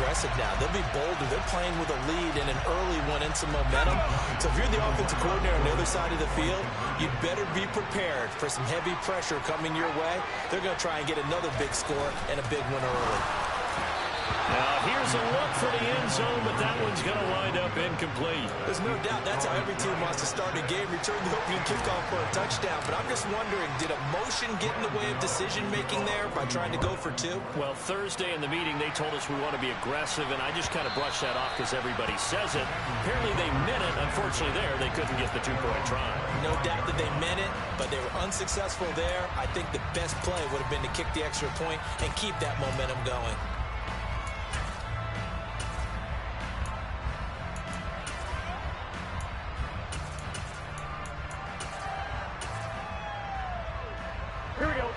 aggressive now. They'll be bolder. They're playing with a lead and an early one and some momentum. So if you're the offensive coordinator on the other side of the field, you'd better be prepared for some heavy pressure coming your way. They're going to try and get another big score and a big one early. Now here's a look for the end zone, but that one's going to wind up incomplete. There's no doubt that's how every team wants to start a game, return the opening kickoff for a touchdown. But I'm just wondering, did emotion get in the way of decision-making there by trying to go for two? Well, Thursday in the meeting, they told us we want to be aggressive, and I just kind of brushed that off because everybody says it. Apparently they meant it. Unfortunately there, they couldn't get the two-point try. No doubt that they meant it, but they were unsuccessful there. I think the best play would have been to kick the extra point and keep that momentum going. Here we go.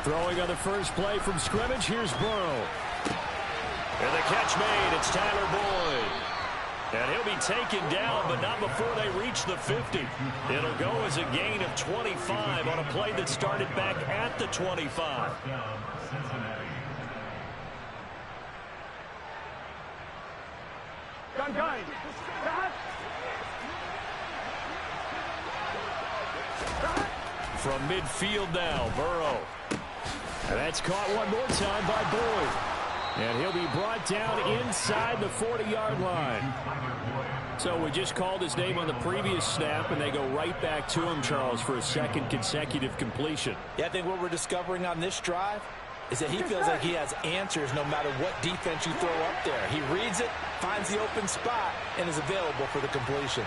Throwing on the first play from scrimmage, here's Burrow. And the catch made, it's Tyler Boyd. And he'll be taken down, but not before they reach the 50. It'll go as a gain of 25 on a play that started back at the 25. Gun. From midfield now, Burrow. And that's caught one more time by Boyd. And he'll be brought down inside the 40-yard line. So we just called his name on the previous snap, and they go right back to him, Charles, for a second consecutive completion. Yeah, I think what we're discovering on this drive is that he feels like he has answers no matter what defense you throw up there. He reads it, finds the open spot, and is available for the completion.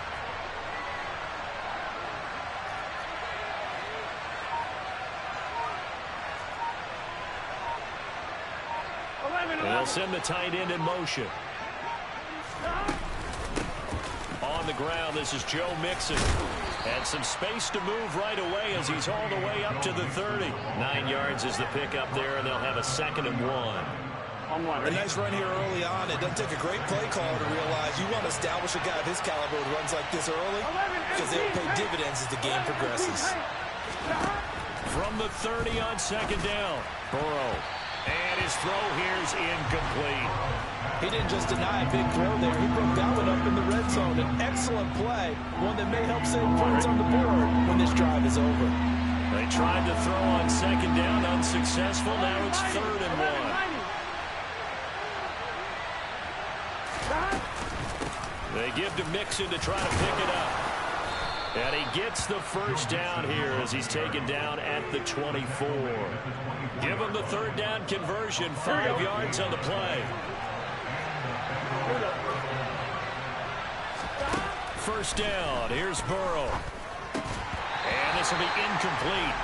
They'll send the tight end in motion. On the ground, this is Joe Mixon. And some space to move right away as he's all the way up to the 30. 9 yards is the pickup there, and they'll have a 2nd and 1. A nice run here early on. It doesn't take a great play caller to realize you want to establish a guy of his caliber who runs like this early because they'll pay dividends as the game progresses. From the 30 on 2nd down, Burrow. And his throw here's incomplete. He didn't just deny a big throw there. He broke that one up in the red zone. An excellent play, one that may help save points on the board when this drive is over. They tried to throw on 2nd down, unsuccessful. Now it's 3rd and 1. They give to Mixon to try to pick it up. And he gets the first down here as he's taken down at the 24. Give him the 3rd down conversion, 5 yards on the play. First down, here's Burrow. And this will be incomplete.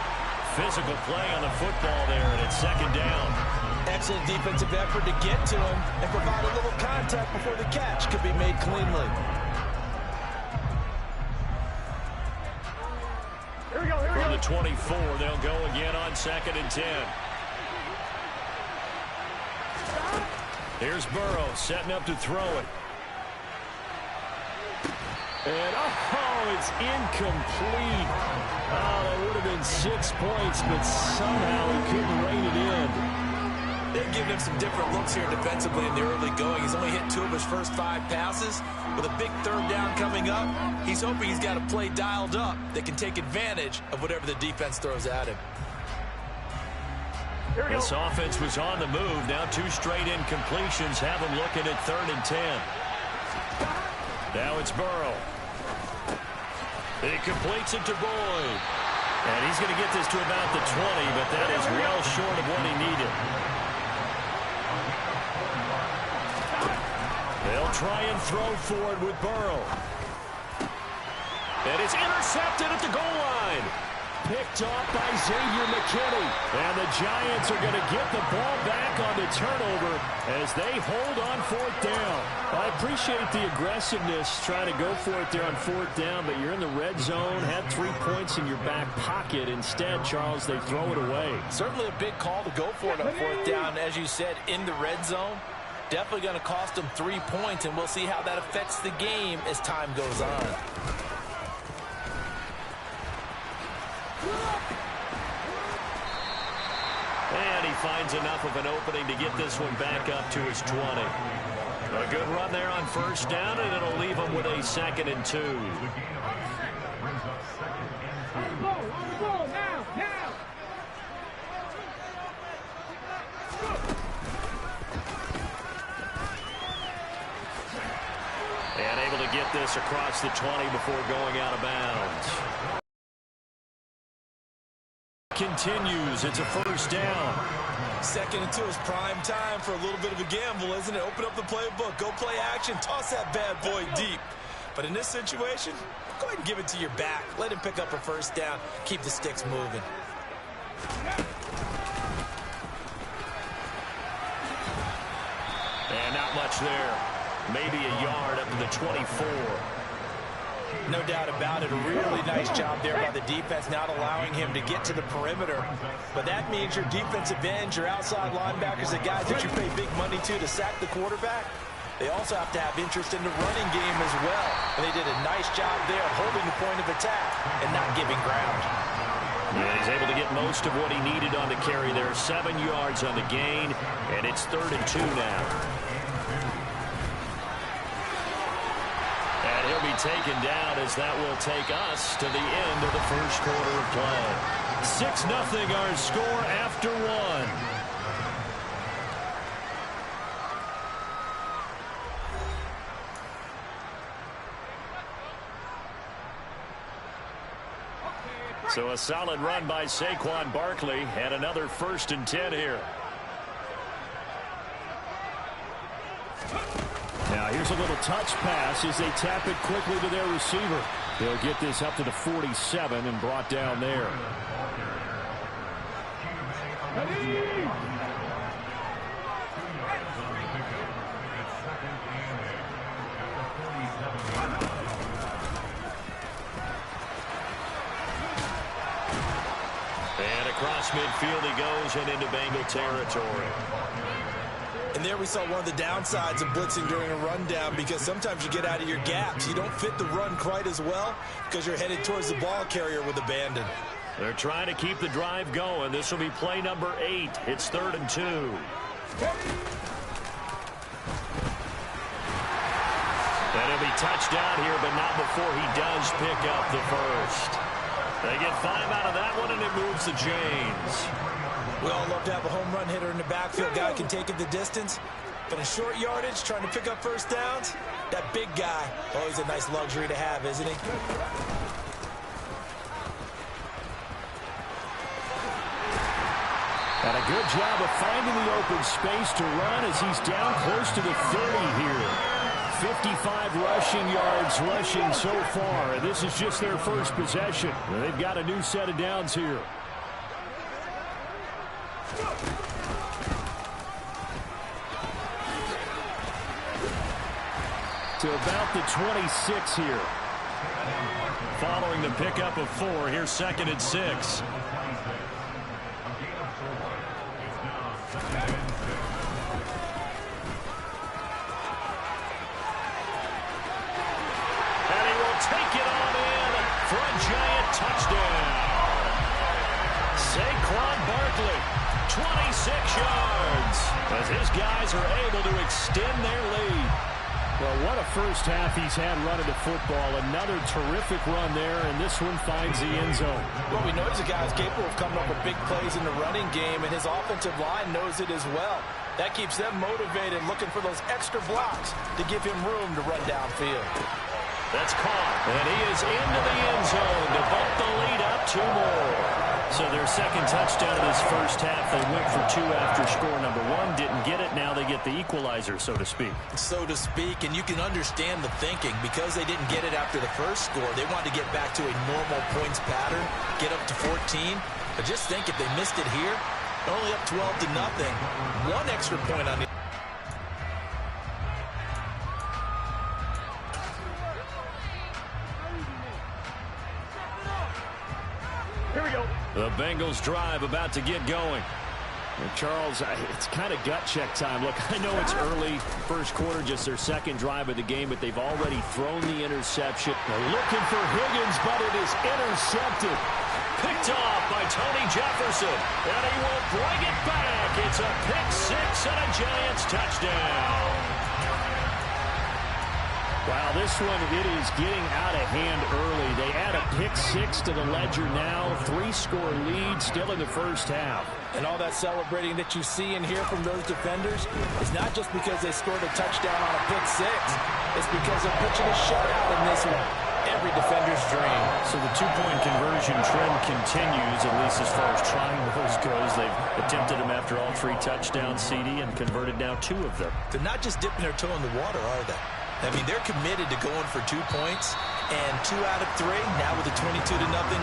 Physical play on the football there, and it's 2nd down. Excellent defensive effort to get to him and provide a little contact before the catch could be made cleanly. From the 24, they'll go again on 2nd and 10. Here's Burrow setting up to throw it. And, it's incomplete. Oh, that would have been 6 points, but somehow he couldn't rein it in. They've given him some different looks here defensively in the early going. He's only hit 2 of his first 5 passes. With a big 3rd down coming up, he's hoping he's got a play dialed up that can take advantage of whatever the defense throws at him. This offense was on the move. Now 2 straight incompletions have him looking at 3rd and 10. Now it's Burrow. He completes it to Boyd. And he's going to get this to about the 20, but that is well short of what he needed. They'll try and throw forward with Burrow. And it's intercepted at the goal line. Picked off by Xavier McKinney. And the Giants are going to get the ball back on the turnover as they hold on 4th down. I appreciate the aggressiveness trying to go for it there on 4th down, but you're in the red zone, had 3 points in your back pocket. Instead, Charles, they throw it away. Certainly a big call to go for it on 4th down, as you said, in the red zone. Definitely going to cost them 3 points, and we'll see how that affects the game as time goes on. finds enough of an opening to get this one back up to his 20. A good run there on first down, and it'll leave him with a 2nd and 2. And able to get this across the 20 before going out of bounds. Continues. It's a first down. 2nd and 2 is prime time for a little bit of a gamble, isn't it? Open up the playbook, go play action, toss that bad boy deep. But in this situation, go ahead and give it to your back. Let him pick up a first down. Keep the sticks moving. And not much there. Maybe a yard up to the 24. No doubt about it. A really nice job there by the defense, not allowing him to get to the perimeter. But that means your defensive ends, your outside linebackers, the guys that you pay big money to sack the quarterback, they also have to have interest in the running game as well. And they did a nice job there holding the point of attack and not giving ground. Yeah, he's able to get most of what he needed on the carry there. 7 yards on the gain, and it's 3rd and 2 now. And he'll be taken down as that will take us to the end of the first quarter of play. 6-0 our score after 1. So a solid run by Saquon Barkley and another 1st and 10 here. Now here's a little touch pass as they tap it quickly to their receiver. They'll get this up to the 47 and brought down there. And across midfield he goes and into Bengal territory. And there we saw one of the downsides of blitzing during a rundown, because sometimes you get out of your gaps. You don't fit the run quite as well because you're headed towards the ball carrier with abandon. They're trying to keep the drive going. This will be play number 8. It's 3rd and 2. And he'll be touched down here, but not before he does pick up the first. They get 5 out of that one, and it moves to James. We all love to have a home run hitter in the backfield. Guy can take it the distance. But in short yardage, trying to pick up first downs, that big guy, always a nice luxury to have, isn't he? And a good job of finding the open space to run as he's down close to the 30 here. 55 rushing yards rushing so far. And this is just their first possession. They've got a new set of downs here. To about the 26 here. Following the pickup of 4, here's 2nd and 6. And he will take it on in for a giant touchdown. Saquon Barkley, 26 yards, as his guys are able to extend their lead. Well, what a first half he's had running the football. Another terrific run there, and this one finds the end zone. Well, we know he's a guy who's capable of coming up with big plays in the running game, and his offensive line knows it as well. That keeps them motivated, looking for those extra blocks to give him room to run downfield. That's caught, and he is into the end zone to bump the lead up 2 more. So their second touchdown of this first half, they went for 2 after score number 1. Didn't get it. Now they get the equalizer, so to speak. So to speak, and you can understand the thinking. Because they didn't get it after the first score, they wanted to get back to a normal points pattern, get up to 14. But just think, if they missed it here, they're only up 12-0. 1 extra point on the... Here we go. The Bengals drive about to get going. And Charles, it's kind of gut check time. Look, I know it's early, first quarter, just their second drive of the game, but they've already thrown the interception. They're looking for Higgins, but it is intercepted. picked off by Tony Jefferson, and he will bring it back. It's a pick six and a Giants touchdown. Wow, this one, it is getting out of hand early. They add a pick six to the ledger now. 3-score lead still in the first half. And all that celebrating that you see and hear from those defenders is not just because they scored a touchdown on a pick six. It's because they're pitching a shutout in this one. Every defender's dream. So the two-point conversion trend continues, at least as far as trying those goes. They've attempted them after all 3 touchdowns, CD, and converted now 2 of them. They're not just dipping their toe in the water, are they? I mean, they're committed to going for 2 points, and 2 out of 3, now with a 22-0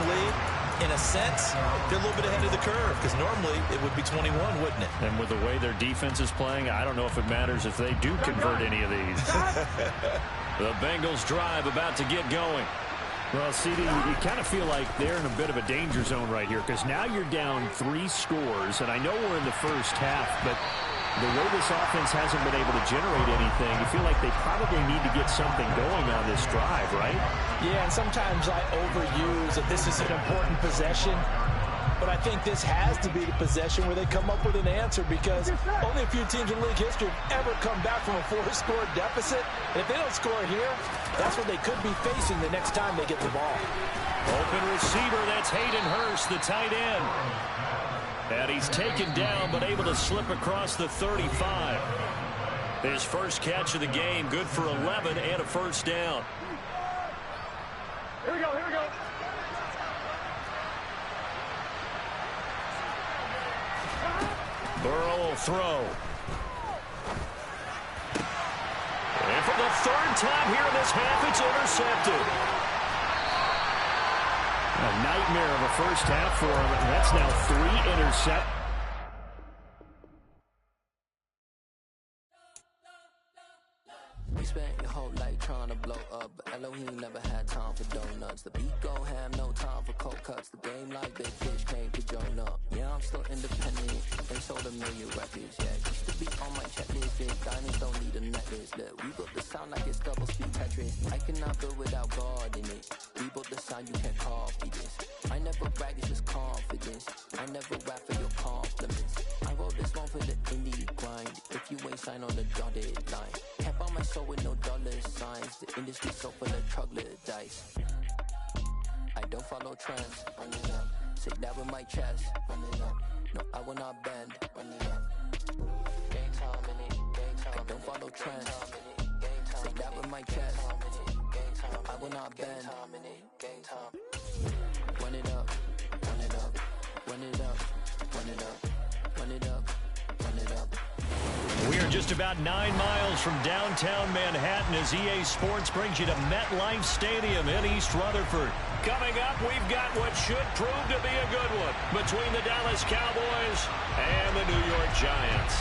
lead. In a sense, they're a little bit ahead of the curve, because normally it would be 21, wouldn't it? And with the way their defense is playing, I don't know if it matters if they do convert any of these. The Bengals drive about to get going. Well, CD, you kind of feel like they're in a bit of a danger zone right here, because now you're down 3 scores, and I know we're in the first half, but the way this offense hasn't been able to generate anything, you feel like they probably need to get something going on this drive, right? Yeah, and sometimes I overuse that this is an important possession, but I think this has to be the possession where they come up with an answer, because only a few teams in league history have ever come back from a 4-score deficit. And if they don't score here, that's what they could be facing the next time they get the ball. Open receiver, that's Hayden Hurst, the tight end. And he's taken down, but able to slip across the 35. His first catch of the game, good for 11 and a first down. Here we go, here we go. Burrow will throw. And for the 3rd time here in this half, it's intercepted. A nightmare of a first half for him. That's now 3 interceptions. We spent your whole life trying to blow up, but Elohim never had time for donuts. The beat go ham, no time for cold cuts. The game like big fish came to join up. Yeah, I'm still independent. They sold 1 million records. Yeah, used to be on my checklist. Big diamonds don't need a necklace. Look, we built the sound like it's double speed Tetris. I cannot build without God in it. We built the sound, you can't copy this. I never brag, it's just confidence. I never rap for your compliments. I wrote this one for the indie grind. If you ain't signed on the dotted line, can't buy my soul with no dollar signs. The industry so full of troglodytes. I don't follow trends. Run it up. Say that with my chest. Run it up. No, I will not bend. Run it up. Game time in it. Game time. I don't follow trends. Say that with my chest. No, I will not bend. Game time. Run it up. Run it up. Run it up. Run it up. Run it up. Run it up. We are just about 9 miles from downtown Manhattan as EA Sports brings you to MetLife Stadium in East Rutherford. Coming up, we've got what should prove to be a good one between the Dallas Cowboys and the New York Giants.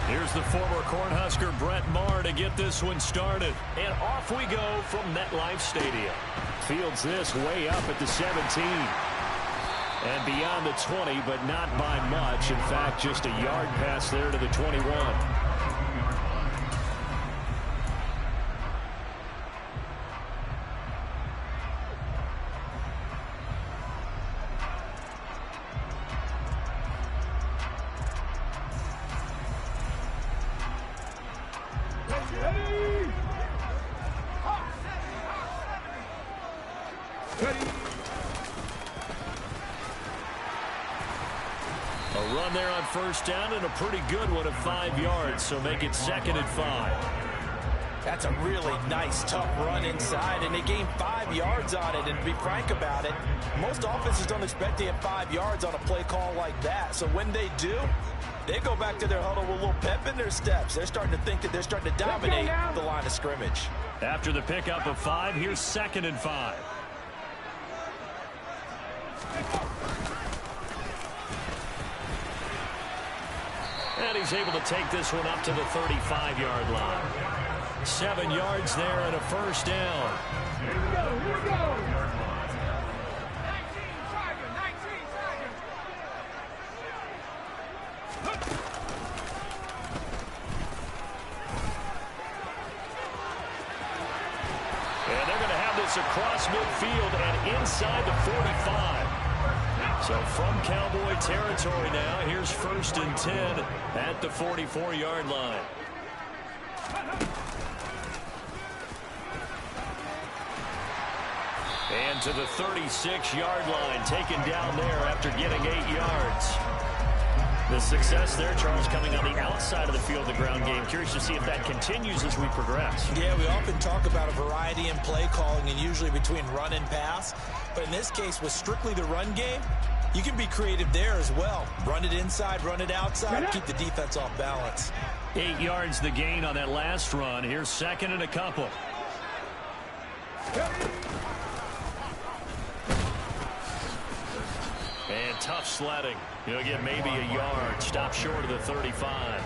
Here's the former Cornhusker Brett Maher to get this one started. And off we go from MetLife Stadium. Fields this way up at the 17. And beyond the 20, but not by much. In fact, just a yard pass there to the 21. A run there on first down and a pretty good one of 5 yards, so make it 2nd and 5. That's a really nice, tough run inside, and they gained 5 yards on it. And to be frank about it, most offenses don't expect to get 5 yards on a play call like that. So when they do, they go back to their huddle with a little pep in their steps. They're starting to think that they're starting to dominate the line of scrimmage. After the pickup of 5, here's 2nd and 5. And he's able to take this one up to the 35-yard line. 7 yards there and a first down. Here we go. Here we go. And they're going to have this across midfield and inside the 45. So from Cowboy territory now, here's 1st and 10 at the 44-yard line. And to the 36-yard line, taken down there after getting 8 yards. The success there, Charles, coming on the outside of the field, the ground game. Curious to see if that continues as we progress. Yeah, we often talk about a variety in play calling and usually between run and pass. But in this case, with strictly the run game, you can be creative there as well. Run it inside, run it outside, keep the defense off balance. 8 yards the gain on that last run. Here's 2nd and a couple. And tough sledding. He'll get maybe a yard. Stop short of the 35.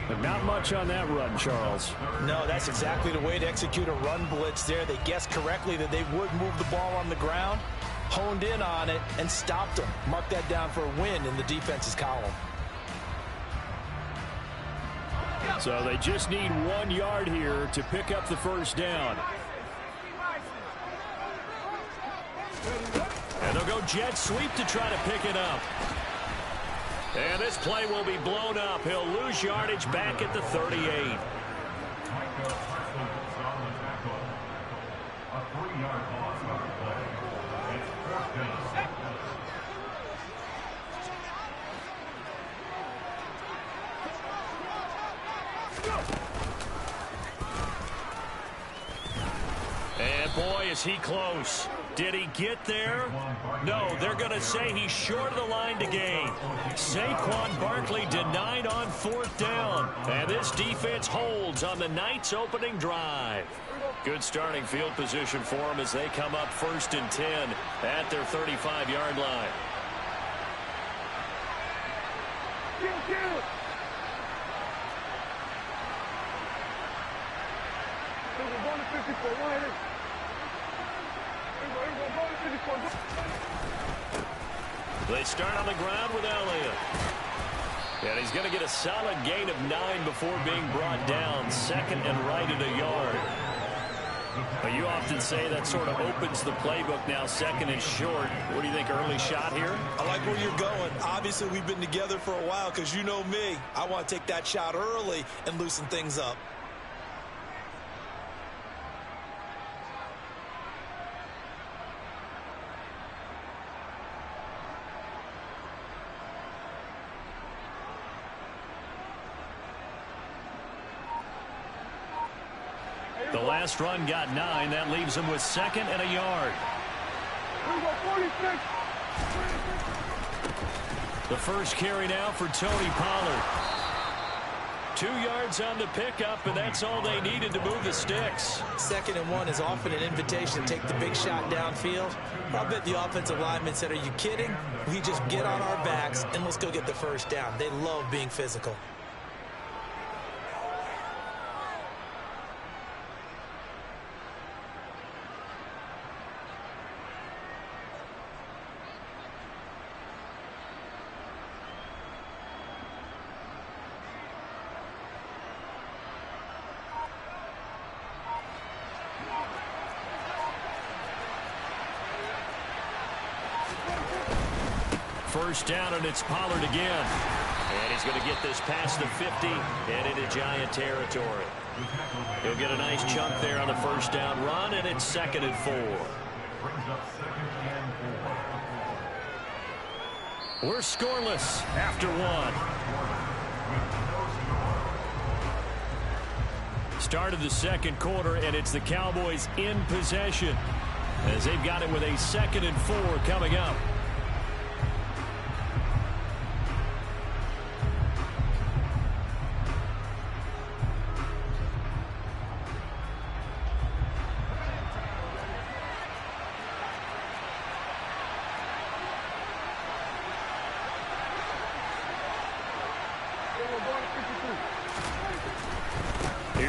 But not much on that run, Charles. No, that's exactly the way to execute a run blitz there. They guessed correctly that they would move the ball on the ground, honed in on it, and stopped them. Mark that down for a win in the defense's column. So they just need 1 yard here to pick up the first down. And they'll go jet sweep to try to pick it up. And this play will be blown up. He'll lose yardage back at the 38. And boy, is he close. Did he get there? No, they're going to say he's short of the line to gain. Saquon Barkley denied on 4th down. And this defense holds on the Knights' opening drive. Good starting field position for them as they come up 1st and 10 at their 35-yard line. They start on the ground with Elliott. And he's going to get a solid gain of 9 before being brought down. 2nd and right at a yard. But you often say that sort of opens the playbook now, 2nd and short. What do you think, early shot here? I like where you're going. Obviously, we've been together for a while because you know me. I want to take that shot early and loosen things up. The last run got 9. That leaves him with 2nd and a yard. The first carry now for Tony Pollard. 2 yards on the pickup, and that's all they needed to move the sticks. 2nd and 1 is often an invitation to take the big shot downfield. I bet the offensive lineman said, "Are you kidding? We just get on our backs and let's go get the first down." They love being physical. First down, and it's Pollard again. And he's going to get this past the 50 and into Giant territory. He'll get a nice chunk there on the first down run, and it's 2nd and 4. We're scoreless after 1. Start of the 2nd quarter, and it's the Cowboys in possession as they've got it with a 2nd and 4 coming up.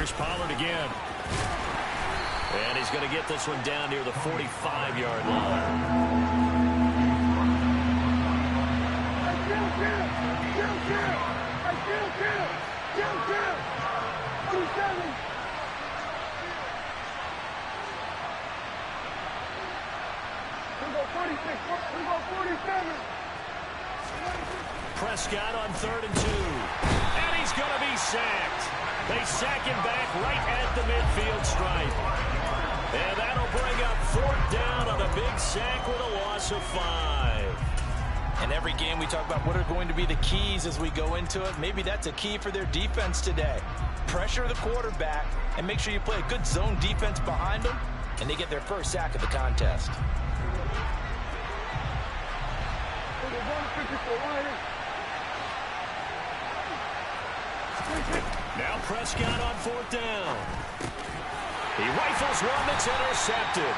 Here's Pollard again. And he's going to get this one down near the 45-yard line. Prescott on 3rd and 2. And he's going to be sacked. They sack him back right at the midfield stripe. And that'll bring up 4th down on a big sack with a loss of 5. In every game we talk about what are going to be the keys as we go into it. Maybe that's a key for their defense today. Pressure the quarterback and make sure you play a good zone defense behind them, and they get their first sack of the contest. Now Prescott on 4th down. He rifles one that's intercepted.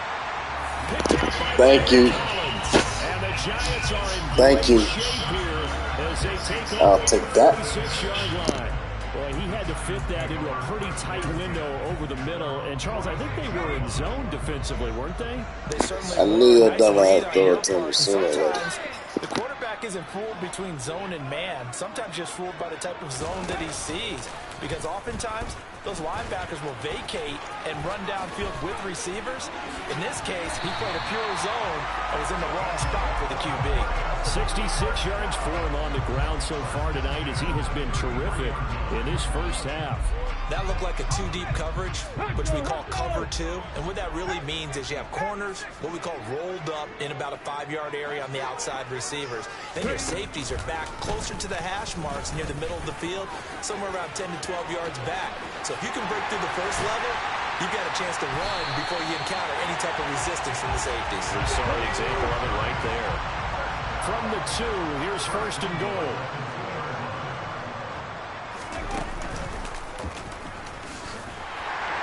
Picked up by Thank you. And the Giants are in Thank you. shape here as they take I'll over take the that. 36-yard line. Boy, he had to fit that into a pretty tight window over the middle. And, Charles, I think they were in zone defensively, weren't they? They certainly I knew were. your dumb Nice ass lead throw on it to your him part. sooner or later. Sometimes the quarterback isn't fooled between zone and man. Sometimes just fooled by the type of zone that he sees. Because oftentimes, those linebackers will vacate and run downfield with receivers. In this case, he played a pure zone and was in the wrong spot for the QB. 66 yards for him on the ground so far tonight as he has been terrific in his first half. That looked like a 2-deep coverage, which we call cover 2. And what that really means is you have corners, what we call rolled up in about a 5-yard area on the outside receivers. Then your safeties are back closer to the hash marks near the middle of the field, somewhere around 10 to 12 yards back. So if you can break through the first level, you've got a chance to run before you encounter any type of resistance from the safeties. We saw an example of it right there. From the 2, here's 1st and goal.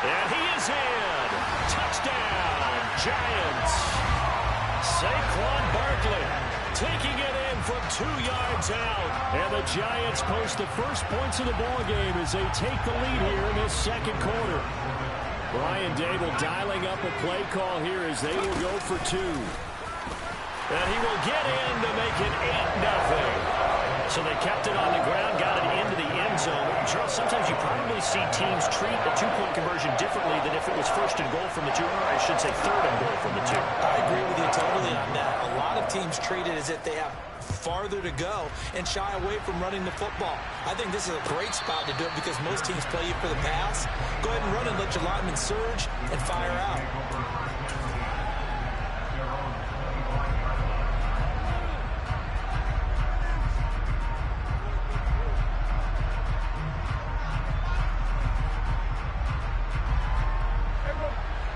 And he is in. Touchdown, Giants. Saquon Barkley taking it in from 2 yards out. And the Giants post the first points of the ball game as they take the lead here in this second quarter. Brian Dable dialing up a play call here as they will go for 2. And he will get in to make it 8-0. So they kept it on the ground, got it into the end zone. Charles, sometimes you probably see teams treat a 2-point conversion differently than if it was 1st and goal from the 2, or I should say 3rd and goal from the 2. I agree with you totally on that. A lot of teams treat it as if they have farther to go and shy away from running the football. I think this is a great spot to do it because most teams play you for the pass. Go ahead and run and let your linemen surge and fire out.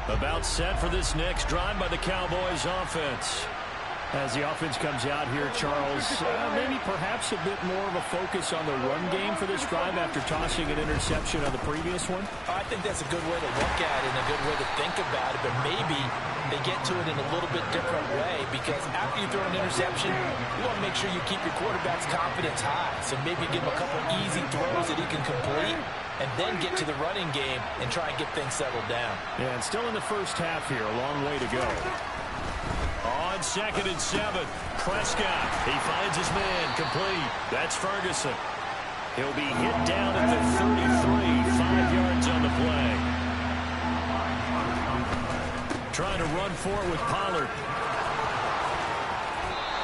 About set for this next drive by the Cowboys offense. As the offense comes out here, Charles, maybe perhaps a bit more of a focus on the run game for this drive after tossing an interception on the previous one? I think that's a good way to look at it and a good way to think about it, but maybe they get to it in a little bit different way because after you throw an interception, you want to make sure you keep your quarterback's confidence high. So maybe give him a couple easy throws that he can complete and then get to the running game and try and get things settled down. Yeah, and still in the first half here, a long way to go. On 2nd and 7, Prescott, he finds his man, complete. That's Ferguson. He'll be hit down at the 33, 5 yards on the play. Trying to run for it with Pollard.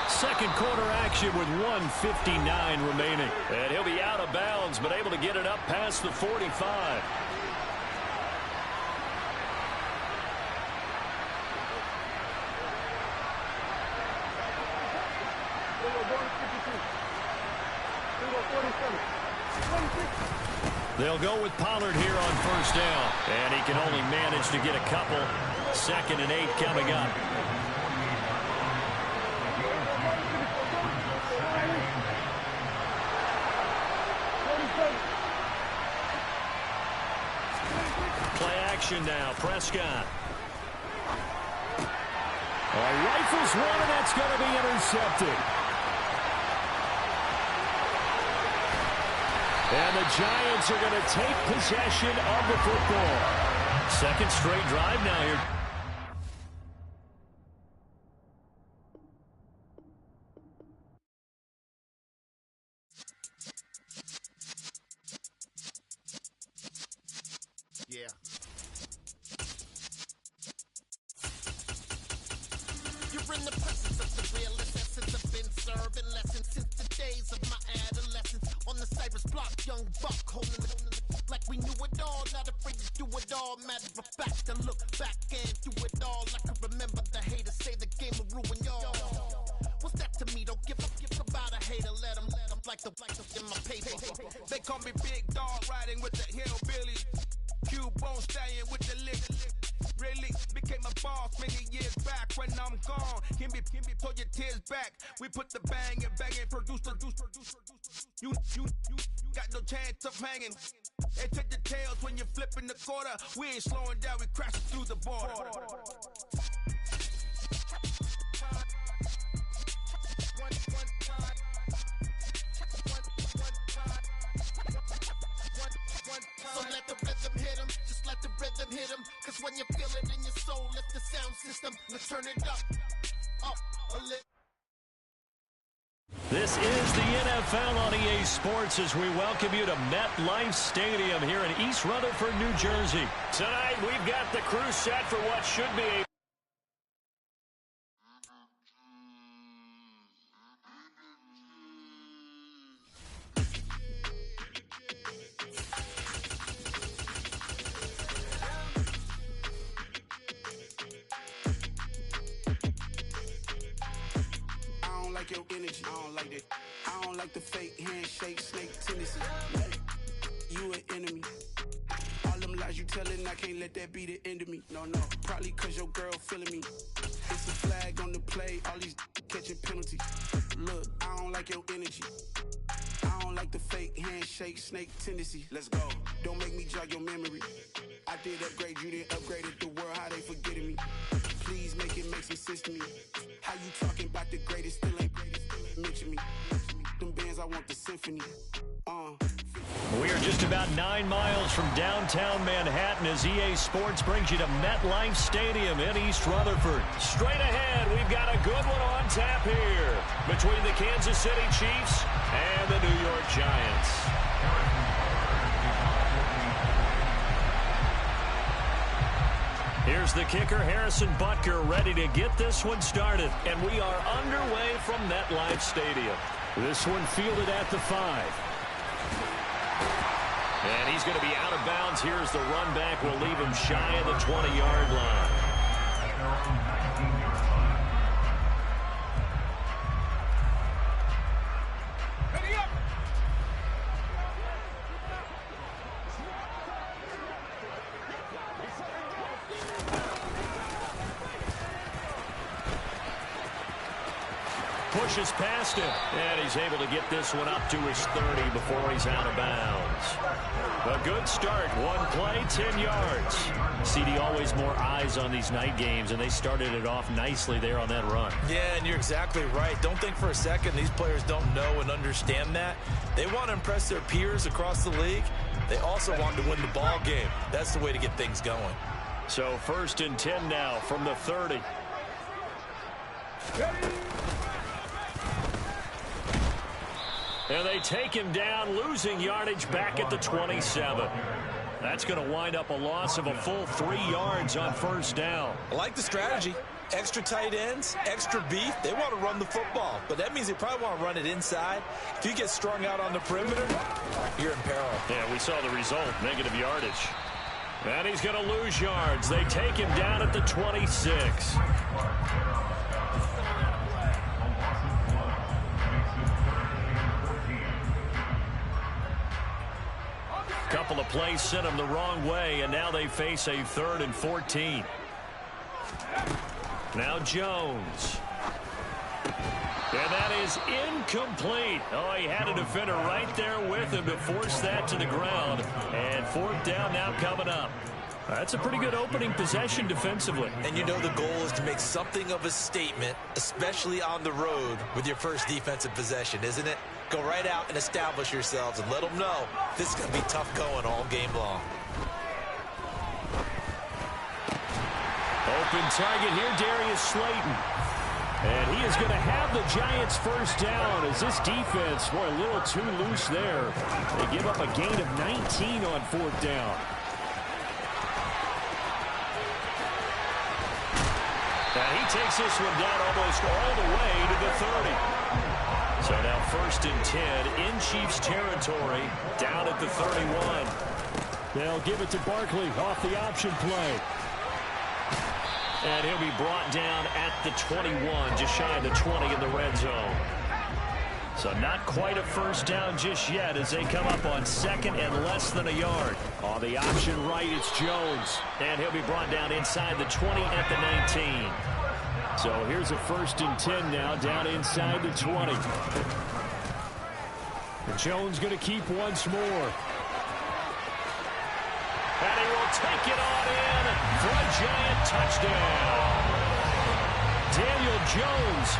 Second quarter action with 1:59 remaining. And he'll be out of bounds, but able to get it up past the 45. They'll go with Pollard here on 1st down. And he can only manage to get a couple. 2nd and 8 coming up. Play action now. Prescott. Rifles one, and that's going to be intercepted. And the Giants are going to take possession of the football. Second straight drive now here. Yeah. You're in the presence of the realest essence. I've been serving lessons since the days of my adolescence. On the Cypress block, young buck holding it like we knew it all. Not afraid to do it all. Matter of fact, I look back and do it all. I can remember the haters say the game will ruin y'all. What's that to me? Don't give about a hater. Let them like the in my paper. They call me Big Dog, riding with the hillbillies. Cubone stallion with the lick. Really became a boss many years back. When I'm gone, can be pull your tears back. We put the bang and produce. You got no chance of hanging. They check the tails when you're flipping the quarter. We ain't slowing down, we crashing through the border. So let the rhythm hit him, just let the rhythm hit him. Cause when you feel it in your soul, lift the sound system, let's turn it up a little. This is the NFL on EA Sports as we welcome you to MetLife Stadium here in East Rutherford, New Jersey. Tonight we've got the crew set for what should be a Your energy, I don't like that. I don't like the fake handshake, snake tendency. You an enemy. All them lies you telling, I can't let that be the end of me. No, probably cause your girl feeling me. It's a flag on the play, all these catching penalties. Look, I don't like your energy. I don't like the fake handshake, snake tendency. Let's go. Don't make me jog your memory. I did upgrade, you didn't upgrade it. The world, how they forgetting me. Please make it make some sense to me. How you talking about the greatest, still ain't greatest, still ain't mention me. Them bands, I want the symphony. We are just about 9 miles from downtown Manhattan as EA Sports brings you to MetLife Stadium in East Rutherford. Straight ahead, we've got a good one on tap here between the Kansas City Chiefs and the New York Giants. Here's the kicker, Harrison Butker, ready to get this one started. And we are underway from MetLife Stadium. This one fielded at the 5. And he's going to be out of bounds. Here's the run back. We'll leave him shy of the 20-yard line. Pushes past him, and he's able to get this one up to his 30 before he's out of bounds. A good start. One play, 10 yards. CD, always more eyes on these night games, and they started it off nicely there on that run. Yeah, and you're exactly right. Don't think for a second these players don't know and understand that. They want to impress their peers across the league. They also want to win the ball game. That's the way to get things going. So 1st and 10 now from the 30. And they take him down, losing yardage back at the 27. That's going to wind up a loss of a full 3 yards on 1st down. I like the strategy. Extra tight ends, extra beef. They want to run the football, but that means they probably want to run it inside. If you get strung out on the perimeter, you're in peril. Yeah, we saw the result, negative yardage. And he's going to lose yards. They take him down at the 26. Couple of plays sent them the wrong way, and now they face a 3rd and 14. Now Jones. And that is incomplete. Oh, he had a defender right there with him to force that to the ground. And 4th down now coming up. That's a pretty good opening possession defensively. And you know the goal is to make something of a statement, especially on the road with your first defensive possession, isn't it? Go right out and establish yourselves and let them know this is going to be tough going all game long. Open target here, Darius Slayton. And he is going to have the Giants first down as this defense, boy, a little too loose there. They give up a gain of 19 on fourth down. And he takes this one down almost all the way to the 30. So now 1st and 10 in Chiefs territory, down at the 31. They'll give it to Barkley off the option play. And he'll be brought down at the 21, just shy of the 20 in the red zone. So not quite a first down just yet as they come up on 2nd and less than a yard. On the option right, it's Jones. And he'll be brought down inside the 20 at the 19. So here's a 1st and 10 now, down inside the 20. And Jones going to keep once more. And he will take it on in for a Giant touchdown. Daniel Jones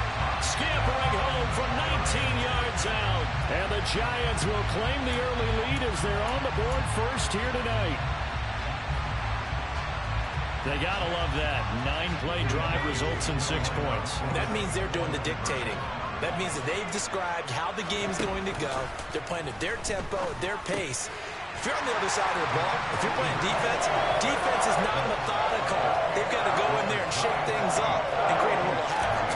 scampering home from 19 yards out. And the Giants will claim the early lead as they're on the board first here tonight. They gotta love that. 9-play drive results in 6 points. That means they're doing the dictating. That means that they've described how the game's going to go. They're playing at their tempo, at their pace. If you're on the other side of the ball, if you're playing defense, defense is not methodical. They've got to go in there and shake things up and create a little havoc.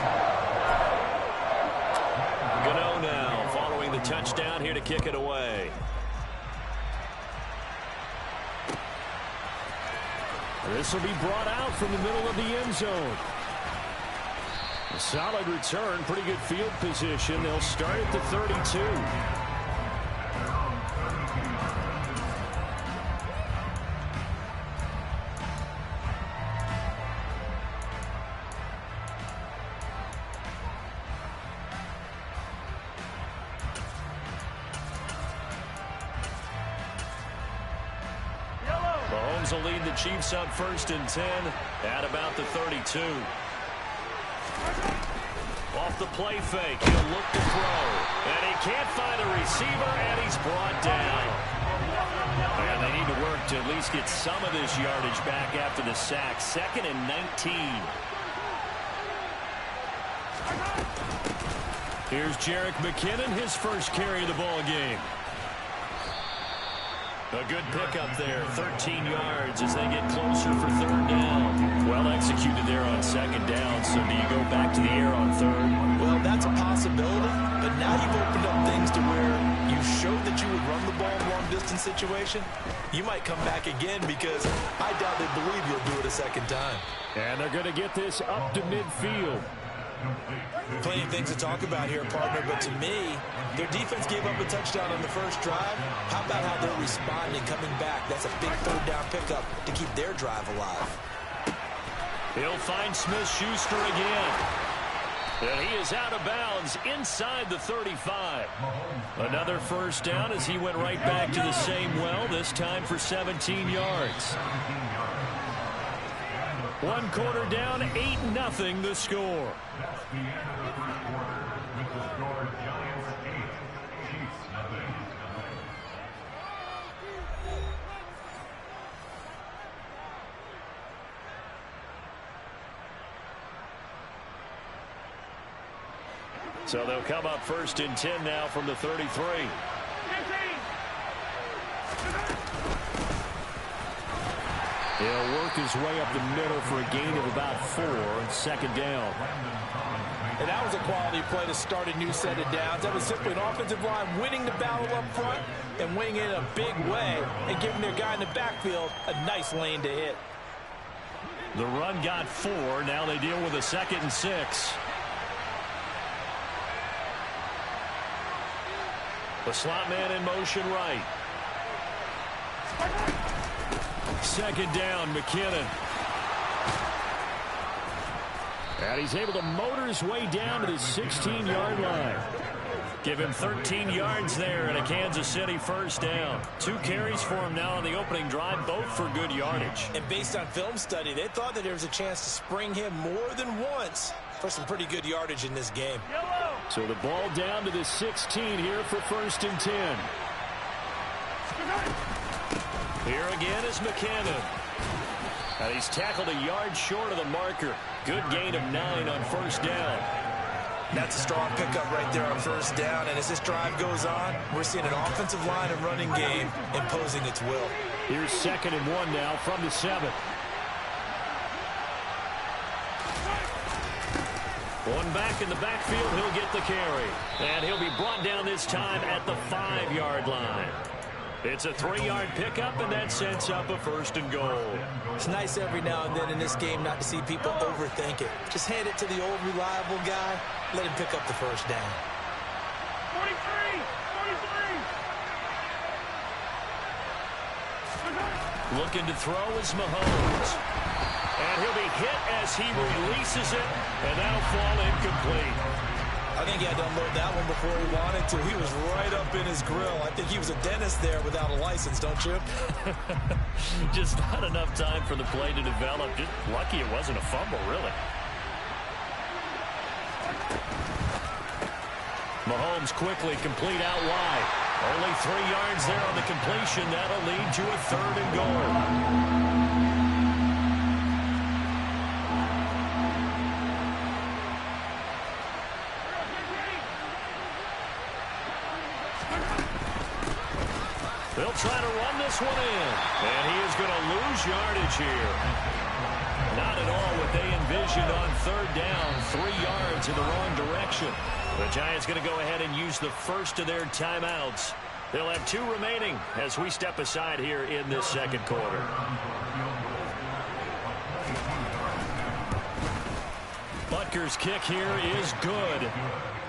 Gano now following the touchdown here to kick it away. This will be brought out from the middle of the end zone. A solid return, pretty good field position. They'll start at the 32. Mahomes will lead the Chiefs up 1st and 10 at about the 32. Off the play fake, he'll look to throw. And he can't find a receiver, and he's brought down. And they need to work to at least get some of this yardage back after the sack. 2nd and 19. Here's Jerick McKinnon, his first carry of the ball game. A good pickup there, 13 yards as they get closer for 3rd down. Well executed there on 2nd down, so do you go back to the air on 3rd? Well, that's a possibility, but now you've opened up things to where you showed that you would run the ball in a long-distance situation. You might come back again because I doubt they believe you'll do it a 2nd time. And they're going to get this up to midfield. Plenty of things to talk about here, partner, but to me, their defense gave up a touchdown on the first drive. How about how they're responding, coming back? That's a big 3rd down pickup to keep their drive alive. He'll find Smith-Schuster again. And he is out of bounds inside the 35. Another first down as he went right back to the same well, this time for 17 yards. 1 quarter down, 8-0 the score. So they'll come up 1st and 10 now from the 33. He'll work his way up the middle for a gain of about 4, 2nd down. And that was a quality play to start a new set of downs. That was simply an offensive line winning the battle up front and winning it in a big way and giving their guy in the backfield a nice lane to hit. The run got 4. Now they deal with a 2nd and 6. The slot man in motion right. 2nd down, McKinnon. And he's able to motor his way down to the 16-yard line. Give him 13 yards there and a Kansas City first down. 2 carries for him now on the opening drive, both for good yardage. And based on film study, they thought that there was a chance to spring him more than once for some pretty good yardage in this game. Yellow. So the ball down to the 16 here for 1st and 10. Here again is McKinnon. And he's tackled a yard short of the marker. Good gain of 9 on 1st down. That's a strong pickup right there on 1st down. And as this drive goes on, we're seeing an offensive line and running game imposing its will. Here's 2nd and 1 now from the 7. One back in the backfield, he'll get the carry. And he'll be brought down this time at the 5-yard line. It's a 3-yard pickup, and that sets up a 1st and goal. It's nice every now and then in this game not to see people overthink it. Just hand it to the old reliable guy. Let him pick up the 1st down. 43! Looking to throw is Mahomes. And he'll be hit as he releases it, and that'll fall incomplete. I think he had to unload that one before he wanted to. He was right up in his grill. I think he was a dentist there without a license, don't you? Just not enough time for the play to develop. Just lucky it wasn't a fumble, really. Mahomes quickly complete out wide. Only 3 yards there on the completion. That'll lead to a 3rd and goal. They'll try to run this one in. And he is going to lose yardage here. Not at all what they envisioned on 3rd down. 3 yards in the wrong direction. The Giants going to go ahead and use the first of their timeouts. They'll have 2 remaining as we step aside here in this 2nd quarter. Butker's kick here is good.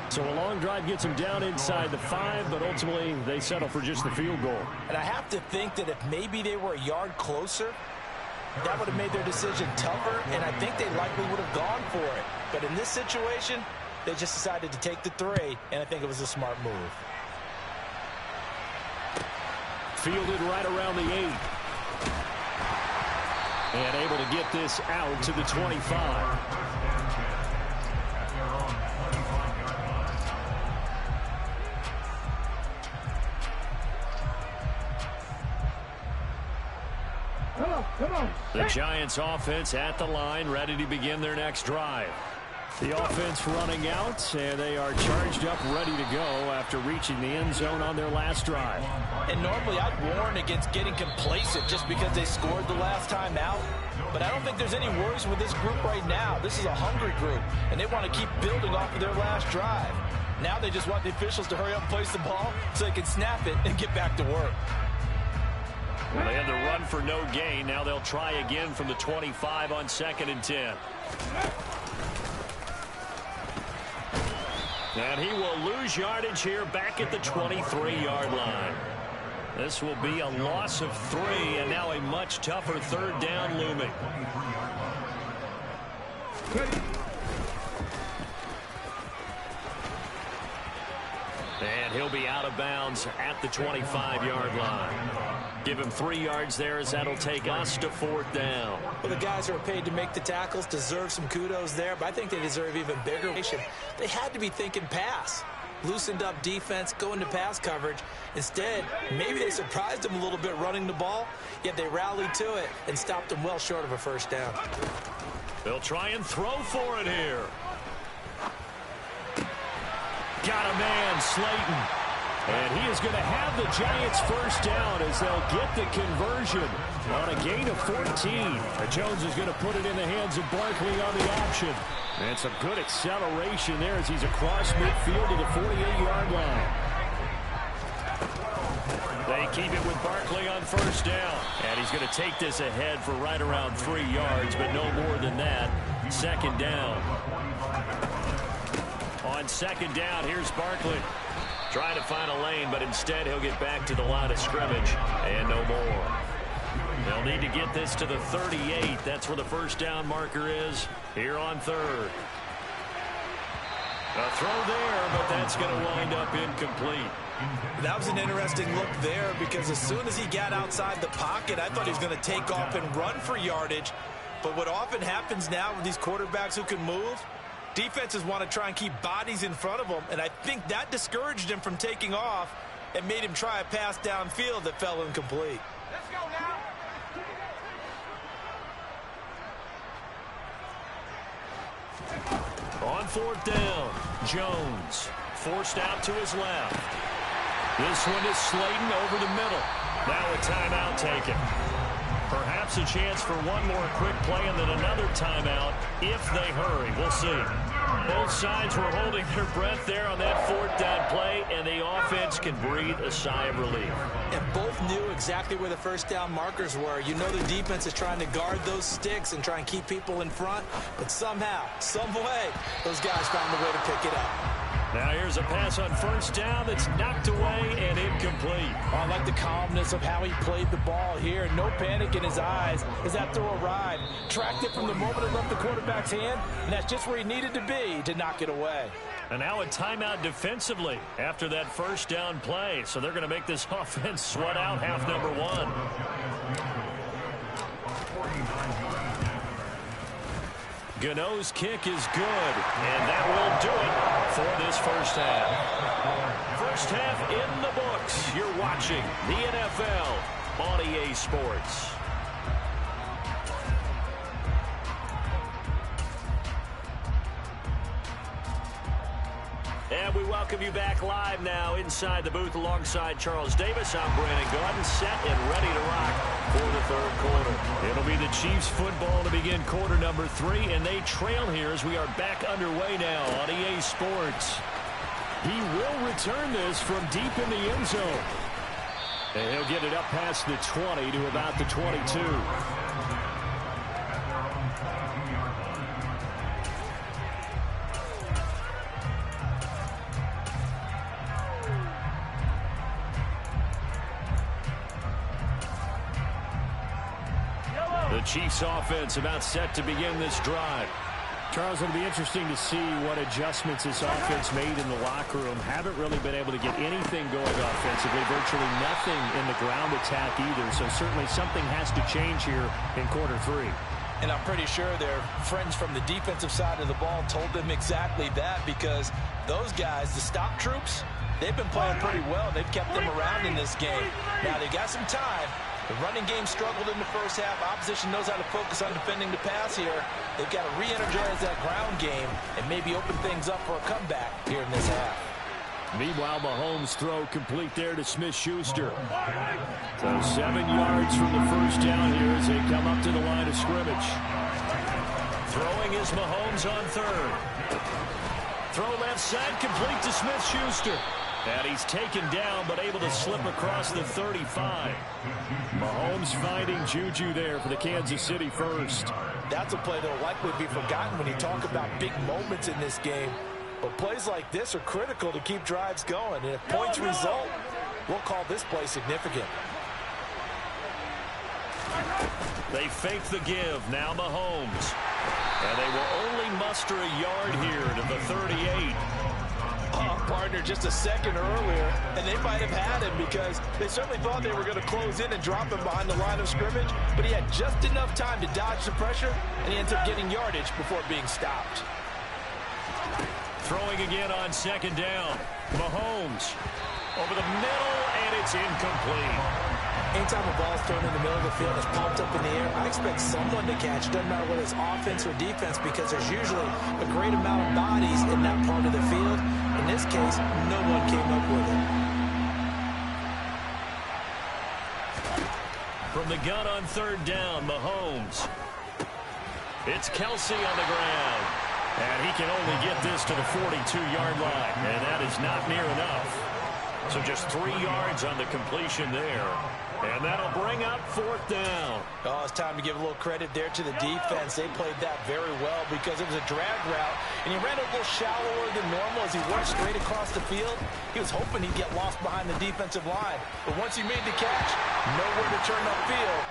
So a long drive gets them down inside the 5, but ultimately they settle for just the field goal. And I have to think that if maybe they were a yard closer, that would have made their decision tougher, and I think they likely would have gone for it. But in this situation, they just decided to take the 3, and I think it was a smart move. Fielded right around the 8. And able to get this out to the 25. Come on. The Giants offense at the line, ready to begin their next drive. The offense running out, and they are charged up, ready to go after reaching the end zone on their last drive. And normally I'd warn against getting complacent just because they scored the last time out. But I don't think there's any worries with this group right now. This is a hungry group, and they want to keep building off of their last drive. Now they just want the officials to hurry up and place the ball so they can snap it and get back to work. Well, they had to run for no gain. Now they'll try again from the 25 on 2nd and 10. And he will lose yardage here back at the 23-yard line. This will be a loss of 3, and now a much tougher 3rd down looming. And he'll be out of bounds at the 25-yard line. Give him 3 yards there as that'll take us to 4th down. Well, the guys who are paid to make the tackles deserve some kudos there, but I think they deserve even bigger. They had to be thinking pass. Loosened up defense, going to pass coverage. Instead, maybe they surprised them a little bit running the ball, yet they rallied to it and stopped them well short of a 1st down. They'll try and throw for it here. Got a man, Slayton. And he is going to have the Giants 1st down as they'll get the conversion on a gain of 14. Jones is going to put it in the hands of Barkley on the option. And some good acceleration there as he's across midfield to the 48-yard line. They keep it with Barkley on 1st down. And he's going to take this ahead for right around 3 yards, but no more than that. 2nd down. On 2nd down, here's Barkley. Trying to find a lane, but instead he'll get back to the line of scrimmage and no more. They'll need to get this to the 38. That's where the 1st down marker is here on 3rd. A throw there, but that's going to wind up incomplete. That was an interesting look there because as soon as he got outside the pocket, I thought he was going to take off and run for yardage. But what often happens now with these quarterbacks who can move, Defenses want to try and keep bodies in front of them, and I think that discouraged him from taking off and made him try a pass downfield that fell incomplete. Let's go now. On 4th down, Jones forced out to his left. This one is Slayton over the middle. Now a timeout taken. Perhaps a chance for one more quick play and then another timeout if they hurry. We'll see. Both sides were holding their breath there on that 4th down play, and the offense can breathe a sigh of relief. And both knew exactly where the first down markers were. You know the defense is trying to guard those sticks and try and keep people in front, but somehow, some way, those guys found a way to pick it up. Now here's a pass on 1st down that's knocked away and incomplete. I like the calmness of how he played the ball here. No panic in his eyes as that throw arrived. Tracked it from the moment it left the quarterback's hand, and that's just where he needed to be to knock it away. And now a timeout defensively after that 1st down play. So they're going to make this offense sweat out half number 1. Gano's kick is good, and that will do it for this first half. First half in the books. You're watching the NFL on EA Sports. And we welcome you back live now inside the booth alongside Charles Davis. I'm Brandon Gaudin, set and ready to rock for the 3rd quarter. It'll be the Chiefs football to begin quarter number 3, and they trail here as we are back underway now on EA Sports. He will return this from deep in the end zone. And he'll get it up past the 20 to about the 22. The Chiefs offense about set to begin this drive. Charles, it'll be interesting to see what adjustments this offense made in the locker room. Haven't really been able to get anything going offensively. Virtually nothing in the ground attack either. So certainly something has to change here in quarter 3. And I'm pretty sure their friends from the defensive side of the ball told them exactly that, because those guys, the stop troops, they've been playing pretty well. They've kept them around in this game. Now they got some time. The running game struggled in the first half. Opposition knows how to focus on defending the pass here. They've got to re-energize that ground game and maybe open things up for a comeback here in this half. Meanwhile, Mahomes' throw complete there to Smith-Schuster. So 7 yards from the first down here as they come up to the line of scrimmage. Throwing is Mahomes on 3rd. Throw left side, complete to Smith-Schuster. And he's taken down, but able to slip across the 35. Mahomes finding Juju there for the Kansas City first. That's a play that will likely be forgotten when you talk about big moments in this game. But plays like this are critical to keep drives going. And if points result, we'll call this play significant. They fake the give. Now Mahomes. And they will only muster a yard here to the 38. Partner just a second earlier, and they might have had him because they certainly thought they were going to close in and drop him behind the line of scrimmage, but he had just enough time to dodge the pressure, and he ends up getting yardage before being stopped. Throwing again on 2nd down. Mahomes over the middle, and it's incomplete. Anytime a ball's thrown in the middle of the field and it's popped up in the air, I expect someone to catch. Doesn't matter whether it's offense or defense, because there's usually a great amount of bodies in that part of the field. In this case, no one came up with it. From the gun on 3rd down, Mahomes. It's Kelsey on the ground. And he can only get this to the 42-yard line. And that is not near enough. So just 3 yards on the completion there. And that'll bring up 4th down. Oh, it's time to give a little credit there to the defense. They played that very well because it was a drag route, and he ran a little shallower than normal as he worked straight across the field. He was hoping he'd get lost behind the defensive line. But once he made the catch, nowhere to turn upfield.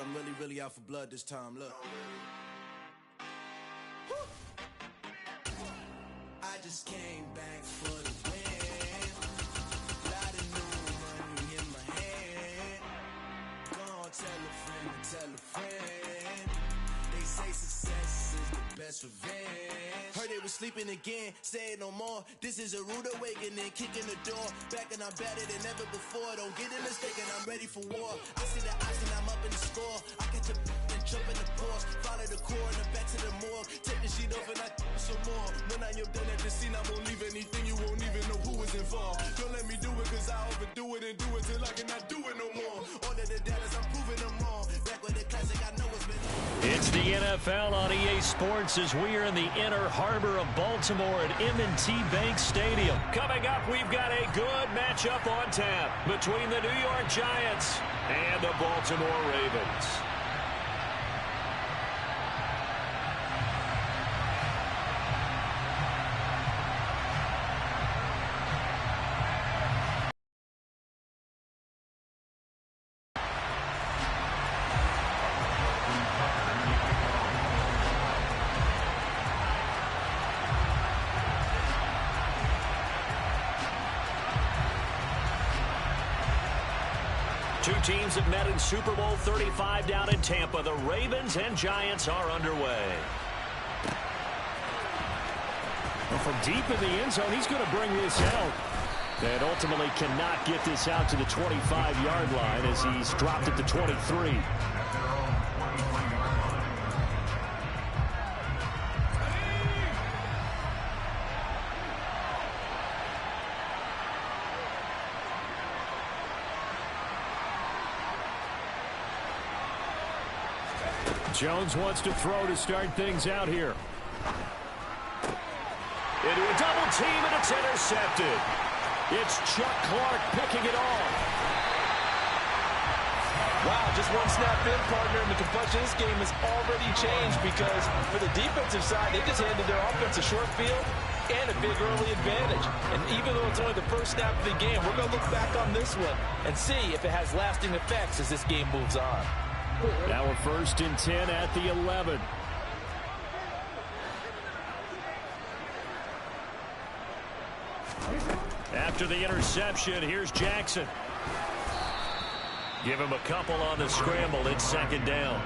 I'm really out for blood this time, look. I just came back for the win. that's revenge. Heard they was sleeping again, say it no more. This is a rude awakening, kicking the door. Back and I'm better than ever before. Don't get it mistaken, I'm ready for war. I see the option, I'm up in the score. I catch a and jump in the course. Follow the core and then back to the morgue. Take the sheet off and I some more. When I am done at the scene, I won't leave anything. You won't even know who is involved. Don't let me do it, cause I overdo it and do it till I cannot do it no more. All of the data, I'm proving them wrong. Back with the classic, I know it's been. It's the NFL on EA Sports as we are in the inner harbor of Baltimore at M&T Bank Stadium. Coming up, we've got a good matchup on tap between the New York Giants and the Baltimore Ravens. Two teams have met in Super Bowl 35 down in Tampa. The Ravens and Giants are underway. Well, from deep in the end zone, he's going to bring this out. And ultimately cannot get this out to the 25-yard line as he's dropped it to 23. Jones wants to throw to start things out here. Into a double team, and it's intercepted. It's Chuck Clark picking it off. Wow, just one snap in, partner, and the complexion of this game has already changed because for the defensive side, they just handed their offense a short field and a big early advantage. And even though it's only the first snap of the game, we're going to look back on this one and see if it has lasting effects as this game moves on. Now we're 1st and 10 at the 11. After the interception, here's Jackson. Give him a couple on the scramble. It's 2nd down.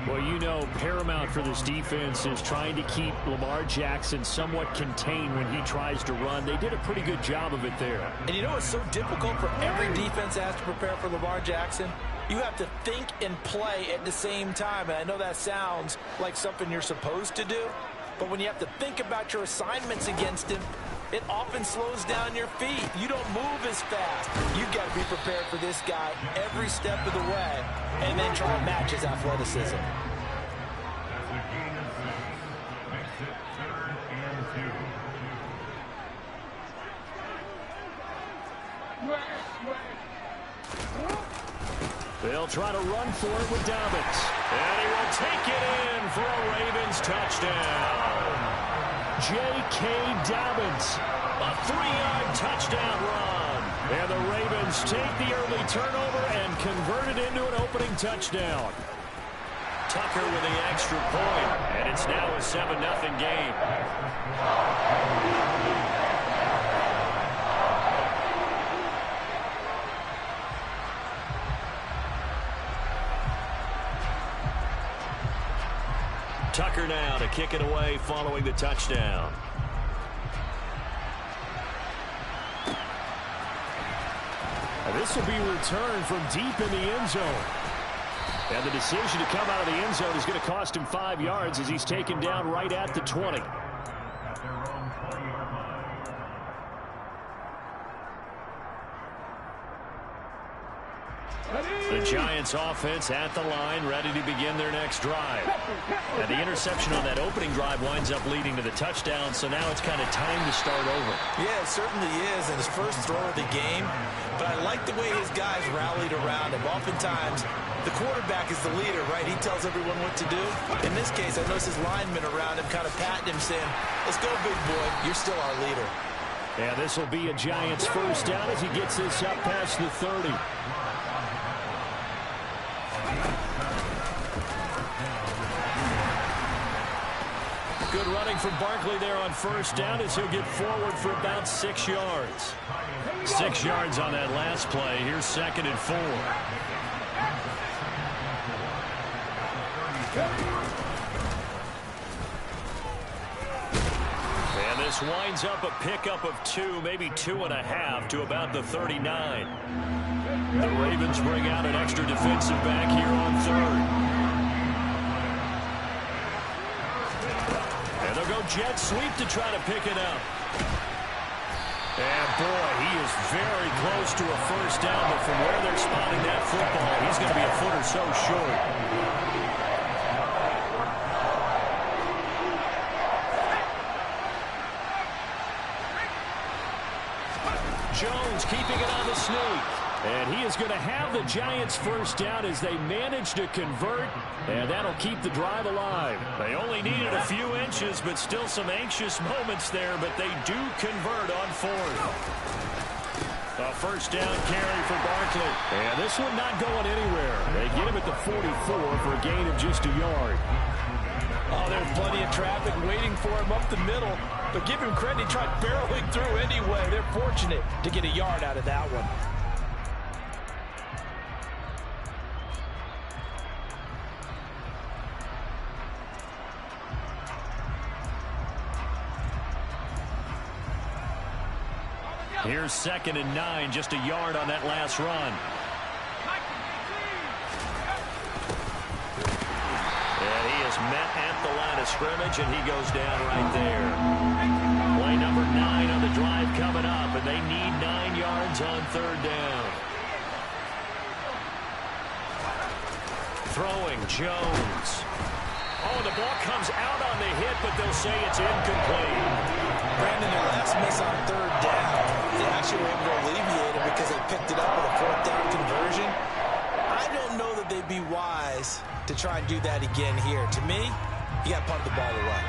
Well, you know, paramount for this defense is trying to keep Lamar Jackson somewhat contained when he tries to run. They did a pretty good job of it there. And you know it's so difficult for every defense that has to prepare for Lamar Jackson? You have to think and play at the same time. And I know that sounds like something you're supposed to do. But when you have to think about your assignments against him, it often slows down your feet. You don't move as fast. You've got to be prepared for this guy every step of the way and then try to match his athleticism. They'll try to run for it with Dobbins. And he will take it in for a Ravens touchdown. J.K. Dobbins, a 3-yard touchdown run. And the Ravens take the early turnover and convert it into an opening touchdown. Tucker with the extra point, and it's now a 7-0 game. Tucker now to kick it away following the touchdown. And this will be returned from deep in the end zone. And the decision to come out of the end zone is going to cost him 5 yards as he's taken down right at the 20. The Giants offense at the line, ready to begin their next drive. And the interception on that opening drive winds up leading to the touchdown, so now it's kind of time to start over. Yeah, it certainly is, and his first throw of the game. But I like the way his guys rallied around him. Oftentimes, the quarterback is the leader, right? He tells everyone what to do. In this case, I noticed his linemen around him kind of patting him, saying, "Let's go, big boy. You're still our leader." Yeah, this will be a Giants first down as he gets this up past the 30. Good running from Barkley there on first down as he'll get forward for about 6 yards. 6 yards on that last play. Here's 2nd and 4. This winds up a pickup of 2, maybe 2.5 to about the 39. The Ravens bring out an extra defensive back here on 3rd. And they'll go jet sweep to try to pick it up. And boy, he is very close to a first down, but from where they're spotting that football, he's going to be a foot or so short. Jones keeping it on the sneak. And he is going to have the Giants first down as they manage to convert, and that'll keep the drive alive. They only needed a few inches, but still some anxious moments there, but they do convert on 4th. A first down carry for Barkley. And this one not going anywhere. They get him at the 44 for a gain of just a yard. Oh, there's plenty of traffic waiting for him up the middle. But give him credit, he tried barreling through anyway. They're fortunate to get a yard out of that one. Here's 2nd and 9, just a yard on that last run. And he is met at the line of scrimmage, and he goes down right there. Play number 9 on the drive coming up, and they need 9 yards on 3rd down. Throwing Jones. Oh, the ball comes out on the hit, but they'll say it's incomplete. Brandon, their last miss on 3rd down, they actually were able to alleviate it because they picked it up with a 4th down conversion. I don't know that they'd be wise to try and do that again here. To me, you got to punt the ball away.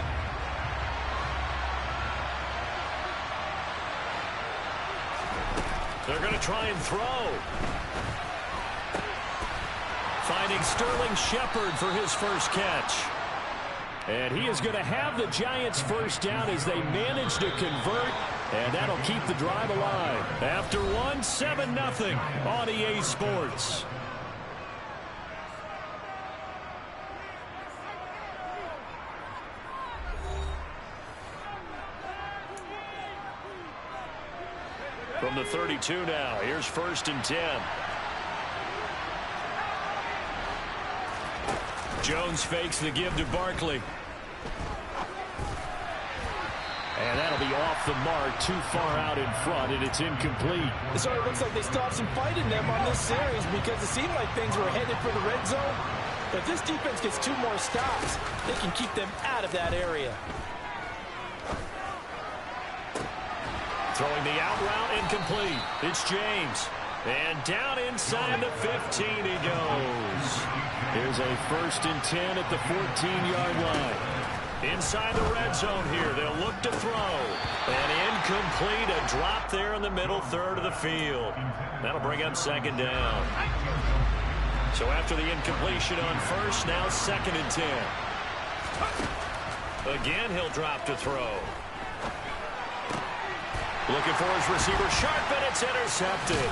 They're going to try and throw. Finding Sterling Shepard for his first catch. And he is going to have the Giants first down as they manage to convert, and that'll keep the drive alive. After one, 7-0 on EA Sports. From the 32 now, here's 1st and 10. Jones fakes the give to Barkley. And that'll be off the mark, too far out in front, and it's incomplete. It sort of looks like they still have some fight in them on this series because it seemed like things were headed for the red zone. But if this defense gets 2 more stops, they can keep them out of that area. Throwing the out route incomplete. It's James. And down inside the 15 he goes. Here's a 1st and 10 at the 14-yard line. Inside the red zone here. They'll look to throw. And incomplete. A drop there in the middle 3rd of the field. That'll bring up 2nd down. So after the incompletion on 1st, now 2nd and 10. Again, he'll drop to throw. Looking for his receiver, sharp, and it's intercepted.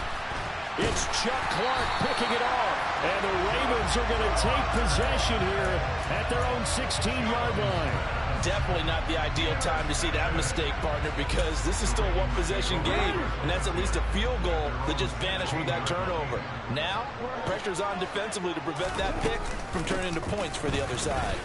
It's Chuck Clark picking it off. And the Ravens are going to take possession here at their own 16-yard line. Definitely not the ideal time to see that mistake, partner, because this is still a one-possession game, and that's at least a field goal that just vanished with that turnover. Now, pressure's on defensively to prevent that pick from turning into points for the other side.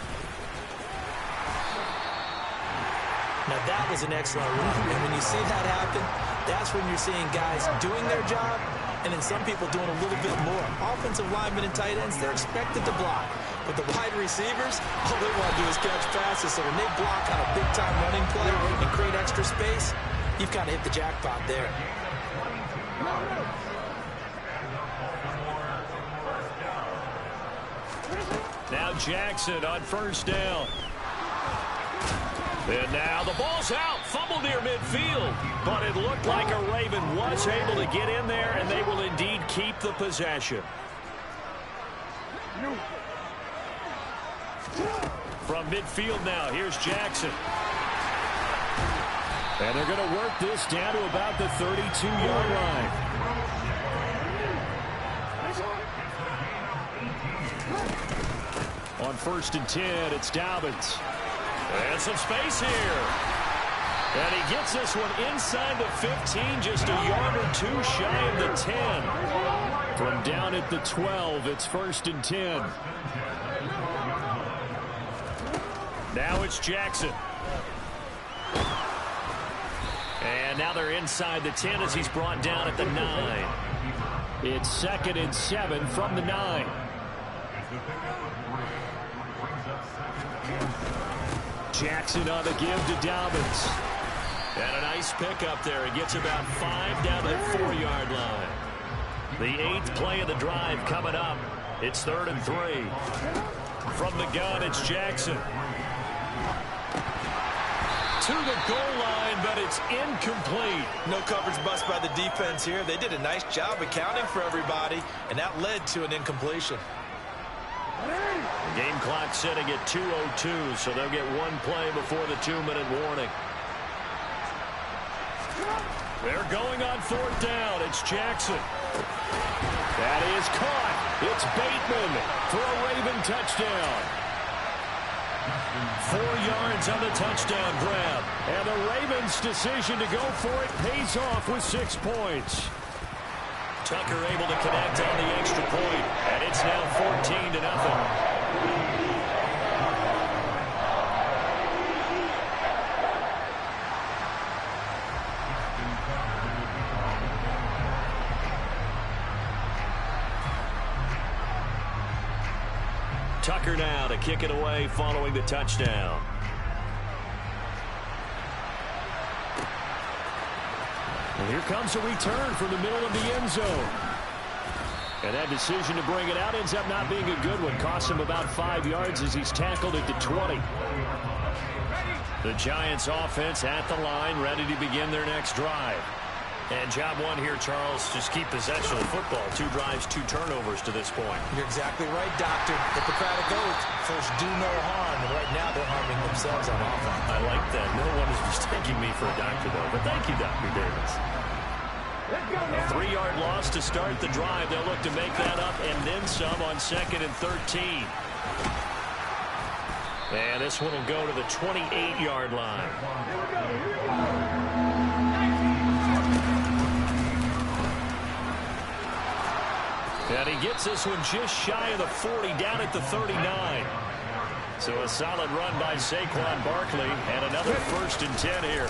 Now, that was an excellent run, and when you see that happen, that's when you're seeing guys doing their job, and then some people doing a little bit more. Offensive linemen and tight ends, they're expected to block. But the wide receivers, all they want to do is catch passes. So when they block on a big-time running play and create extra space, you've kind of hit the jackpot there. Now Jackson on 1st down. And now the ball's out. Fumble near midfield. But it looked like a Raven was able to get in there, and they will indeed keep the possession. From midfield now, here's Jackson. And they're going to work this down to about the 32-yard line. On 1st and 10, it's Dobbins. And some space here. And he gets this one inside the 15, just a yard or two shy of the 10. From down at the 12, it's 1st and 10. Now it's Jackson. And now they're inside the 10 as he's brought down at the 9. It's 2nd and 7 from the 9. Jackson on the give to Dobbins. And a nice pickup there. He gets about 5 down to the 4-yard line. The 8th play of the drive coming up. It's 3rd and 3. From the gun, it's Jackson. To the goal line, but it's incomplete. No coverage bust by the defense here. They did a nice job accounting for everybody, and that led to an incompletion. Game clock sitting at 2:02, so they'll get one play before the 2-minute warning. They're going on 4th down. It's Jackson. That is caught. It's Bateman for a Raven touchdown. 4 yards on the touchdown grab. And the Ravens' decision to go for it pays off with 6 points. Tucker able to connect on the extra point, and it's now 14-0. Tucker now to kick it away following the touchdown. And here comes a return from the middle of the end zone. And that decision to bring it out ends up not being a good one. Costs him about 5 yards as he's tackled at the 20. The Giants offense at the line, ready to begin their next drive. And job one here, Charles, just keep possession of the football. 2 drives, 2 turnovers to this point. You're exactly right, Doctor. Hippocratic oath. First, do no harm. And right now, they're harming themselves on offense. I like that. No one is mistaking me for a doctor, though. But thank you, Dr. Davis. A 3-yard loss to start the drive. They'll look to make that up and then some on 2nd and 13. And this one will go to the 28-yard line. And he gets this one just shy of the 40, down at the 39. So a solid run by Saquon Barkley, and another 1st and 10 here.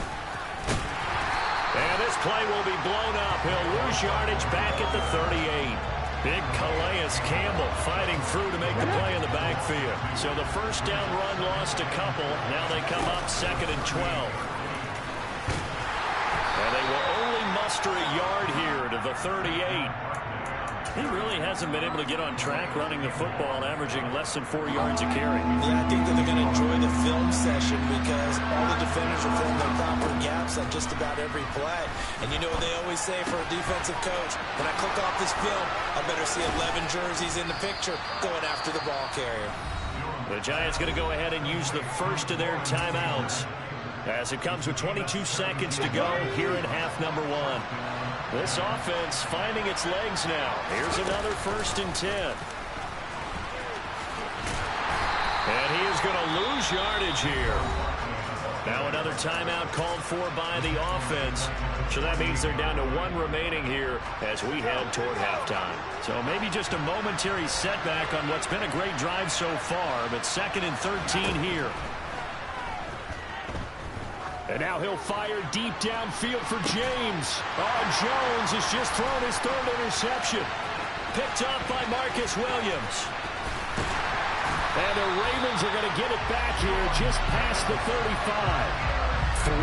And this play will be blown up. He'll lose yardage back at the 38. Big Calais Campbell fighting through to make the play in the backfield. So the 1st down run lost a couple. Now they come up 2nd and 12. And they will only muster a yard here to the 38. He really hasn't been able to get on track running the football, averaging less than 4 yards a carry. Yeah, I think that they're going to enjoy the film session because all the defenders will fill their proper gaps on just about every play. And you know what they always say for a defensive coach? When I click off this film, I better see 11 jerseys in the picture going after the ball carrier. The Giants going to go ahead and use the first of their timeouts as it comes with 22 seconds to go here in half number 1. This offense finding its legs now. Here's another 1st and 10. And he is going to lose yardage here. Now another timeout called for by the offense. So that means they're down to 1 remaining here as we head toward halftime. So maybe just a momentary setback on what's been a great drive so far, but 2nd and 13 here. And now he'll fire deep downfield for James. Oh, Jones has just thrown his 3rd interception. Picked up by Marcus Williams. And the Ravens are going to get it back here just past the 35. 3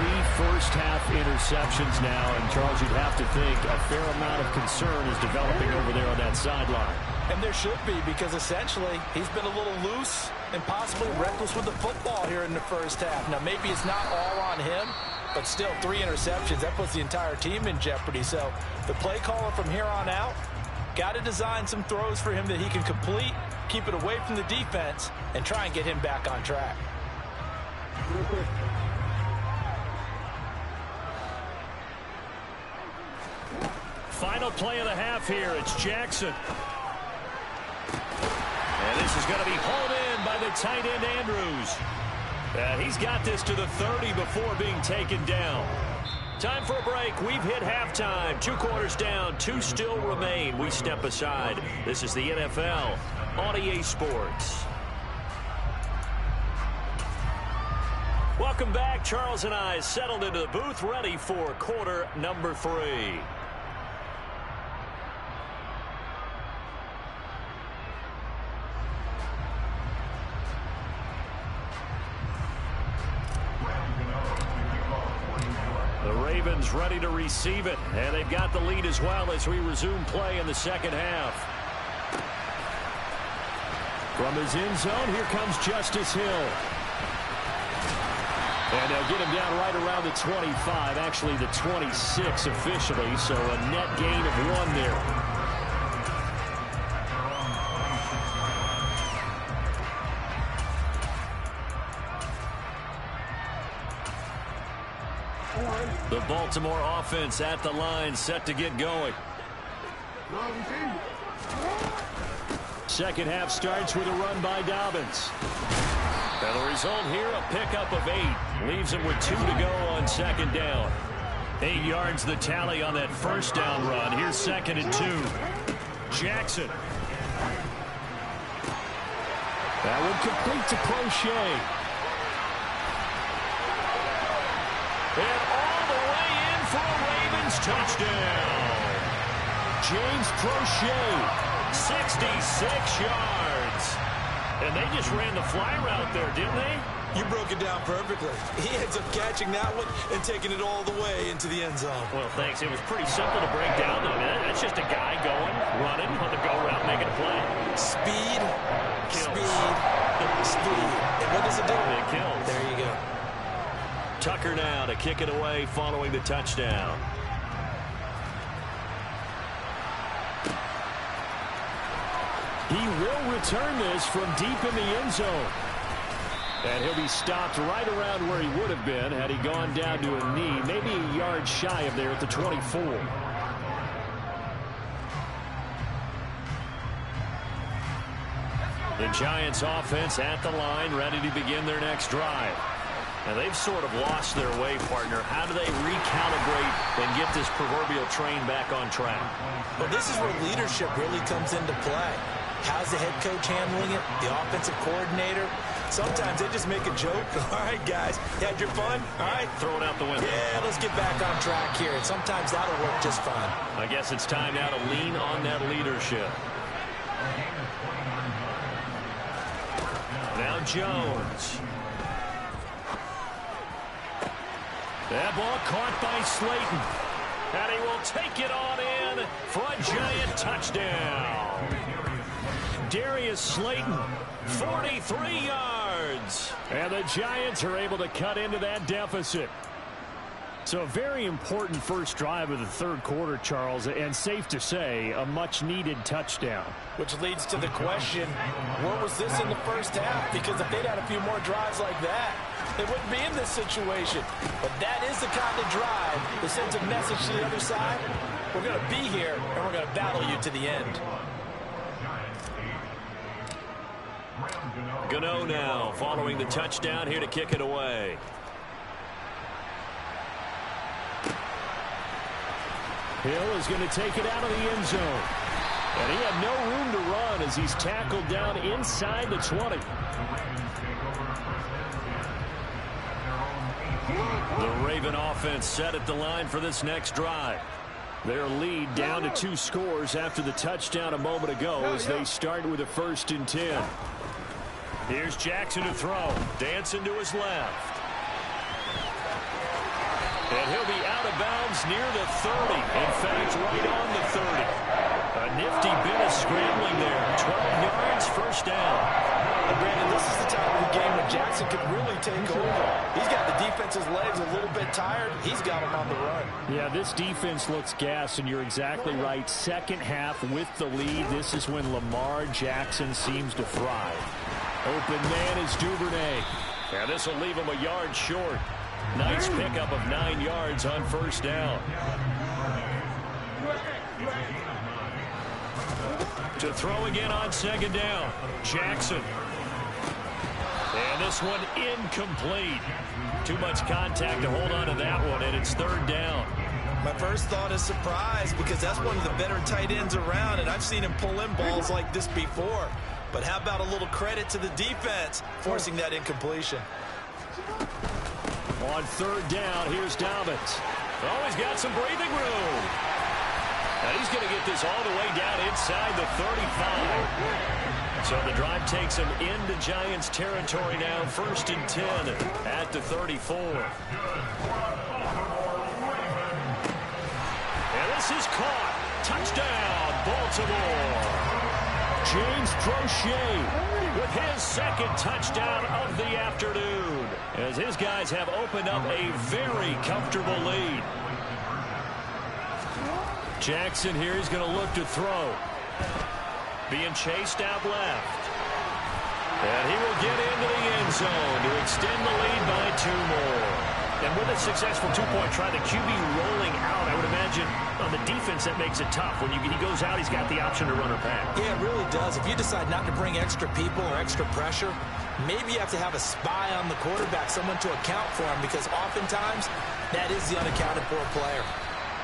first-half interceptions now. And, Charles, you'd have to think a fair amount of concern is developing over there on that sideline. And there should be, because essentially he's been a little loose and possibly reckless with the football here in the first half. Now, maybe it's not all on him, but still 3 interceptions. That puts the entire team in jeopardy. So the play caller from here on out got to design some throws for him that he can complete, keep it away from the defense, and try and get him back on track. Final play of the half here. It's Jackson. And this is going to be hauled in by the tight end, Andrews. He's got this to the 30 before being taken down. Time for a break. We've hit halftime. 2 quarters down. 2 still remain. We step aside. This is the NFL on EA Sports. Welcome back. Charles and I settled into the booth, ready for quarter number 3. The Ravens ready to receive it, and they've got the lead as well as we resume play in the second half. From his end zone, here comes Justice Hill. And they'll get him down right around the 25, actually the 26 officially, so a net gain of 1 there. The Baltimore offense at the line, set to get going. Second half starts with a run by Dobbins. And the result here, a pickup of 8. Leaves him with 2 to go on second down. 8 yards the tally on that first down run. Here's 2nd and 2. Jackson. That one complete to Crochet. And all the way in for a Ravens touchdown. James Crochet, 66 yards. And they just ran the fly route there, didn't they? You broke it down perfectly. He ends up catching that one and taking it all the way into the end zone. Well, thanks. It was pretty simple to break down, though. That's just a guy going, running on the go route, making a play. Speed, Kills. speed. And what does it do? It kills. There you go. Tucker now to kick it away following the touchdown. He will return this from deep in the end zone. And he'll be stopped right around where he would have been had he gone down to a knee, maybe a yard shy of there at the 24. The Giants offense at the line, ready to begin their next drive. And they've sort of lost their way, partner. How do they recalibrate and get this proverbial train back on track? Well, this is where leadership really comes into play. How's the head coach handling it? The offensive coordinator? Sometimes they just make a joke. All right, guys, you had your fun? All right. Throw it out the window. Yeah, let's get back on track here. And sometimes that'll work just fine. I guess it's time now to lean on that leadership. Now Jones. That ball caught by Slayton. And he will take it on in for a Giant touchdown. Darius Slayton, 43 yards. And the Giants are able to cut into that deficit. So a very important first drive of the third quarter, Charles, and safe to say, a much-needed touchdown. Which leads to the question, where was this in the first half? Because if they'd had a few more drives like that, they wouldn't be in this situation. But that is the kind of drive that sends a message to the other side. We're going to be here, and we're going to battle you to the end. Gano now following the touchdown here to kick it away. Hill is going to take it out of the end zone. And he had no room to run as he's tackled down inside the 20. The Raven offense set at the line for this next drive. Their lead down to 2 scores after the touchdown a moment ago as they start with a 1st and 10. Here's Jackson to throw. Dancing to his left. And he'll be out of bounds near the 30. In fact, right on the 30. A nifty bit of scrambling there. 12 yards, first down. And Brandon, this is the time of the game when Jackson could really take over. He's got the defense's legs a little bit tired. He's got them on the run. Yeah, this defense looks gassed, and you're exactly right. Second half with the lead. This is when Lamar Jackson seems to thrive. Open man is Duvernay. And this will leave him a yard short. Nice pickup of 9 yards on first down. To throw again on second down. Jackson. And this one incomplete. Too much contact to hold on to that one, and it's third down. My first thought is surprise because that's one of the better tight ends around, and I've seen him pull in balls like this before. But how about a little credit to the defense forcing that incompletion? On third down, here's Dobbins. Oh, he's got some breathing room. And he's going to get this all the way down inside the 35. So the drive takes him into Giants territory now, 1st and 10 at the 34. And this is caught. Touchdown, Baltimore. James Prochet with his second touchdown of the afternoon, as his guys have opened up a very comfortable lead. Jackson here is going to look to throw. Being chased out left. And he will get into the end zone to extend the lead by 2 more. And with a successful 2-point try, the QB rolling out, I would imagine on the defense that makes it tough. When he goes out, he's got the option to run or pass. Yeah, it really does. If you decide not to bring extra people or extra pressure, maybe you have to have a spy on the quarterback, someone to account for him, because oftentimes that is the unaccounted for player.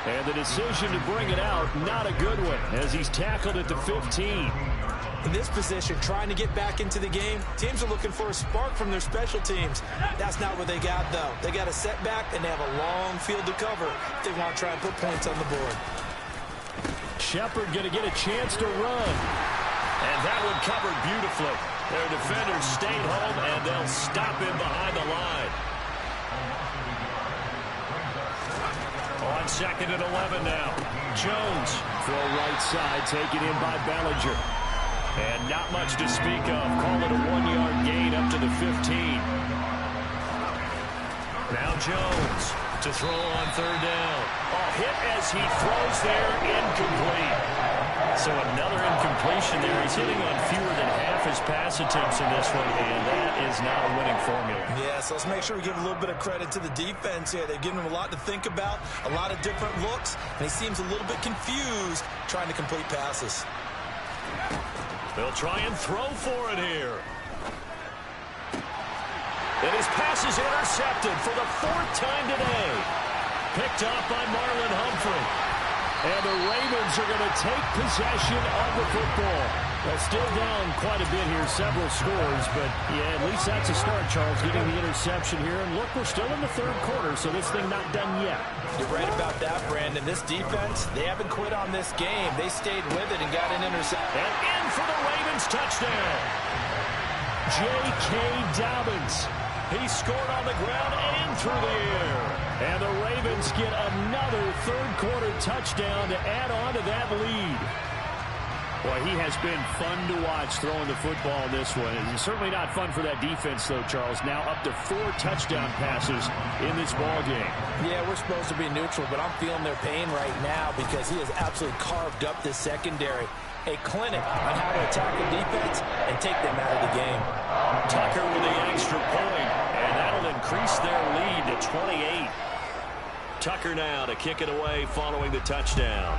And the decision to bring it out, not a good one, as he's tackled at the 15. In this position, trying to get back into the game, teams are looking for a spark from their special teams. That's not what they got, though. They got a setback, and they have a long field to cover if they want to try and put points on the board. Shepard going to get a chance to run. And that one covered beautifully. Their defenders stayed home, and they'll stop him behind the line. On 2nd and 11 now. Jones, throw right side, taken in by Bellinger. And not much to speak of. Call it a 1-yard gain up to the 15. Now Jones to throw on third down. Oh, hit as he throws there, incomplete. So another incompletion there. He's hitting on fewer than half his pass attempts in this one, and that is not a winning formula. Yeah, so let's make sure we give a little bit of credit to the defense here. They've given him a lot to think about, a lot of different looks, and he seems a little bit confused trying to complete passes. They'll try and throw for it here. And his pass is intercepted for the 4th time today. Picked off by Marlon Humphrey. And the Ravens are going to take possession of the football. Well, still down quite a bit here, several scores, but yeah, at least that's a start, Charles, getting the interception here. And look, we're still in the 3rd quarter, so this thing not done yet. You're right about that, Brandon. This defense, they haven't quit on this game. They stayed with it and got an interception. And in for the Ravens touchdown. J.K. Dobbins. He scored on the ground and through the air. And the Ravens get another 3rd quarter touchdown to add on to that lead. Boy, he has been fun to watch throwing the football in this one. It's certainly not fun for that defense, though, Charles. Now up to 4 touchdown passes in this ball game. Yeah, we're supposed to be neutral, but I'm feeling their pain right now because he has absolutely carved up this secondary. A clinic on how to attack the defense and take them out of the game. Tucker with the extra point, and that'll increase their lead to 28. Tucker now to kick it away following the touchdown.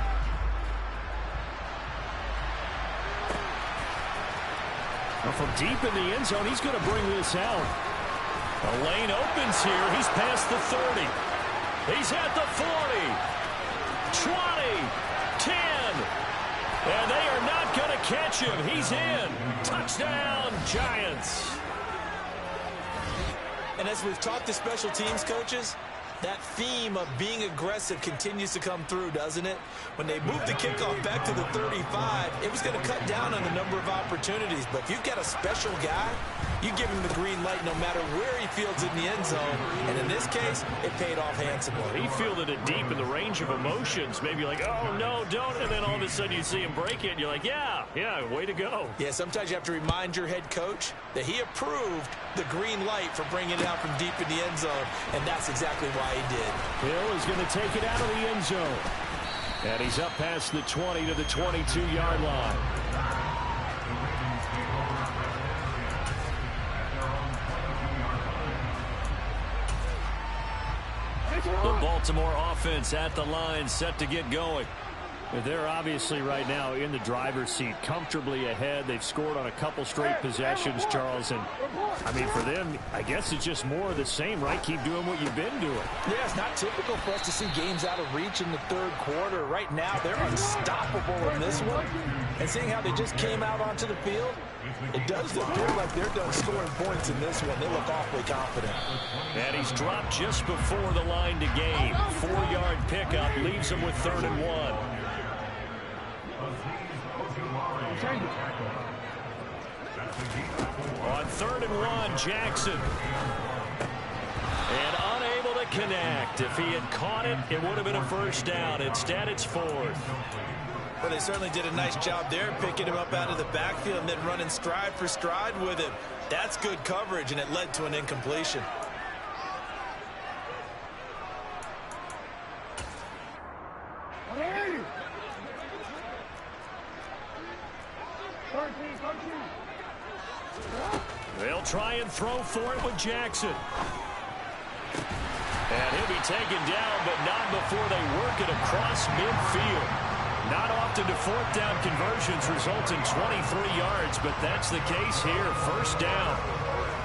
Well, from deep in the end zone, he's going to bring this out. The lane opens here. He's past the 30. He's at the 40. 20. 10. And they are not going to catch him. He's in. Touchdown, Giants. And as we've talked to special teams coaches, that theme of being aggressive continues to come through, doesn't it? When they moved the kickoff back to the 35, it was going to cut down on the number of opportunities. But if you've got a special guy, you give him the green light no matter where he fields in the end zone. And in this case, it paid off handsomely. He fielded it deep in the range of emotions. Maybe like, oh, no, don't. And then all of a sudden you see him break it, and you're like, yeah, way to go. Yeah, sometimes you have to remind your head coach that he approved the green light for bringing it out from deep in the end zone. And that's exactly why he did. Hill is going to take it out of the end zone. And he's up past the 20 to the 22-yard line. The Baltimore offense at the line, set to get going. They're obviously right now in the driver's seat, comfortably ahead. They've scored on a couple straight possessions, Charles. And, I mean, for them, I guess it's just more of the same, right? Keep doing what you've been doing. Yeah, it's not typical for us to see games out of reach in the third quarter. Right now, they're unstoppable in this one. And seeing how they just came out onto the field, it does appear like they're done scoring points in this one. They look awfully confident. And he's dropped just before the line to gain. 4-yard pickup leaves him with 3rd and 1. On 3rd and 1, Jackson. And unable to connect. If he had caught it, it would have been a first down. Instead, it's 4th. Well, they certainly did a nice job there, picking him up out of the backfield and then running stride for stride with him. That's good coverage, and it led to an incompletion. They'll try and throw for it with Jackson. And he'll be taken down, but not before they work it across midfield. Not often do 4th down conversions result in 23 yards, but that's the case here. First down.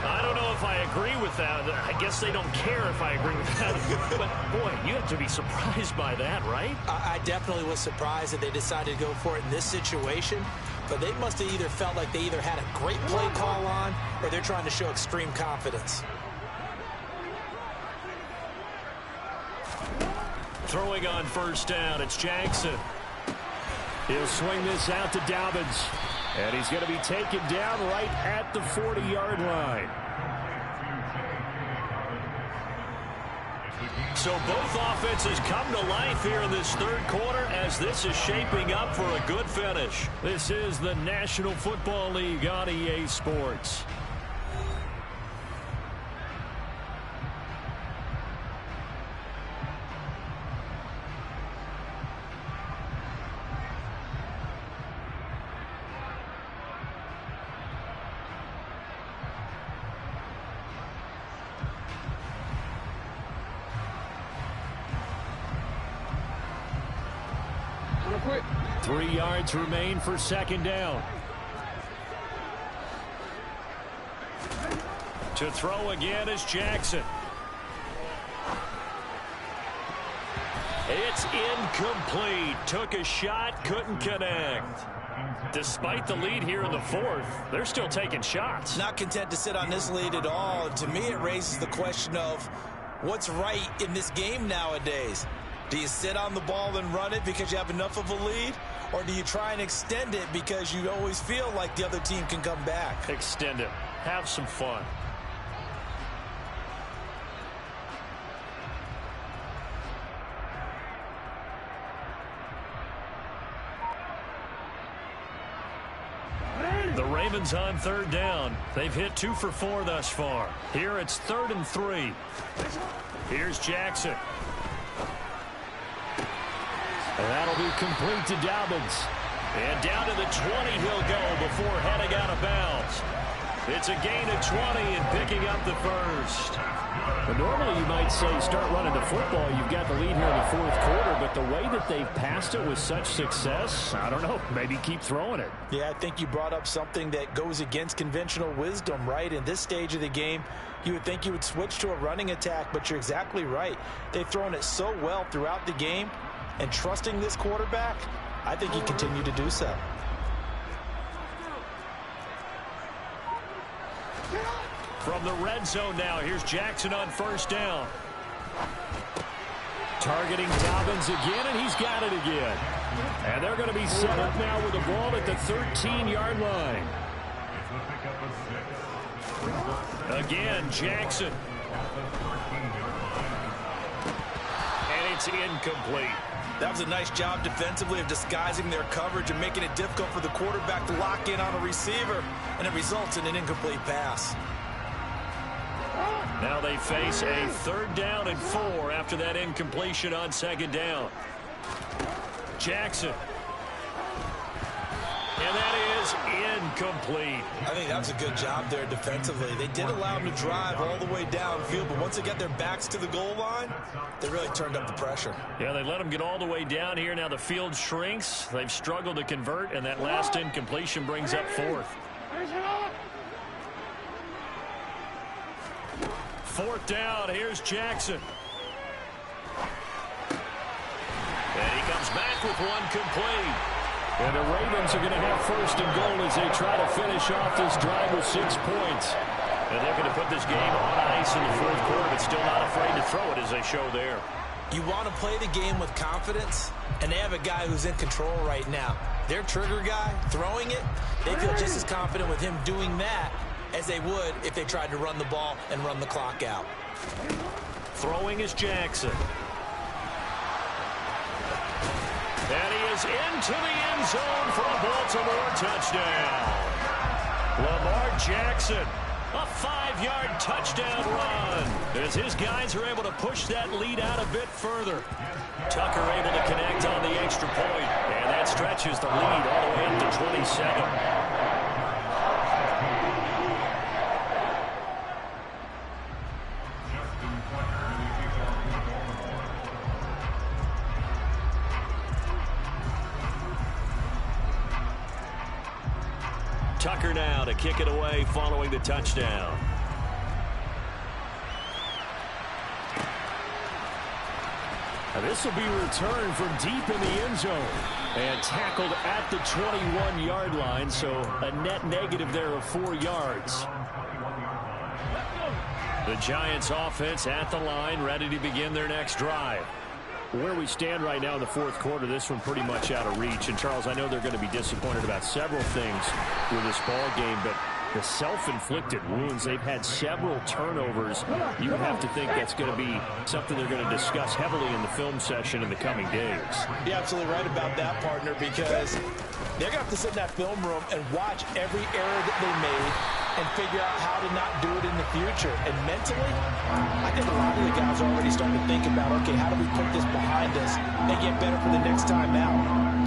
I don't know if I agree with that. I guess they don't care if I agree with that. But, boy, you have to be surprised by that, right? I definitely was surprised that they decided to go for it in this situation. But they must have either felt like they either had a great play call on or they're trying to show extreme confidence. Throwing on first down, it's Jackson. He'll swing this out to Dobbins. And he's going to be taken down right at the 40-yard line. So both offenses come to life here in this third quarter as this is shaping up for a good finish. This is the National Football League on EA Sports. Real quick. 3 yards remain for second down. To throw again is Jackson. It's incomplete. Took a shot, couldn't connect. Despite the lead here in the fourth, they're still taking shots. Not content to sit on this lead at all. To me, it raises the question of what's right in this game nowadays. Do you sit on the ball and run it because you have enough of a lead? Or do you try and extend it because you always feel like the other team can come back? Extend it. Have some fun. The Ravens on third down. They've hit 2 for 4 thus far. Here it's 3rd and 3. Here's Jackson. And that'll be complete to Dobbins. And down to the 20 he'll go before heading out of bounds. It's a gain of 20 and picking up the first. But normally you might say start running the football. You've got the lead here in the fourth quarter, but the way that they've passed it with such success, I don't know, maybe keep throwing it. Yeah, I think you brought up something that goes against conventional wisdom, right? In this stage of the game, you would think you would switch to a running attack, but you're exactly right. They've thrown it so well throughout the game, and trusting this quarterback, I think he continued to do so. From the red zone now, here's Jackson on first down. Targeting Dobbins again, and he's got it again. And they're going to be set up now with the ball at the 13-yard line. Again, Jackson. And it's incomplete. That was a nice job defensively of disguising their coverage and making it difficult for the quarterback to lock in on a receiver, and it results in an incomplete pass. Now they face a 3rd down and 4 after that incompletion on 2nd down. Jackson. And that is incomplete. I think that was a good job there defensively. They did allow them to drive all the way downfield, but once they got their backs to the goal line, they really turned up the pressure. Yeah, they let them get all the way down here. Now the field shrinks. They've struggled to convert, and that last incompletion brings up fourth. Fourth down. Here's Jackson. And he comes back with one complete. And the Ravens are going to have first and goal as they try to finish off this drive with 6 points. And they're going to put this game on ice in the fourth quarter, but still not afraid to throw it as they show there. You want to play the game with confidence, and they have a guy who's in control right now. Their trigger guy, throwing it, they feel just as confident with him doing that as they would if they tried to run the ball and run the clock out. Throwing is Jackson. And he is into the end zone for a Baltimore touchdown. Lamar Jackson, a 5-yard touchdown run as his guys are able to push that lead out a bit further. Tucker able to connect on the extra point, and that stretches the lead all the way up to 27. Tucker now to kick it away following the touchdown. Now this will be returned from deep in the end zone and tackled at the 21-yard line, so a net negative there of 4 yards. The Giants offense at the line, ready to begin their next drive. Where we stand right now in the fourth quarter, this one pretty much out of reach. And, Charles, I know they're going to be disappointed about several things with this ball game, but the self-inflicted wounds, they've had several turnovers. You would have to think that's going to be something they're going to discuss heavily in the film session in the coming days. You're absolutely right about that, partner, because they're going to have to sit in that film room and watch every error that they made and figure out how to not do it in the future. And mentally, I think a lot of the guys are already starting to think about, okay, how do we put this behind us and get better for the next time out?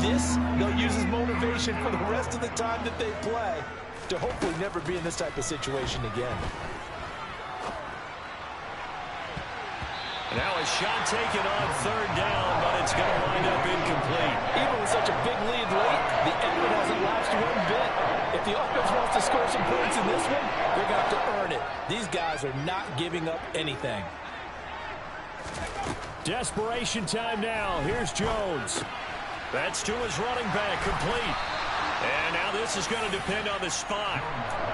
This, they'll use as motivation for the rest of the time that they play to hopefully never be in this type of situation again. Now a shot taken on third down, but it's going to wind up incomplete. Even with such a big lead late, the effort hasn't lapsed one bit. If the offense wants to score some points in this one, they're going to have to earn it. These guys are not giving up anything. Desperation time now. Here's Jones. That's to his running back, complete. And now this is going to depend on the spot.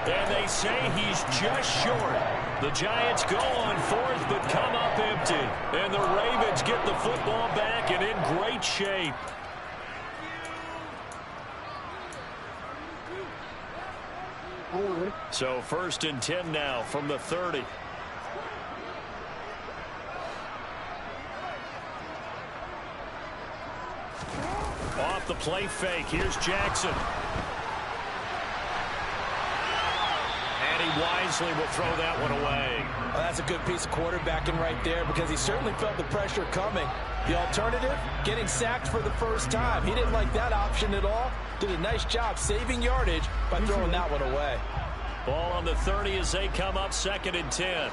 And they say he's just short. The Giants go on fourth, but come up empty. And the Ravens get the football back and in great shape. So 1st and 10 now from the 30. Off the play fake. Here's Jackson. And he wisely will throw that one away. Well, that's a good piece of quarterbacking right there because he certainly felt the pressure coming. The alternative, getting sacked for the first time. He didn't like that option at all. Did a nice job saving yardage by throwing that one away. Ball on the 30 as they come up 2nd and 10.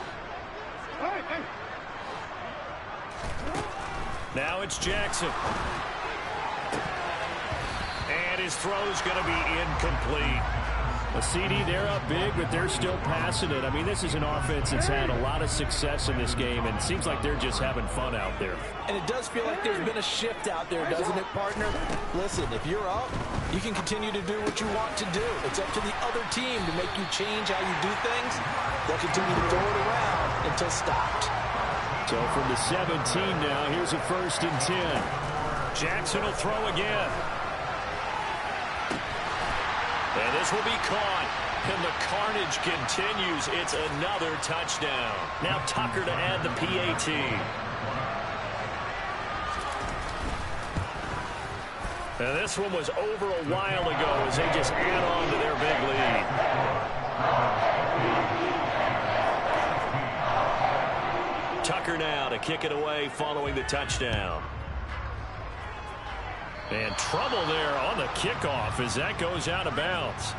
Now it's Jackson. And his throw's going to be incomplete. A CD, they're up big, but they're still passing it. I mean, this is an offense that's had a lot of success in this game, and it seems like they're just having fun out there. And it does feel like there's been a shift out there, doesn't it, partner? Listen, if you're up, you can continue to do what you want to do. It's up to the other team to make you change how you do things. They'll continue to throw it around until stopped. So from the 17 now, here's a 1st and 10. Jackson will throw again. And this will be caught. And the carnage continues. It's another touchdown. Now Tucker to add the PAT. And this one was over a while ago as they just add on to their big lead. Tucker now to kick it away following the touchdown. And trouble there on the kickoff as that goes out of bounds.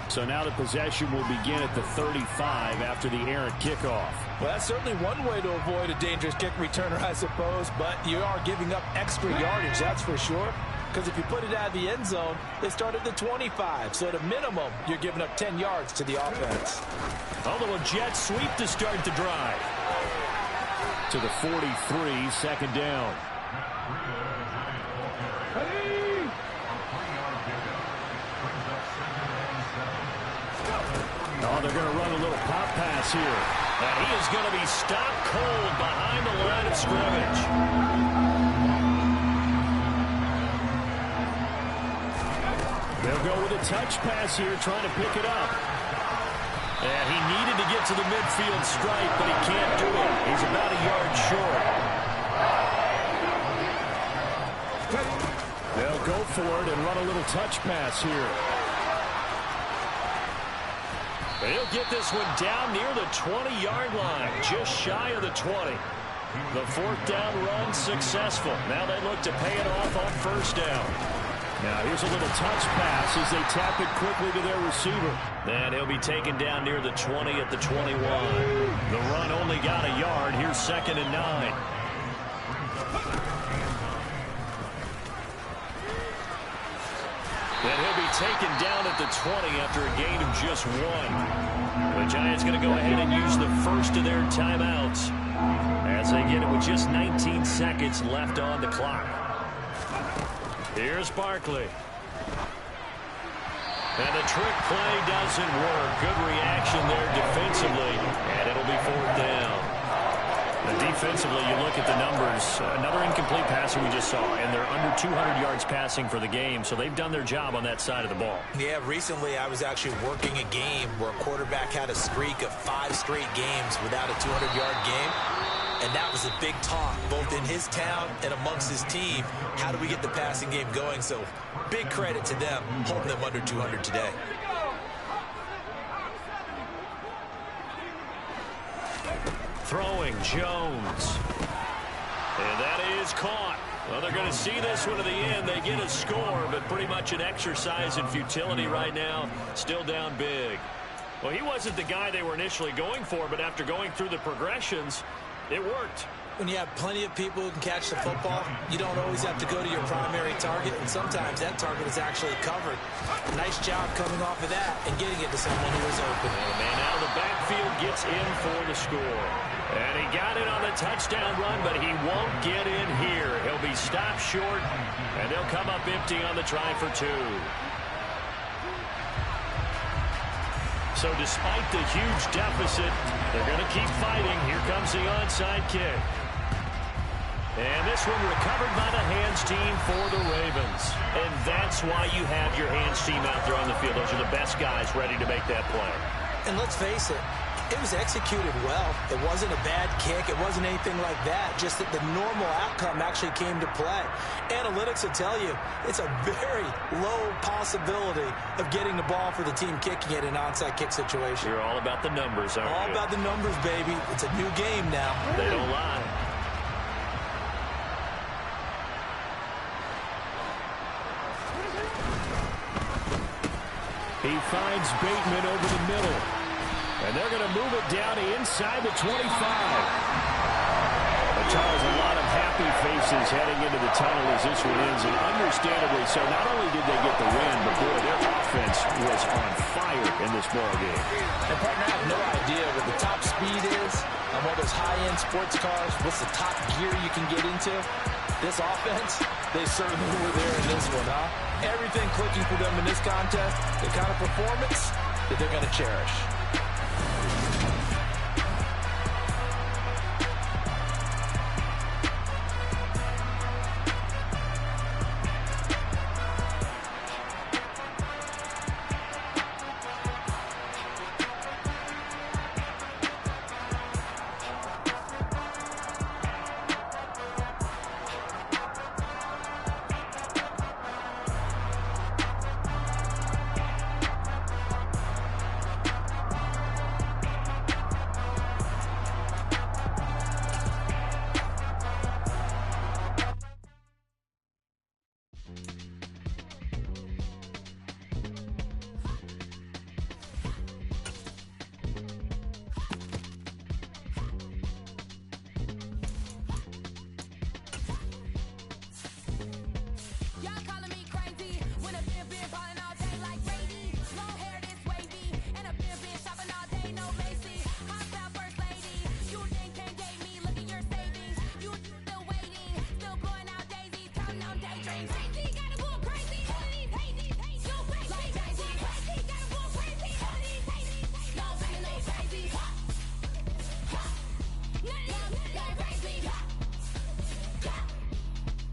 So now the possession will begin at the 35 after the errant kickoff. Well, that's certainly one way to avoid a dangerous kick returner, I suppose, but you are giving up extra yardage, that's for sure. Because if you put it out of the end zone, they start at the 25. So at a minimum, you're giving up 10 yards to the offense. Although a jet sweep to start the drive. To the 43, second down. Oh, they're going to run a little pop pass here. And he is going to be stopped cold behind the line of scrimmage. They'll go with a touch pass here, trying to pick it up. And he needed to get to the midfield stripe, but he can't do it. He's about a yard short. They'll go for it and run a little touch pass here. He'll get this one down near the 20-yard line, just shy of the 20. The fourth down run successful. Now they look to pay it off on first down. Now here's a little touch pass as they tap it quickly to their receiver. And he'll be taken down near the 20 at the 21. The run only got a yard. Here's 2nd and 9. And he'll be taken down at the 20 after a gain of just 1. The Giants going to go ahead and use the first of their timeouts as they get it with just 19 seconds left on the clock. Here's Barkley. And the trick play doesn't work. Good reaction there defensively, and it'll be 4th down. And defensively, you look at the numbers. Another incomplete passer we just saw, and they're under 200 yards passing for the game, so they've done their job on that side of the ball. Yeah, recently I was actually working a game where a quarterback had a streak of 5 straight games without a 200-yard game. And that was a big talk, both in his town and amongst his team. How do we get the passing game going? So big credit to them, holding them under 200 today. Throwing Jones. And that is caught. Well, they're going to see this one to the end. They get a score, but pretty much an exercise in futility right now. Still down big. Well, he wasn't the guy they were initially going for, but after going through the progressions, it worked. When you have plenty of people who can catch the football, you don't always have to go to your primary target, and sometimes that target is actually covered. Nice job coming off of that and getting it to someone who is open. And a man out of the backfield gets in for the score. And he got it on the touchdown run, but he won't get in here. He'll be stopped short, and they'll come up empty on the try for 2. So despite the huge deficit, they're going to keep fighting. Here comes the onside kick. And this one recovered by the hands team for the Ravens. And that's why you have your hands team out there on the field. Those are the best guys ready to make that play. And let's face it, it was executed well. It wasn't a bad kick. It wasn't anything like that. Just that the normal outcome actually came to play. Analytics will tell you it's a very low possibility of getting the ball for the team kicking it in an onside kick situation. You're all about the numbers, aren't you? All about the numbers, baby. It's a new game now. They don't lie. He finds Bateman over the middle. And they're going to move it down to inside the 25. But Charles, a lot of happy faces heading into the tunnel as this one ends, and understandably so. Not only did they get the win, but boy, their offense was on fire in this ball game. And partner, I have no idea what the top speed is on one of those high-end sports cars. What's the top gear you can get into? This offense, they certainly were there in this one, huh? Everything clicking for them in this contest, the kind of performance that they're going to cherish. Y'all calling me crazy when a pimp been ballin' all day like Brady. Long hair this wavy, and a pimp been shopping all day, no lacy. Hostile first lady, you think can't date me? Look at your savings, you still waiting, still blowing out daisies, counting on daydreams. Crazy, gotta go crazy, all of these hazies, go crazy, like crazy, crazy, gotta go crazy, all of these hazies, no crazy, no crazy. None of y'all crazy.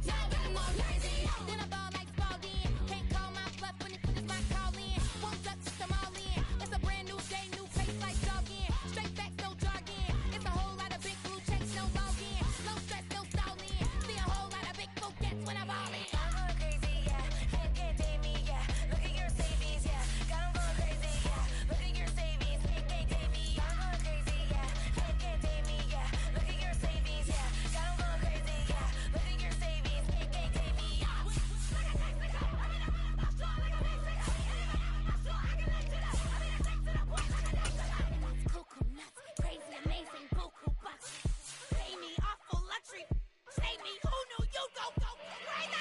Y'all got more crazy. Then I ball like Spalding. Can't call my bluff when it's just my calling. Won't duck, just them all in. It's a brand new day, new face like jogging. Straight facts, no jargon. It's a whole lot of big blue checks, no login. No stress, no stalling. See a whole lot of big focus when I ball in. I'm going crazy, yeah. Can't date me, yeah. Look at your savings, yeah. Got 'em going crazy, yeah. Look at your savings, can't date me. I'm going crazy, yeah. Can't date me, yeah. Look at your savings, yeah. Got 'em going crazy, yeah. Look at your savings, can't date me. Cuckoo nuts, crazy, amazing, buku bucks. Pay me awful luxury. Save me, who knew you go crazy?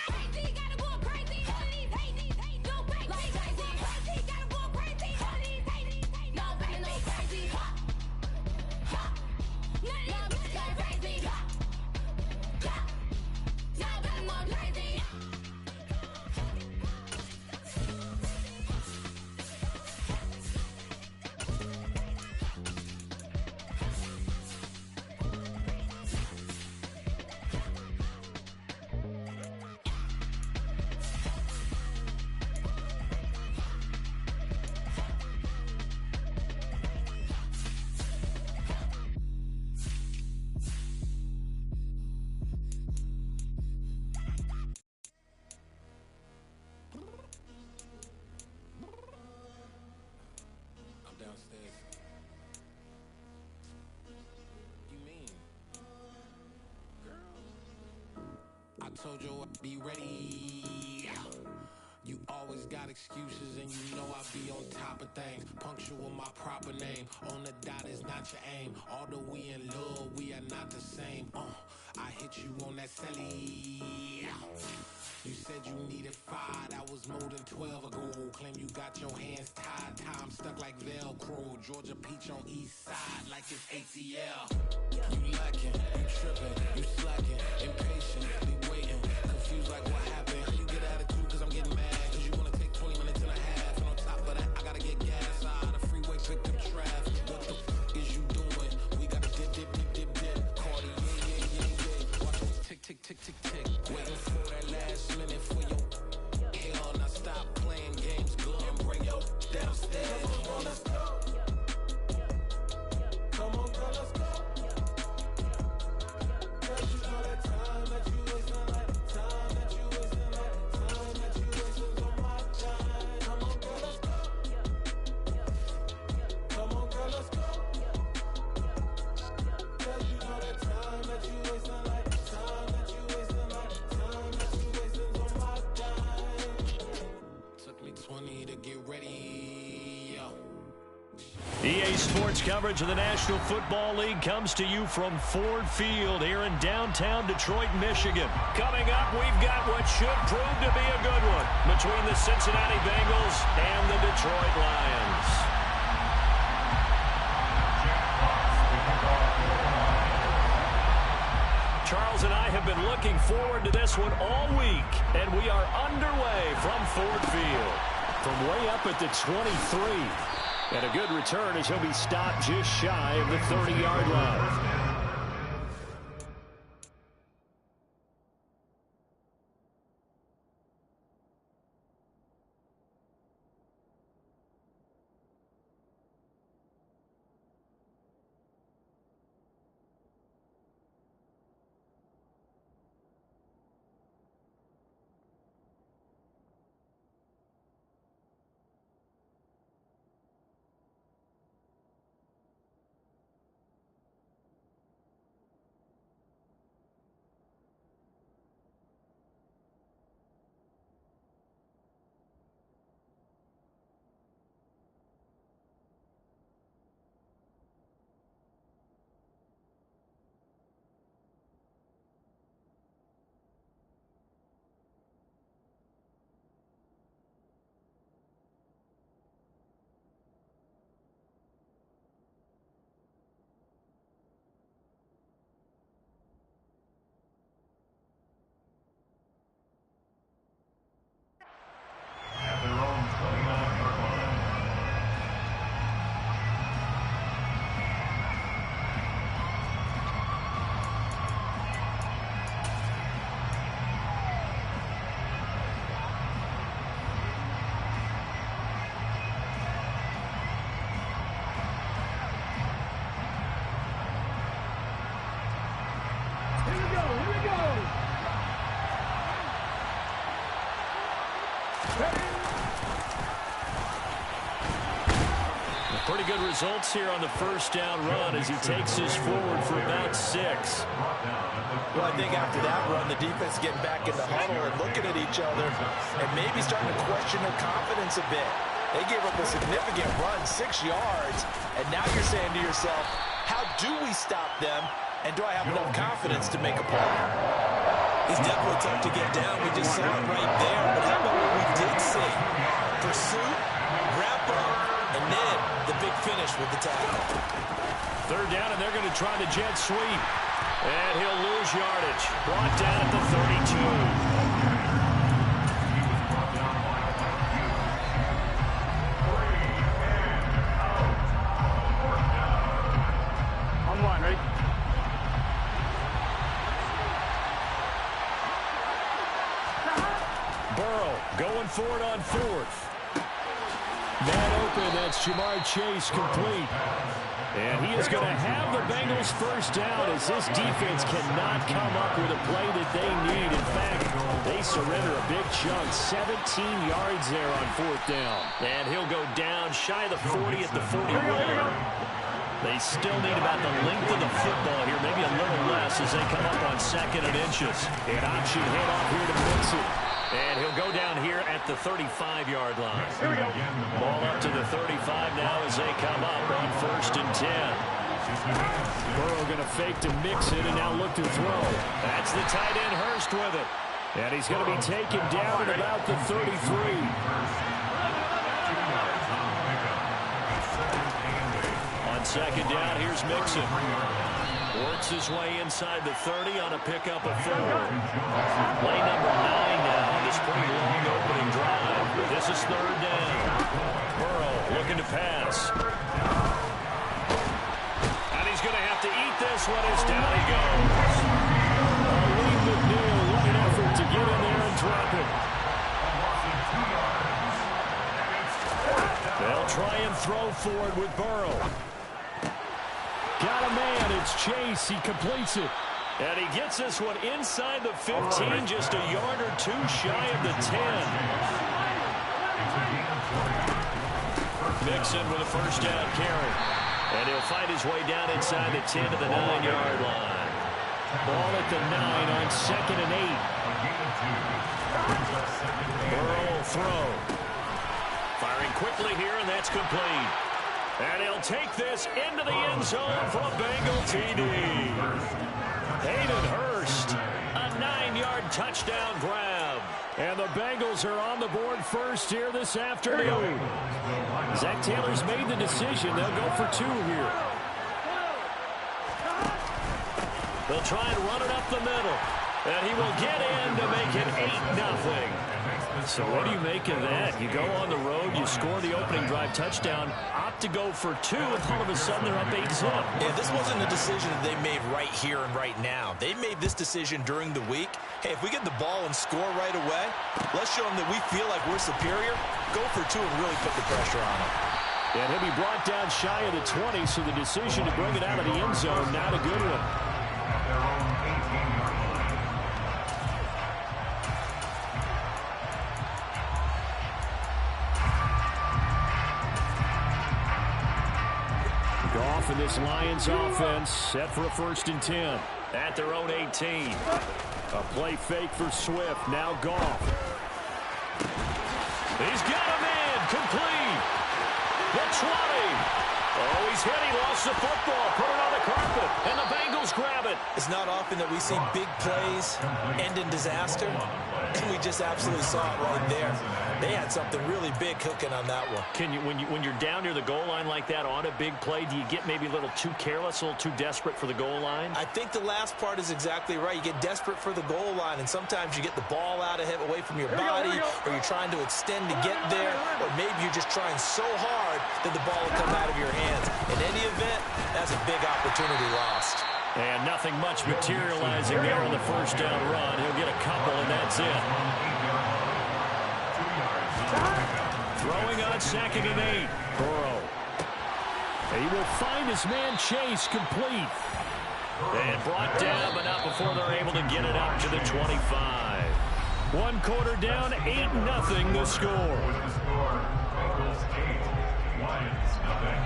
Crazy, gotta go crazy. All of these hate, go crazy. Like crazy, crazy, gotta go crazy. All of these hate, no crazy, no crazy. None of y'all crazy. Y'all got more crazy. I'm downstairs. You mean? Girl. I told you I'd be ready. You always got excuses and you know I be on top of things. Punctual my proper name. On the dot is not your aim. Although we in love, we are not the same. I hit you on that celly. You said you needed 5, that was more than 12 ago. Claim you got your hands tied, time stuck like Velcro. Georgia Peach on east side like it's ATL. You lacking, you tripping, you slacking, impatient, be waiting, confused like what happened. You get attitude cause I'm getting mad, cause you wanna take 20 minutes and a half. And on top of that, I gotta get gas out of the freeway, picked up traffic. What the f is you doing? We gotta dip. Cardi, yeah. Watch me tick. Waiting for that last minute for your hell. Now stop playing games, girl, and bring your downstairs. Come on, let's go. Come on, girl, let's go. Cause you know that time that you wasting, like time that you wasting, like time that you wasting on my time. Come on, girl, let's go. Come on, girl, let's go. Cause you know that time that you wasting, like time that you wasting, like time that you wasting on my time. Took me 20 to get ready, yo. EA Sports coverage of the National Football League comes to you from Ford Field here in downtown Detroit, Michigan. Coming up, we've got what should prove to be a good one between the Cincinnati Bengals and the Detroit Lions. Charles and I have been looking forward to this one all week, and we are underway from Ford Field. From way up at the 23. And a good return as he'll be stopped just shy of the 30-yard line. Pretty good results here on the first down run as he takes this forward for about 6. Well, I think after that run, the defense getting back in the huddle and looking at each other and maybe starting to question their confidence a bit. They gave up a significant run, 6 yards, and now you're saying to yourself, how do we stop them, and do I have enough confidence to make a play? It's definitely tough to get down. We just saw it right there, but how about what we did see? Pursuit, wrap up, and then the big finish with the tackle. 3rd down, and they're going to try the jet sweep. And he'll lose yardage. Brought down at the 32. On one, ready? Burrow going for it on 4th. Man open, that's Jamar Chase complete. And he is going to have the Bengals first down as this defense cannot come up with a play that they need. In fact, they surrender a big chunk, 17 yards there on 4th down. And he'll go down shy of the 40 at the 41. They still need about the length of the football here, maybe a little less as they come up on 2nd and inches. An option handoff here to Mixon. And he'll go down here at the 35-yard line. Here we go. Ball up to the 35 now as they come up on 1st and 10. Burrow going to fake to Mixon and now look to throw. That's the tight end Hurst with it. And he's going to be taken down at about the 33. On 2nd down, here's Mixon. Works his way inside the 30 on a pickup of 4. Play number 9 now on this pretty long opening drive. This is 3rd down. Burrow looking to pass. And he's going to have to eat this one as down he goes. Lee McNeil, what an effort to get in there and drop it. They'll try and throw for it with Burrow. Got a man, it's Chase, he completes it. And he gets this one inside the 15, just a yard or 2 shy of the 10. Mixon with a first down carry. And he'll find his way down inside the 10 to the 9-yard line. Ball at the 9 on 2nd and 8. Burrow will throw. Firing quickly here, and that's complete. And he'll take this into the end zone for a Bengal TD. Hayden Hurst, a 9-yard touchdown grab. And the Bengals are on the board first here this afternoon. Zach Taylor's made the decision. They'll go for 2 here. They'll try and run it up the middle. And he will get in to make it 8-0. So what do you make of that? You go on the road, you score the opening drive touchdown, opt to go for 2, and all of a sudden they're up 8-0. Yeah, this wasn't a decision that they made right here and right now. They made this decision during the week. Hey, if we get the ball and score right away, let's show them that we feel like we're superior. Go for 2 and really put the pressure on them. And he'll be brought down shy of the 20, so the decision to bring it out of the end zone, not a good one. Goff and this Lions offense set for a 1st and 10 at their own 18. A play fake for Swift. Now Goff. He's got a man complete. The 20. Oh, he's hit. He lost the football. Put it on the carpet. And the Bengals grab it. It's not often that we see big plays end in disaster. And we just absolutely saw it right there. They had something really big cooking on that one. Can you, when you're down near the goal line like that on a big play, do you get maybe a little too careless, a little too desperate for the goal line? I think the last part is exactly right. You get desperate for the goal line, and sometimes you get the ball out of him away from your body, or you're trying to extend to get there, or maybe you're just trying so hard that the ball will come out of your hands. In any event, that's a big opportunity lost. And nothing much materializing there on the first down run. He'll get a couple, and that's it. Throwing on 2nd and 8. Burrow. He will find his man Chase complete. And brought down, but not before they're able to get it up to the 25. One quarter down, 8-0 the score. Bengals 8, Lions nothing.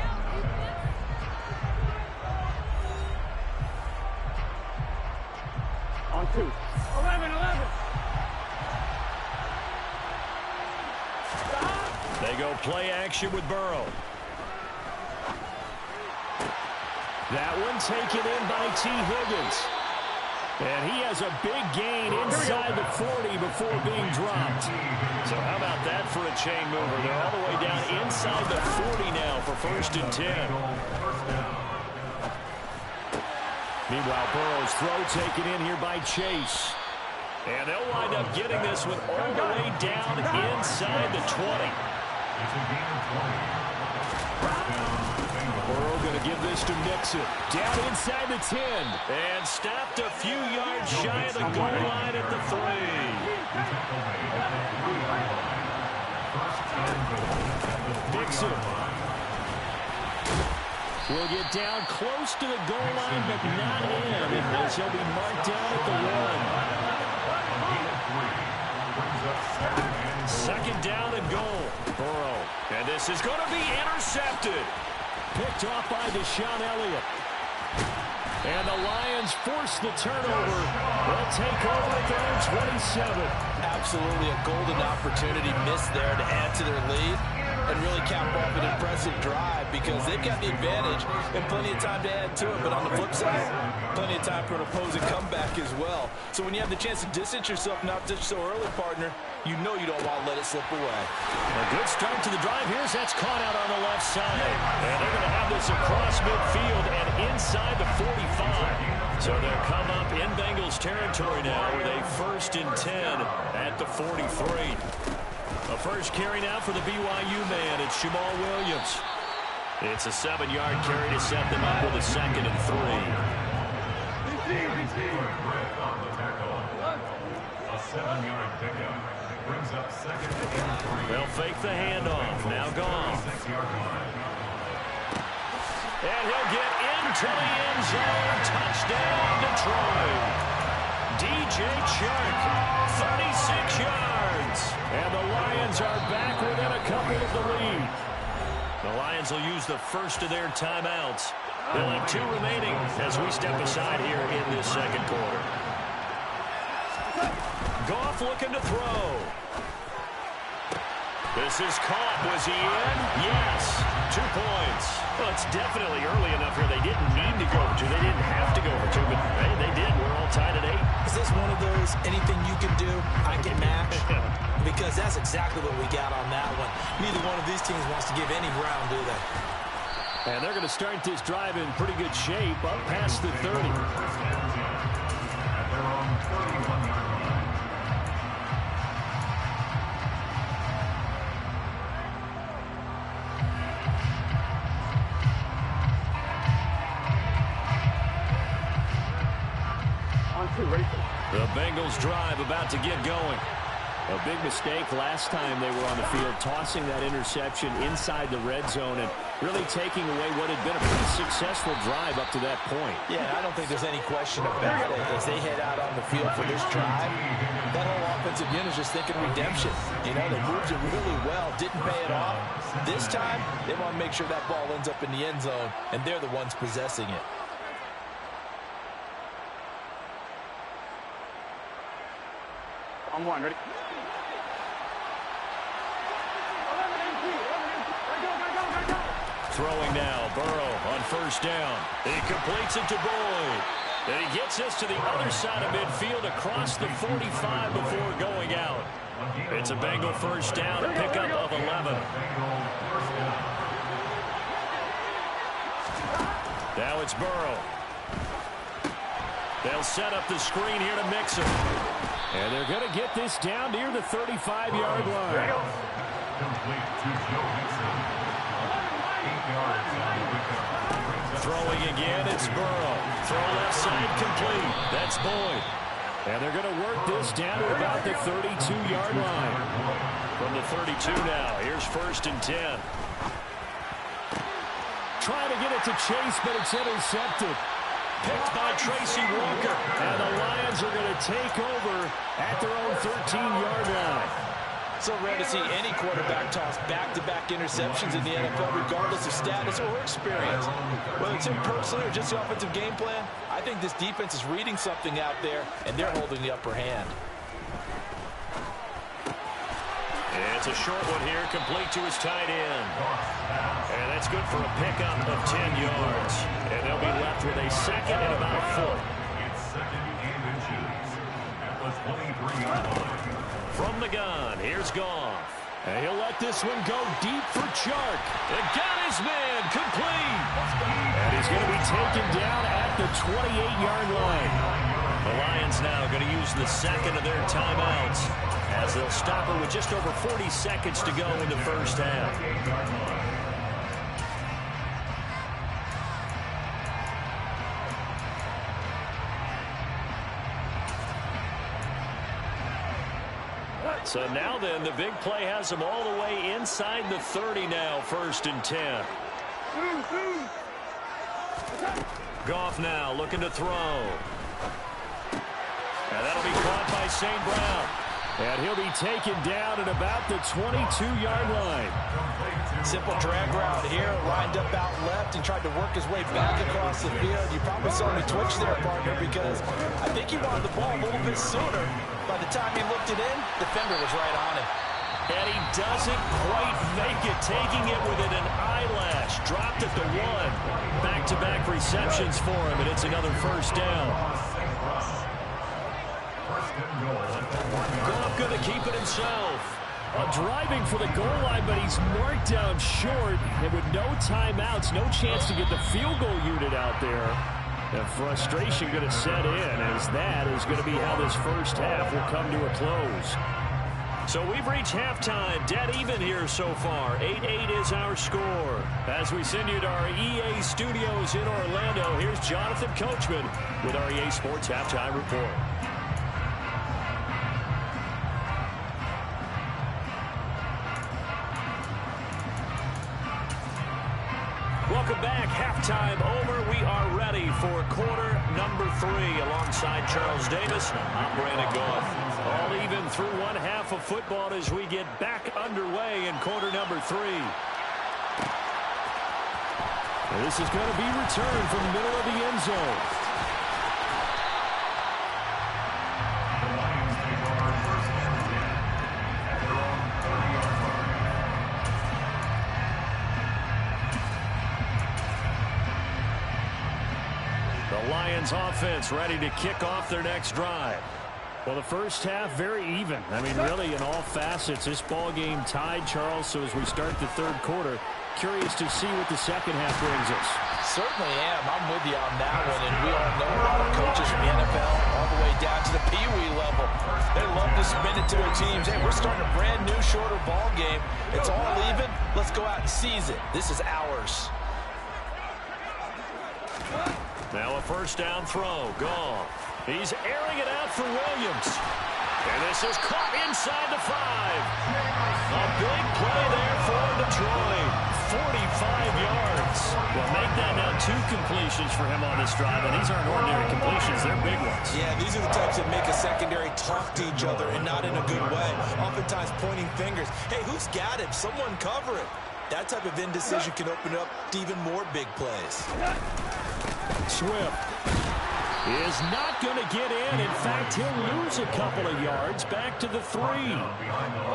On 2. 11. They go play action with Burrow. That one taken in by T. Higgins. And he has a big gain inside the 40 before being dropped. So how about that for a chain mover? They're all the way down inside the 40 now for 1st and 10. Meanwhile, Burrow's throw taken in here by Chase. And they'll wind up getting this one all the way down inside the 20. Burrow going to give this to Mixon. Down inside the 10. And stopped a few yards shy of the goal line at the 3. Mixon will get down close to the goal line, but not in. As he'll be marked down at the 1. Second down and goal. Burrow. And this is going to be intercepted. Picked off by Deshaun Elliott. And the Lions force the turnover. They'll take over at their own 27. Absolutely a golden opportunity missed there to add to their lead and really cap off an impressive drive because they've got the advantage and plenty of time to add to it. But on the flip side, plenty of time for an opposing comeback as well. So when you have the chance to distance yourself not just so early, partner, you know you don't want to let it slip away. A good start to the drive here as that's caught out on the left side. And they're going to have this across midfield and inside the 45. So they'll come up in Bengals territory now with a 1st and 10 at the 43. A first carry now for the BYU man. It's Jamal Williams. It's a 7-yard carry to set them up with a 2nd and 3. A 7-yard pickup brings up 2nd and 3. They'll fake the handoff. Now gone. And he'll get into the end zone. Touchdown, Detroit. DJ Chark, 36 yards. And the Lions are back within a couple of the lead. The Lions will use the first of their timeouts. They'll have 2 remaining as we step aside here in this second quarter. Goff looking to throw. This is caught. Was he in? Yes. 2 points. Well, it's definitely early enough here. They didn't need to go over 2. They didn't have to go over 2, but hey, they did. We're all tied at 8. Is this one of those anything you can do, I can match? Because that's exactly what we got on that one. Neither one of these teams wants to give any ground, do they? And they're going to start this drive in pretty good shape up past the 30. The Bengals drive about to get going. A big mistake last time they were on the field, tossing that interception inside the red zone and really taking away what had been a pretty successful drive up to that point. Yeah, I don't think there's any question about it. As they head out on the field for this drive, that whole offensive unit is just thinking redemption. You know, they moved it really well, didn't pay it off. This time, they want to make sure that ball ends up in the end zone, and they're the ones possessing it. On 1, ready? Throwing now, Burrow on first down. He completes it to Boyd. And he gets us to the other side of midfield across the 45 before going out. It's a Bengal first down, a pickup of 11. Now it's Burrow. They'll set up the screen here to Mixon. And they're going to get this down near the 35-yard line. Throwing again, it's Burrow. Throw left side complete. That's Boyd. And they're going to work this down to about the 32-yard line. From the 32 now, here's 1st and 10. Trying to get it to Chase, but it's intercepted. picked by Tracy Walker. And the Lions are going to take over at their own 13-yard line. So rare to see any quarterback toss back-to-back interceptions in the NFL, regardless of status or experience. Whether it's him personally or just the offensive game plan, I think this defense is reading something out there, and they're holding the upper hand. It's a short one here, complete to his tight end. And that's good for a pickup of 10 yards. And they'll be left with a second and about a foot. It's second and inches at the 23-yard line. From the gun, here's Goff. And he'll let this one go deep for Chark. And got his man complete. And he's going to be taken down at the 28-yard line. The Lions now going to use the second of their timeouts as they'll stop her with just over 40 seconds to go in the first half. So now then, the big play has them all the way inside the 30 now, 1st and 10. Goff now looking to throw. And that'll be caught by St. Brown. And he'll be taken down at about the 22-yard line. Simple drag route here, lined up out left and tried to work his way back across the field. You probably saw me twitch there, partner, because I think he wanted the ball a little bit sooner. By the time he looked it in, the defender was right on it. And he doesn't quite make it, taking it within an eyelash. Dropped at the 1. Back-to-back receptions for him, and it's another first down. Goff going to keep it himself. Driving for the goal line, but he's marked down short. And with no timeouts, no chance to get the field goal unit out there. And frustration going to set in, as that is going to be how this first half will come to a close. So we've reached halftime, dead even here so far. 8-8 is our score. As we send you to our EA studios in Orlando, here's Jonathan Coachman with our EA Sports Halftime Report. Welcome back. Halftime over. We are ready for quarter number 3 alongside Charles Davis. I'm Brandon Goff. All even through one half of football as we get back underway in quarter number 3. This is going to be returned from the middle of the end zone. The Lions take over 1st and 10 at their own 30-yard line. The Lions offense ready to kick off their next drive. Well, the first half, very even. I mean, really, in all facets, this ball game tied, Charles. So as we start the third quarter, curious to see what the second half brings us. Certainly am. I'm with you on that one. And we all know a lot of coaches from the NFL all the way down to the Pee-wee level. They love to spin it to their teams. Hey, we're starting a brand new, shorter ball game. It's all even. Let's go out and seize it. This is ours. Now a first down throw. Goff. He's airing it out for Williams. And this is caught inside the 5. A big play there for Detroit. 45 yards. Well, make that now 2 completions for him on this drive, and these aren't ordinary completions. They're big ones. Yeah, these are the types that make a secondary talk to each other, and not in a good way. Oftentimes pointing fingers. Hey, who's got him? Someone cover it. That type of indecision can open up to even more big plays. Swift is not going to get in. In fact, he'll lose a couple of yards back to the 3.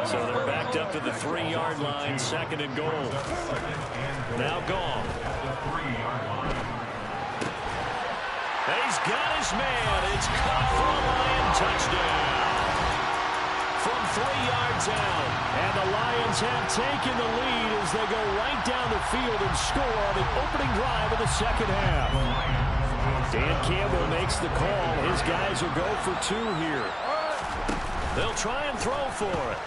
So they're backed up to the 3-yard line, 2nd and goal. Now Goff. He's got his man. It's caught for a Lion touchdown. From 3 yards out. And the Lions have taken the lead as they go right down the field and score on the opening drive of the second half. Dan Campbell makes the call. His guys will go for 2 here. They'll try and throw for it.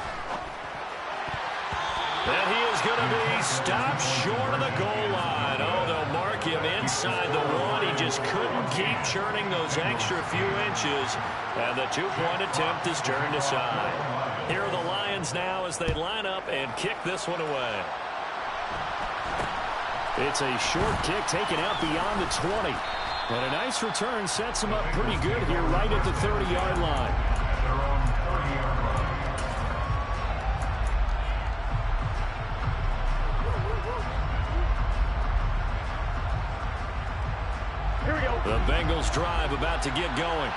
And he is going to be stopped short of the goal line. Oh, they'll mark him inside the 1. He just couldn't keep churning those extra few inches. And the 2-point attempt is turned aside. Here are the Lions now as they line up and kick this one away. It's a short kick taken out beyond the 20. And a nice return sets him up pretty good here right at the 30-yard line. Their own 30-yard line. The Bengals drive about to get going.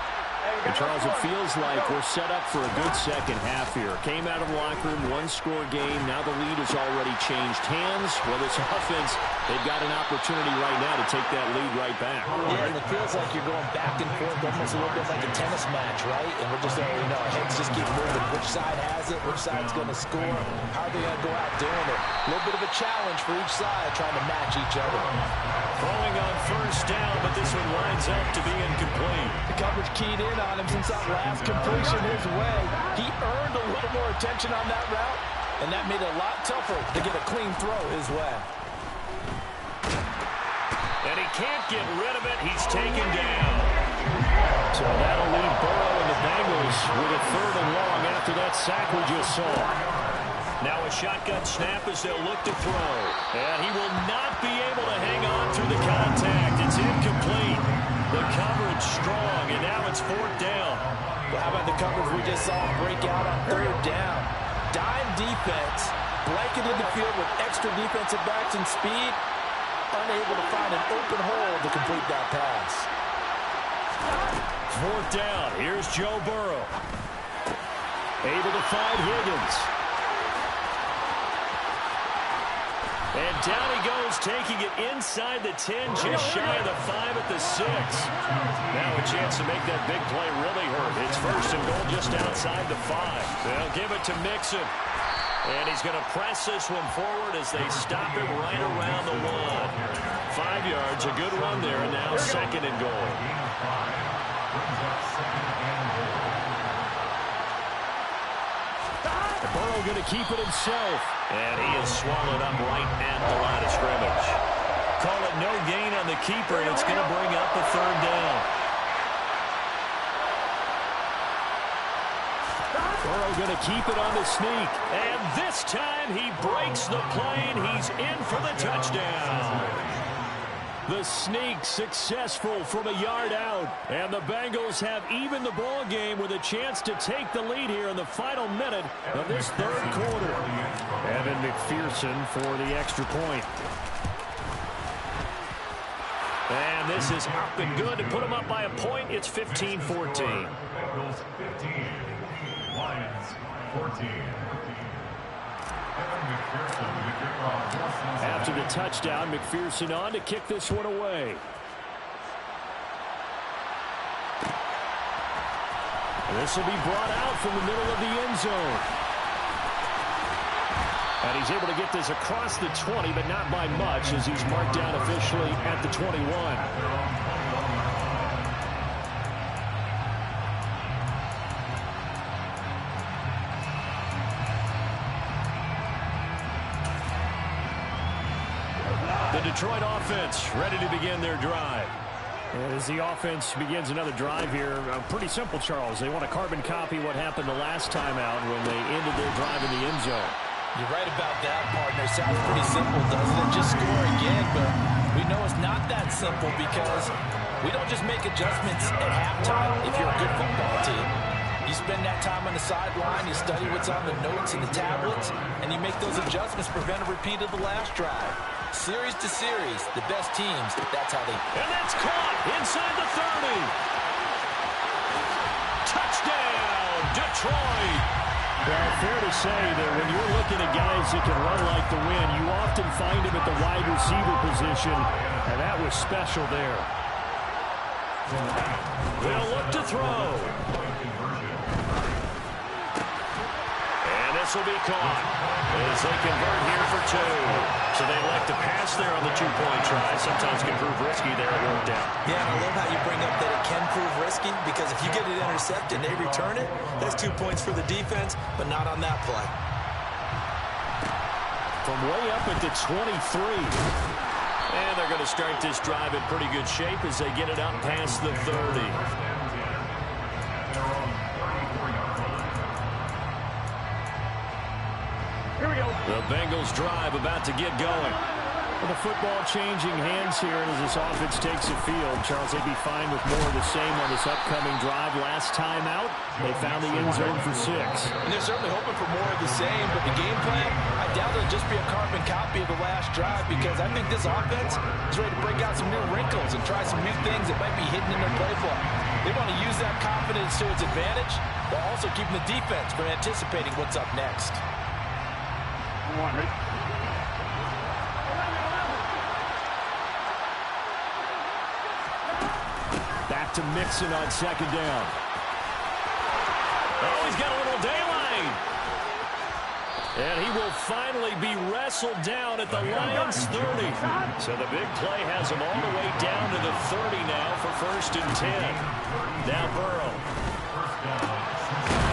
And Charles, it feels like we're set up for a good second half here. Came out of the locker room, one-score game. Now the lead has already changed hands. Well, this offense, they've got an opportunity right now to take that lead right back. Yeah, and it feels like you're going back and forth, almost a little bit like a tennis match, right? And we're just, our heads just keep moving. Which side has it? Which side's going to score? How are they going to go out doing it? A little bit of a challenge for each side, trying to match each other. Throwing on first down, but this one lines up to be incomplete. The coverage keyed in on him since that last completion his way. He earned a little more attention on that route, and that made it a lot tougher to get a clean throw his way. And he can't get rid of it. He's taken down. So that'll leave Burrow and the Bengals with a 3rd and long after that sack we just saw. Now a shotgun snap as they'll look to throw. And he will not be able to hang on through the contact. It's incomplete. The coverage strong, and now it's 4th down. Well, how about the coverage we just saw him break out on 3rd down? Dime defense, blanketed the field with extra defensive backs and speed, unable to find an open hole to complete that pass. 4th down. Here's Joe Burrow. Able to find Higgins. And down he goes, taking it inside the 10, just shy of the 5 at the 6. Now a chance to make that big play really hurt. It's 1st and goal just outside the 5. They'll give it to Mixon. And he's going to press this one forward as they stop him right around the 1. 5 yards, a good run there, and now 2nd and goal. Burrow going to keep it himself. And he is swallowed up right at the line of scrimmage. Call it no gain on the keeper, and it's going to bring up a 3rd down. Burrow going to keep it on the sneak. And this time he breaks the play, and he's in for the touchdown. The sneak successful from a yard out. And the Bengals have evened the ball game with a chance to take the lead here in the final minute of this 3rd quarter. Evan McPherson for the extra point. And this is up and good to put them up by a point. It's 15-14. Bengals 15, Lions 14. After the touchdown, McPherson on to kick this one away. This will be brought out from the middle of the end zone. And he's able to get this across the 20, but not by much, as he's marked down officially at the 21. The Detroit offense ready to begin their drive. As the offense begins another drive here, pretty simple, Charles. They want to carbon copy what happened the last time out when they ended their drive in the end zone. You're right about that, partner. Sounds pretty simple, doesn't it? Just score again, but we know it's not that simple because we don't just make adjustments at halftime if you're a good football team. You spend that time on the sideline, you study what's on the notes and the tablets, and you make those adjustments to prevent a repeat of the last drive. Series to series, the best teams, that's how they... And that's caught inside the 30. Touchdown, Detroit. Well, fair to say that when you're looking at guys that can run like the wind, you often find them at the wide receiver position, and that was special there. They'll look to throw. And this will be caught as they convert here for 2. So they elect to pass there on the 2-point try. Sometimes can prove risky there. It worked out. Yeah, and I love how you bring up that it can prove risky because if you get it intercepted and they return it, that's 2 points for the defense, but not on that play. From way up at the 23. And they're going to start this drive in pretty good shape as they get it up past the 30. Here we go. The Bengals drive about to get going. Well, the football changing hands here as this offense takes the field. Charles, they'd be fine with more of the same on this upcoming drive. Last time out, they found the end zone for 6. And they're certainly hoping for more of the same, but the game plan, I doubt it'll just be a carbon copy of the last drive, because I think this offense is ready to break out some new wrinkles and try some new things that might be hidden in their playbook. They want to use that confidence to its advantage while also keeping the defense from anticipating what's up next. Back to Mixon on 2nd down. Oh, he's got a little daylight. And he will finally be wrestled down at the Lions' 30. So the big play has him all the way down to the 30 now for 1st and 10. Now Burrow.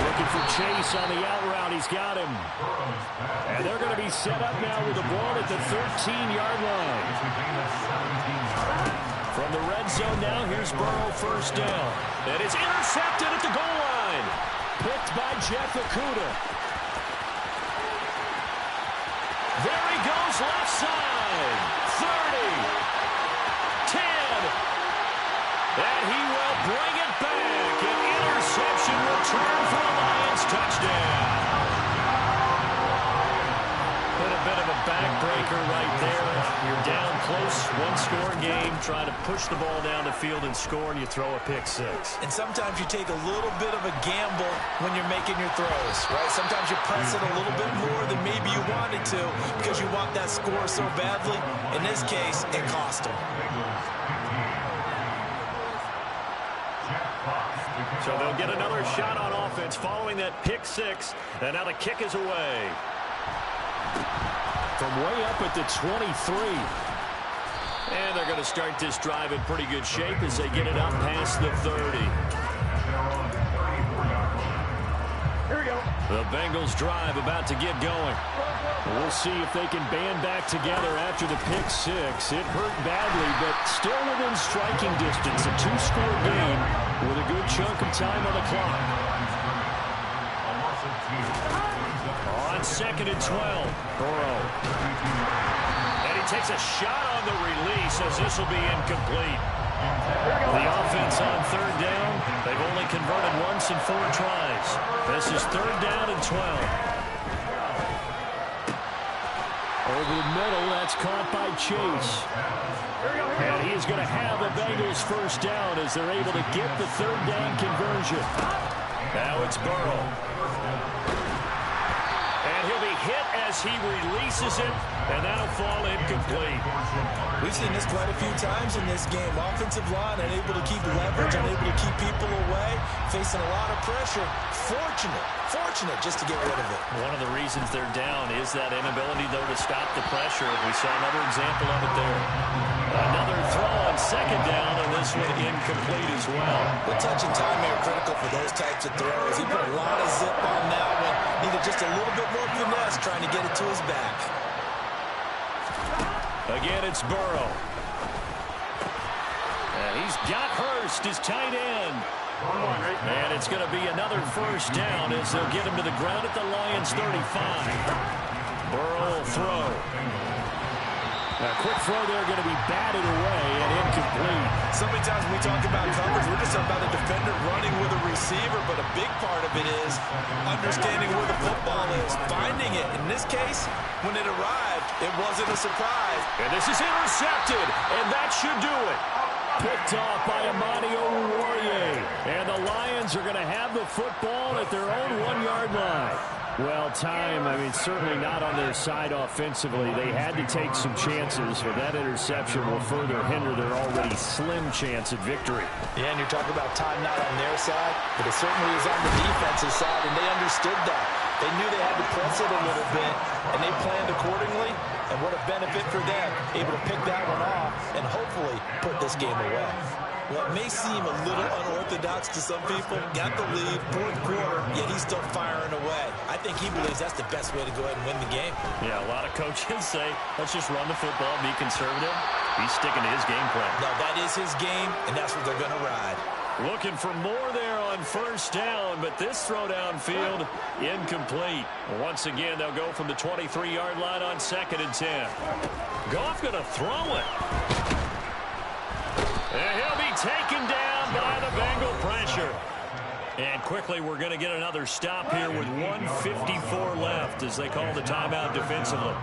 Looking for Chase on the out route. He's got him. And they're going to be set up now with the ball at the 13-yard line. From the red zone now, here's Burrow, 1st down. And it's intercepted at the goal line. Picked by Jeff Okudah. There he goes, left side. 30. 10. And he will bring it back. An interception return for the Lions. Touchdown. Been a bit of a backbreaker right there. You're down close, one-score game, trying to push the ball down the field and score, and you throw a pick 6. And sometimes you take a little bit of a gamble when you're making your throws, right? Sometimes you press it a little bit more than maybe you wanted to because you want that score so badly. In this case, it cost them. So they'll get another shot on offense following that pick 6, and now the kick is away. From way up at the 23. And they're going to start this drive in pretty good shape as they get it up past the 30. Here we go. The Bengals drive about to get going. We'll see if they can band back together after the pick 6. It hurt badly, but still within striking distance. A 2-score game with a good chunk of time on the clock. On 2nd and 12, Burrow. And he takes a shot on the release as this will be incomplete. The offense on 3rd down. They've only converted once in 4 tries. This is 3rd down and 12. Over the middle, that's caught by Chase. And he's going to have the Bengals 1st down as they're able to get the 3rd down conversion. Now it's Burrow. And he'll be hit as he releases it, and that'll fall incomplete. We've seen this quite a few times in this game. Offensive line unable to keep leverage, unable to keep people away, facing a lot of pressure. Fortunate just to get rid of it. One of the reasons they're down is that inability, though, to stop the pressure. We saw another example of it there. Another throw on 2nd down, and this one incomplete as well. The touch and time are critical for those types of throws. He put a lot of zip on that one. Needed just a little bit more finesse trying to get it to his back. Again, it's Burrow. And he's got Hurst, his tight end. And it's going to be another 1st down as they'll get him to the ground at the Lions' 35. Burrow will throw. A quick throw there going to be batted away and incomplete. So many times when we talk about coverage, we're just about a defender running with a receiver, but a big part of it is understanding where the football is, finding it. In this case, when it arrived, it wasn't a surprise. And this is intercepted, and that should do it. Picked off by Amani Oruwariye. And the Lions are going to have the football at their own 1-yard line. Well, time, certainly not on their side offensively. They had to take some chances, but that interception will further hinder their already slim chance at victory. Yeah, and you're talking about time not on their side, but it certainly is on the defensive side, and they understood that. They knew they had to press it a little bit, and they planned accordingly, and what a benefit for them, able to pick that one off and hopefully put this game away. Well, it may seem a little unorthodox to some people. Got the lead, 4th quarter, yet he's still firing away. I think he believes that's the best way to go ahead and win the game. Yeah, a lot of coaches say, let's just run the football, be conservative. He's sticking to his game plan. No, that is his game, and that's what they're going to ride. Looking for more there on on first down, but this throw downfield incomplete. Once again, they'll go from the 23-yard line on 2nd and 10. Goff going to throw it. And he'll be taken down by the Bengal pressure. And quickly, we're going to get another stop here with 1:54 left as they call the timeout defensively.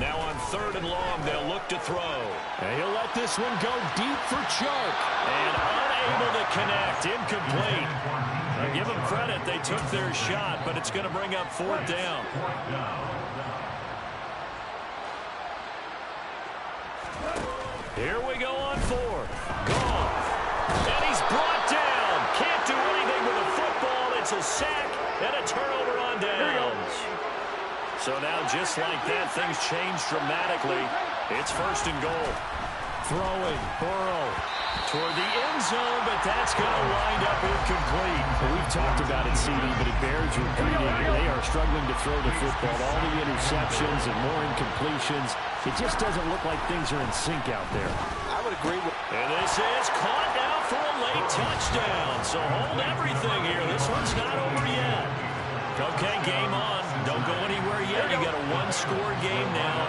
Now on 3rd and long, they'll look to throw. And he'll let this one go deep for Chark. And unable to connect, incomplete. I'll give them credit, they took their shot, but it's going to bring up 4th down. Here we go on 4th. Goff. And he's brought down. Can't do anything with a football. It's a sack and a turnover on downs. So now just like that, things change dramatically. It's 1st and goal. Throwing, Burrow. Toward the end zone, but that's going to wind up incomplete. Well, we've talked about it, CD, but it bears repeating. They are struggling to throw the football. All the interceptions and more incompletions. It just doesn't look like things are in sync out there. I would agree with... And this is caught now for a late touchdown. So hold everything here. This one's not over yet. Okay, game on. Don't go anywhere yet. You got a 1-score game now.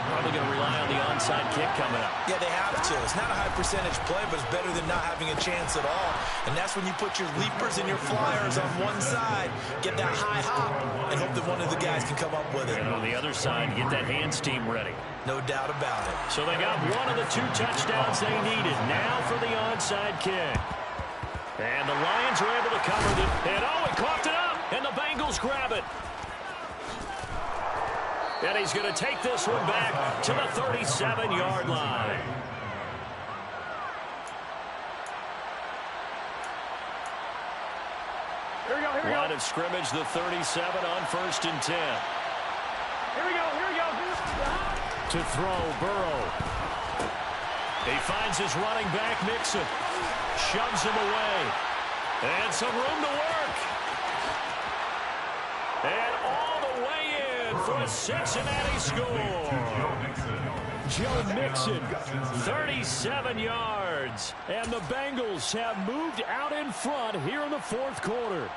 Probably going to rely on the onside kick coming up. Yeah, they have to. It's not a high percentage play, but it's better than not having a chance at all. And that's when you put your leapers and your flyers on one side, get that high hop, and hope that one of the guys can come up with it. And on the other side, get that hands team ready. No doubt about it. So they got one of the 2 touchdowns they needed. Now for the onside kick. And the Lions are able to cover it. And he coughed it up. And the Bengals grab it. And he's going to take this one back to the 37-yard line. Here we go. Line of scrimmage, the 37 on 1st and 10. Here we go. To throw, Burrow. He finds his running back, Mixon. Shoves him away. And some room to work. And all the way in for a Cincinnati score. Joe Mixon, 37 yards. and the Bengals have moved out in front here in the 4th quarter.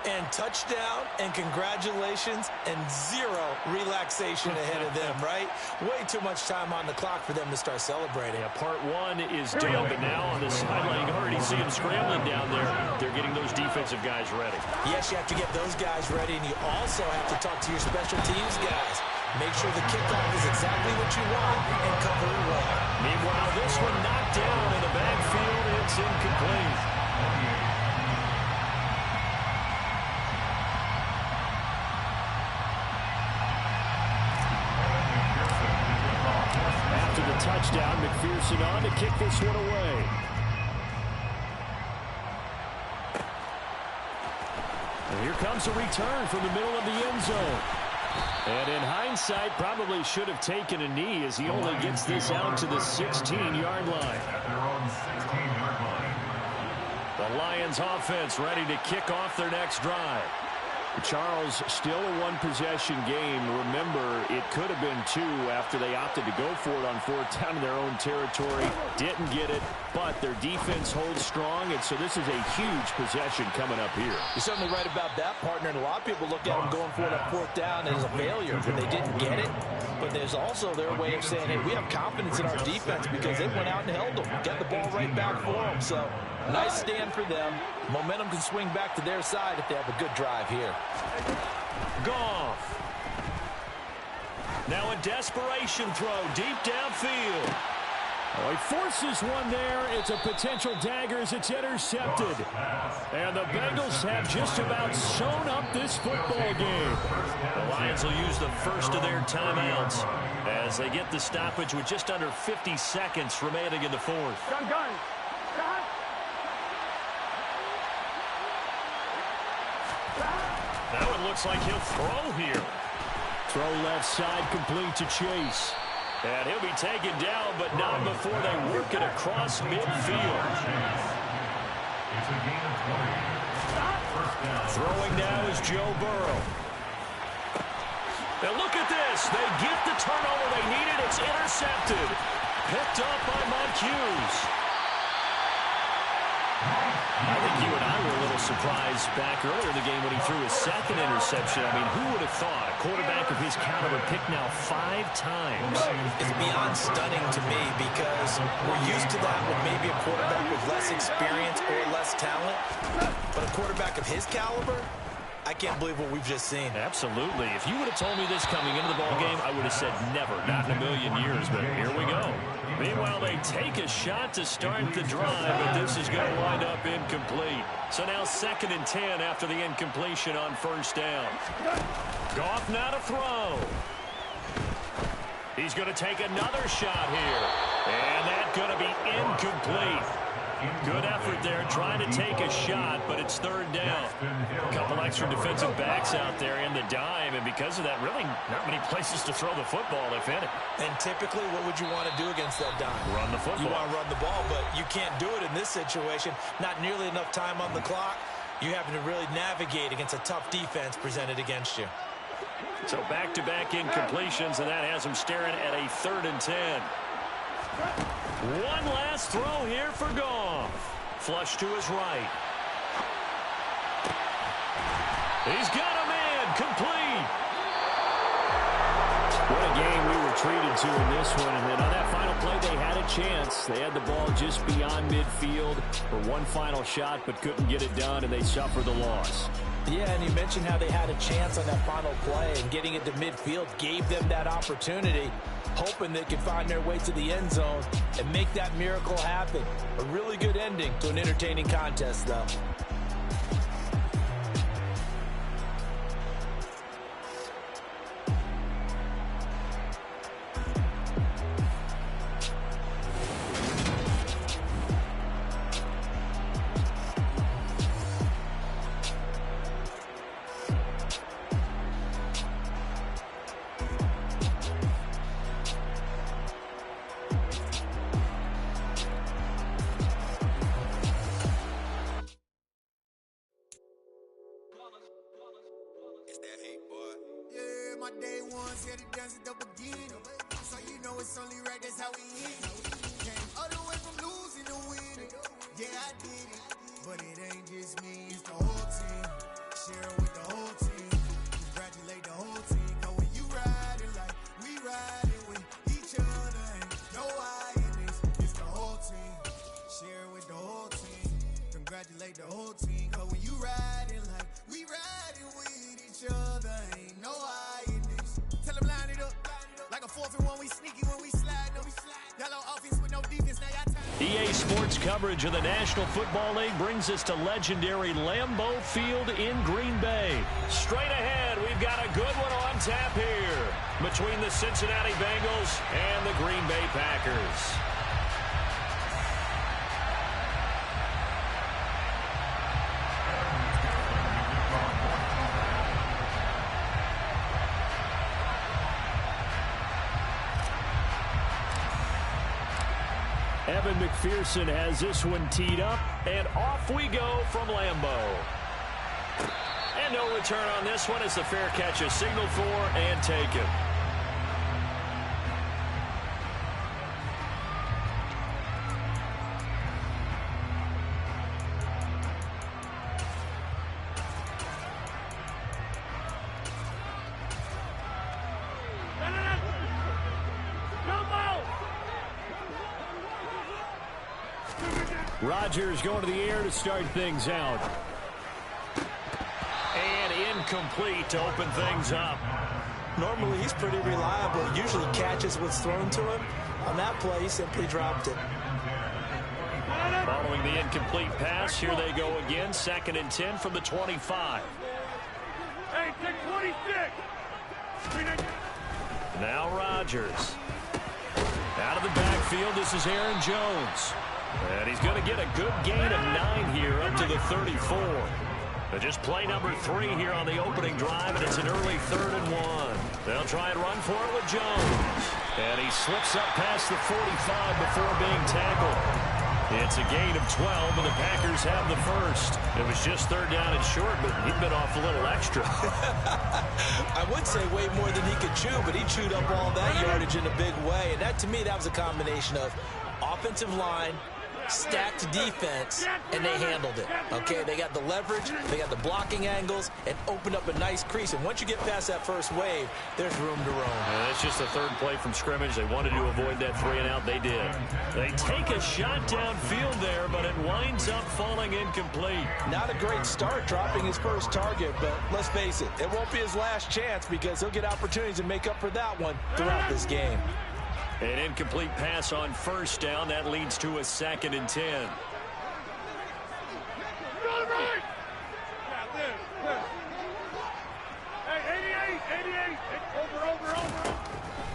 And touchdown, and congratulations, and 0 relaxation ahead of them, right? Way too much time on the clock for them to start celebrating. Yeah, part 1 is done, but now on the sideline, you can already see them scrambling down there. They're getting those defensive guys ready. Yes, you have to get those guys ready, and you also have to talk to your special teams guys. Make sure the kickoff is exactly what you want and cover it well. Meanwhile, this one knocked down in the backfield. It's incomplete. After the touchdown, McPherson on to kick this one away. And here comes a return from the middle of the end zone. And in hindsight, probably should have taken a knee as he only gets this out to the 16-yard line. The Lions offense ready to kick off their next drive. Charles, still a one-possession game. Remember, it could have been 2 after they opted to go for it on 4th down in their own territory. Didn't get it, but their defense holds strong, and so this is a huge possession coming up here. You're certainly right about that, partner, and a lot of people look at them going for it on 4th down as a failure, but they didn't get it. But there's also their way of saying, hey, we have confidence in our defense because they went out and held them, got the ball right back for them. So nice stand for them. Momentum can swing back to their side if they have a good drive here. Goff. Now a desperation throw deep downfield. Oh, he forces one there. It's a potential dagger as it's intercepted. And the Bengals have just about sewn up this football game. The Lions will use the first of their timeouts as they get the stoppage with just under 50 seconds remaining in the 4th. Gun. Now it looks like he'll throw here. Throw left side complete to Chase. And he'll be taken down, but not before they work it across midfield. Throwing now is Joe Burrow. Now look at this. They get the turnover they needed. It's intercepted. Picked up by Mike Hughes. I think you and I were a little surprised back earlier in the game when he threw his second interception. I mean, who would have thought a quarterback of his caliber picked now 5 times? It's beyond stunning to me because we're used to that with maybe a quarterback with less experience or less talent. But a quarterback of his caliber, I can't believe what we've just seen. Absolutely. If you would have told me this coming into the ballgame, I would have said never, not in a million years, but here we go. Meanwhile, they take a shot to start the drive, but this is going to wind up incomplete. So now 2nd and 10 after the incompletion on 1st down. Goff now to throw. He's going to take another shot here. And that's going to be incomplete. Good effort there, trying to take a shot, but it's 3rd down. A couple extra defensive backs out there in the dime, and because of that, really not many places to throw the football, if any. And typically, what would you want to do against that dime? Run the football. You want to run the ball, but you can't do it in this situation. Not nearly enough time on the clock. You having to really navigate against a tough defense presented against you. So back-to-back incompletions, and that has him staring at a 3rd and 10. One last throw here for Goff. Flush to his right. He's got a man complete. What a game we were treated to in this one. And then on that final play, they had a chance. They had the ball just beyond midfield for one final shot, but couldn't get it done, and they suffered the loss. Yeah, and you mentioned how they had a chance on that final play, and getting it to midfield gave them that opportunity, hoping they could find their way to the end zone and make that miracle happen. A really good ending to an entertaining contest, though. My day ones here to dance at the beginning. So you know it's only right, that's how we hit it. Came all the way from losing to winning. Yeah, I did it. But it ain't just me, it's the whole team. Share it with the whole team. Congratulate the whole team. Cause when you riding like we riding with each other, ain't no I in this. It's the whole team. Share it with the whole team. Congratulate the whole team. Cause when you riding like we riding with each other, ain't no I. Tell them line it up like a 4th and 1. We sneaky when we slide. Yellow offense with no defense. Now y'all time. EA Sports coverage of the National Football League brings us to legendary Lambeau Field in Green Bay. Straight ahead, we've got a good one on tap here between the Cincinnati Bengals and the Green Bay Packers. Evan McPherson has this one teed up, and off we go from Lambeau. And no return on this one as the fair catch is signaled for and taken. Rodgers going to the air to start things out. And incomplete to open things up. Normally, he's pretty reliable. Usually catches what's thrown to him. On that play, he simply dropped it. Following the incomplete pass, here they go again. 2nd and 10 from the 25. Hey, take 26. Now Rodgers. Out of the backfield, this is Aaron Jones. And he's going to get a good gain of 9 here up to the 34. Just play number 3 here on the opening drive, and it's an early 3rd and 1. They'll try and run for it with Jones. And he slips up past the 45 before being tackled. It's a gain of 12, and the Packers have the first. It was just 3rd down and short, but he'd been off a little extra. I would say way more than he could chew, but he chewed up all that yardage in a big way. And that, to me, that was a combination of offensive line, stacked defense, and they handled it. Okay, they got the leverage, they got the blocking angles, and opened up a nice crease. And once you get past that first wave, there's room to roam. That's just the third play from scrimmage. They wanted to avoid that 3-and-out. They did. They take a shot downfield there, but it winds up falling incomplete. Not a great start dropping his first target, but let's face it, it won't be his last chance because he'll get opportunities to make up for that one throughout this game. An incomplete pass on first down. That leads to a 2nd and 10.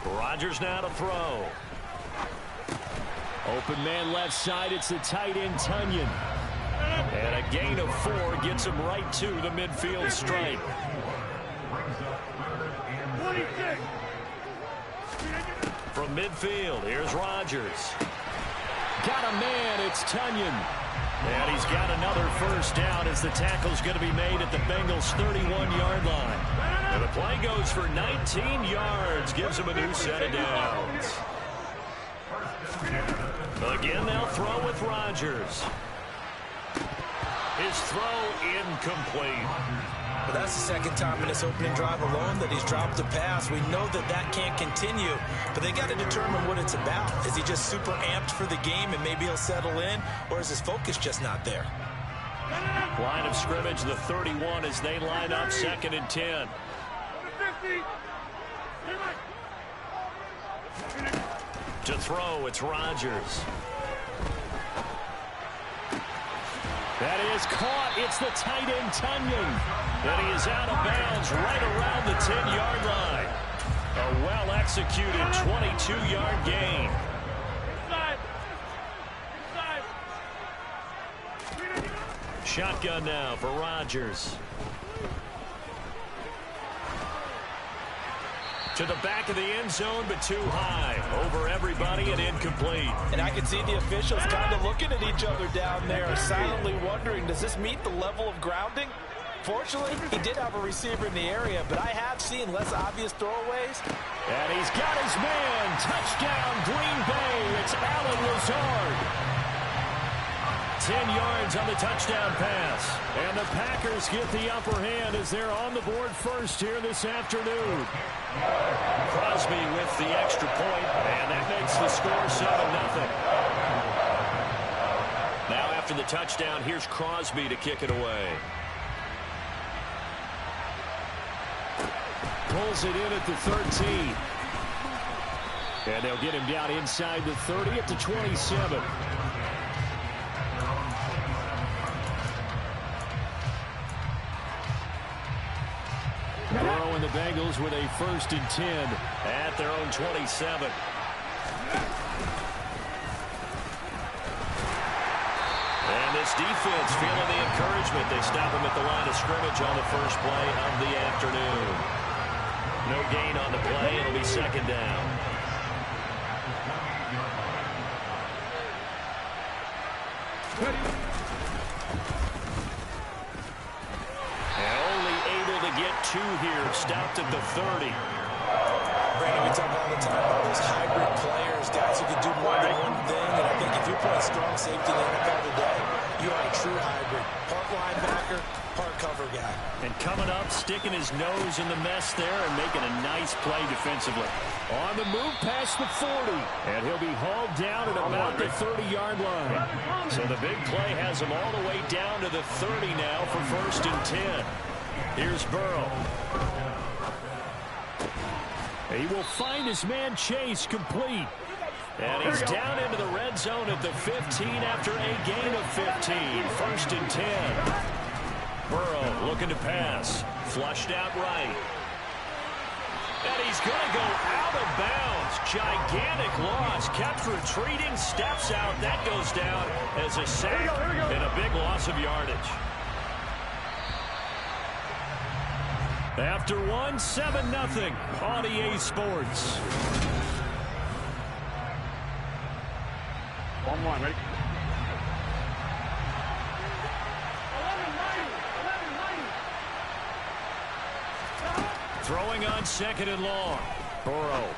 Rodgers now to throw. Open man left side. It's the tight end, Tonyan. And a gain of 4 gets him right to the midfield stripe. From midfield, here's Rodgers. Got a man, it's Tonyan. And he's got another first down as the tackle's going to be made at the Bengals' 31-yard line. And the play goes for 19 yards, gives him a new set of downs. Again, they'll throw with Rodgers. His throw incomplete. But that's the second time in this opening drive alone that he's dropped a pass. We know that that can't continue, but they got to determine what it's about. Is he just super amped for the game and maybe he'll settle in, or is his focus just not there? Line of scrimmage, the 31 as they line up, 2nd and 10. To throw, it's Rodgers. That is caught. It's the tight end, Tonyan. And he is out of bounds right around the 10-yard line. A well-executed 22-yard gain. Shotgun now for Rodgers. To the back of the end zone, but too high. Over everybody and incomplete. And I can see the officials kind of looking at each other down there, silently wondering, does this meet the level of grounding? Fortunately, he did have a receiver in the area, but I have seen less obvious throwaways. And he's got his man. Touchdown, Green Bay. It's Allen Lazard. 10 yards on the touchdown pass. And the Packers get the upper hand as they're on the board first here this afternoon. Crosby with the extra point, and that makes the score 7-0. Now after the touchdown, here's Crosby to kick it away. Pulls it in at the 13. And they'll get him down inside the 30 at the 27. Burrow and the Bengals with a 1st and 10 at their own 27. And this defense feeling the encouragement. They stop him at the line of scrimmage on the first play of the afternoon. No gain on the play. It'll be 2nd down. Get 2 here, stopped at the 30. Brandon, we talk all the time about those hybrid players, guys who can do more than one thing, and I think if you're playing strong safety in the NFL today, you are a true hybrid. Part linebacker, part cover guy. And coming up, sticking his nose in the mess there and making a nice play defensively. On the move past the 40, and he'll be hauled down at about the 30-yard line. So the big play has him all the way down to the 30 now for 1st and 10. Here's Burrow. He will find his man Chase complete. And he's down into the red zone at the 15 after a gain of 15. 1st and 10. Burrow looking to pass. Flushed out right. And he's going to go out of bounds. Gigantic loss. Kept retreating. Steps out. That goes down as a sack and a big loss of yardage. After 7-0 on EA Sports. 1-1, ready? Throwing on 2nd and long. Burrow.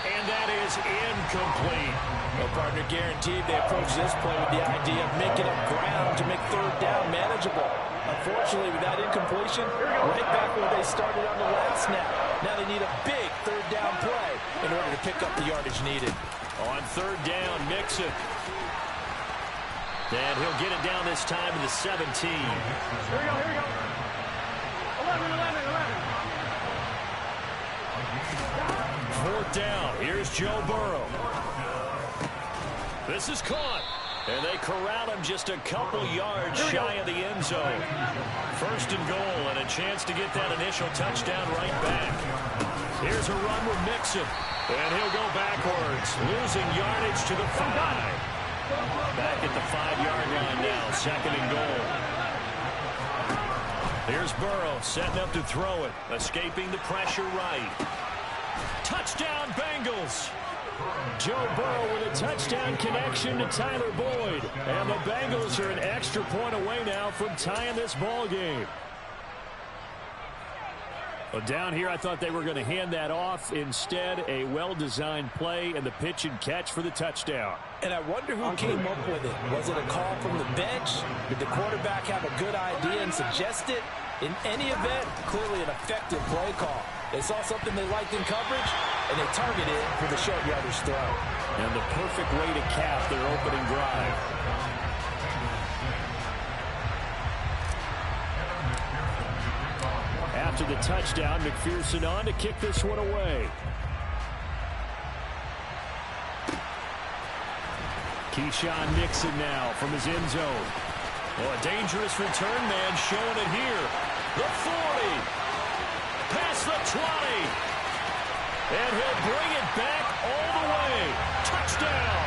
and that is incomplete. Well, partner, guaranteed they approach this play with the idea of making up ground to make third down manageable. Unfortunately, with that incompletion, right back where they started on the last snap. Now they need a big third down play in order to pick up the yardage needed. On third down, Mixon. And he'll get it down this time to the 17. Here we go. 11. Fourth down. Here's Joe Burrow. This is caught. And they corral him just a couple yards shy of the end zone. First and goal, and a chance to get that initial touchdown right back. Here's a run with Mixon. And he'll go backwards, losing yardage to the 5. Back at the 5-yard line now, second and goal. Here's Burrow setting up to throw it, escaping the pressure right. Touchdown, Bengals! Joe Burrow with a touchdown connection to Tyler Boyd. And the Bengals are an extra point away now from tying this ball game. Well, down here, I thought they were going to hand that off. Instead, a well-designed play and the pitch and catch for the touchdown. And I wonder who came up with it. Was it a call from the bench? Did the quarterback have a good idea and suggest it? In any event, clearly an effective play call. They saw something they liked in coverage, and they targeted it for the short yardage throw. And the perfect way to cap their opening drive. After the touchdown, McPherson on to kick this one away. Keyshawn Nixon now from his end zone. Oh, a dangerous return man showing it here. The 40. Past the 20. And he'll bring it back all the way. Touchdown.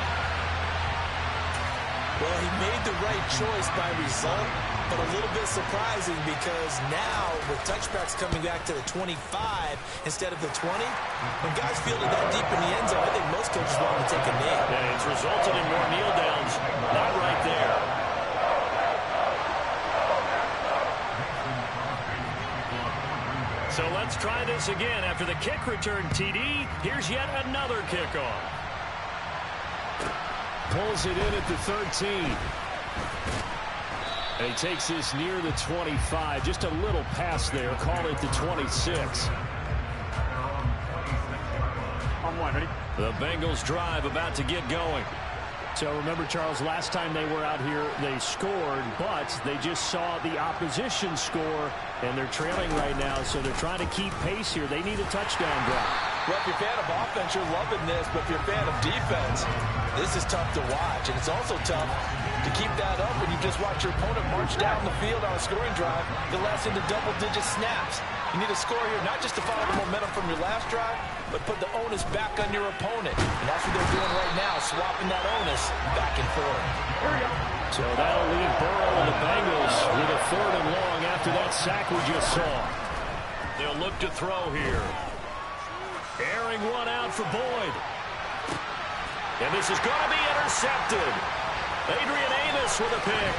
Well, he made the right choice by result, but a little bit surprising because now with touchbacks coming back to the 25 instead of the 20, when guys fielded that deep in the end zone, I think most coaches want to take a knee. Yeah, it's resulted in more kneel downs. Not right there. So let's try this again. After the kick return, TD, here's yet another kickoff. Pulls it in at the 13. And he takes this near the 25. Just a little pass there. Call it the 26. On one, ready? The Bengals drive about to get going. So remember, Charles, last time they were out here, they scored, but they just saw the opposition score, and they're trailing right now, so they're trying to keep pace here. They need a touchdown drive. Well, if you're a fan of offense, you're loving this, but if you're a fan of defense, this is tough to watch, and it's also tough to keep that up when you just watch your opponent march down the field on a scoring drive that lasts into double-digit snaps. You need a score here, not just to follow the momentum from your last drive, but put the onus back on your opponent. And that's what they're doing right now, swapping that onus back and forth. Here we go. So that'll leave Burrow and the Bengals with a 3rd and long after that sack we just saw. They'll look to throw here. Airing one out for Boyd. And this is going to be intercepted. Adrian Amos with a pick.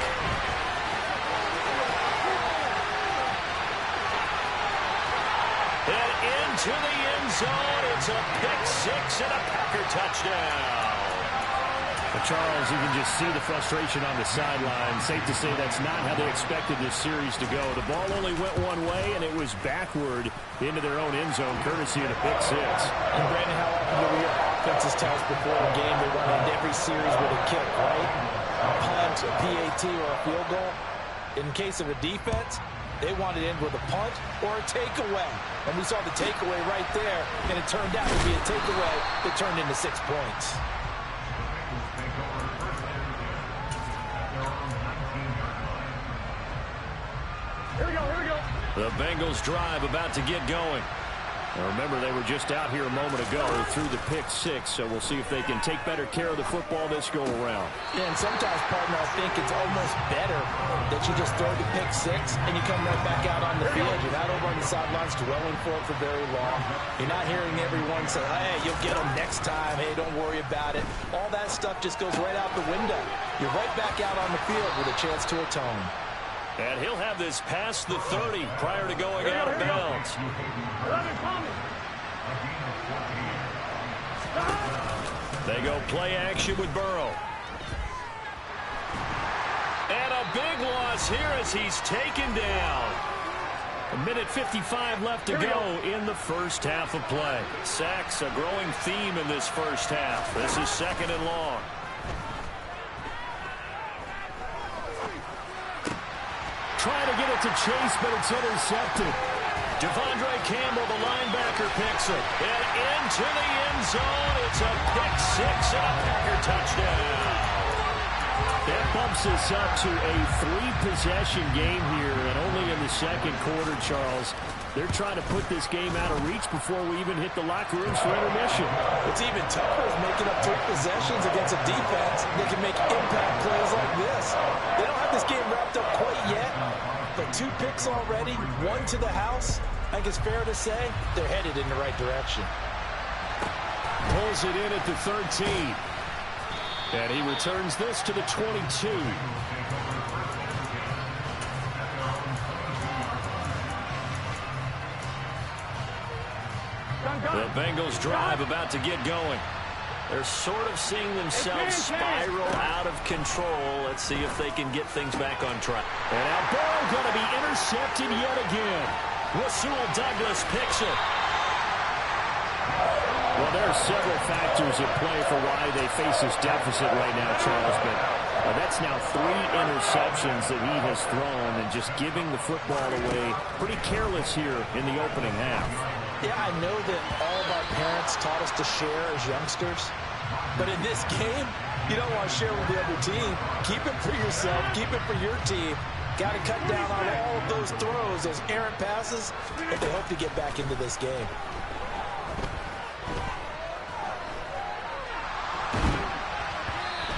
And into the end zone. It's a pick 6 and a Packer touchdown. But Charles, you can just see the frustration on the sideline. Safe to say that's not how they expected this series to go. The ball only went one way, and it was backward into their own end zone, courtesy of the pick 6. And Brandon, how often do we hear offenses tell us before a game they want to end every series with a kick, right? A punt, a PAT, or a field goal. In case of a defense, they want to end with a punt or a takeaway. And we saw the takeaway right there, and it turned out to be a takeaway that turned into 6 points. Here we go. The Bengals drive about to get going. Now remember, they were just out here a moment ago through the pick 6, so we'll see if they can take better care of the football this go around. Yeah, and sometimes, partner, I think it's almost better that you just throw the pick 6 and you come right back out on the field. You're not over on the sidelines dwelling for it for very long. You're not hearing everyone say, hey, you'll get them next time. Hey, don't worry about it. All that stuff just goes right out the window. You're right back out on the field with a chance to atone. And he'll have this past the 30 prior to going out of bounds. They go play action with Burrow. And a big loss here as he's taken down. 1:55 left to go in the first half of play. Sacks a growing theme in this first half. This is 2nd and long. Trying to get it to Chase, but it's intercepted. Devondre Campbell, the linebacker, picks it. And into the end zone. It's a pick six and a Packer touchdown. That bumps us up to a 3-possession game here, and only in the second quarter, Charles. They're trying to put this game out of reach before we even hit the locker rooms for intermission. What's even tougher is making up 3 possessions against a defense that can make impact plays like this. They don't have this game wrapped up quite yet, but 2 picks already, 1 to the house. I think it's fair to say they're headed in the right direction. Pulls it in at the 13. And he returns this to the 22. The Bengals drive about to get going. They're sort of seeing themselves spiral out of control. Let's see if they can get things back on track. And now Burrow going to be intercepted yet again. Rasul Douglas picks it. Well, there are several factors at play for why they face this deficit right now, Charles, but that's now 3 interceptions that he has thrown and just giving the football away pretty careless here in the opening half. Yeah, I know that all of our parents taught us to share as youngsters, but in this game, you don't want to share with the other team. Keep it for yourself. Keep it for your team. Got to cut down on all of those throws, those errant passes, if they hope to get back into this game.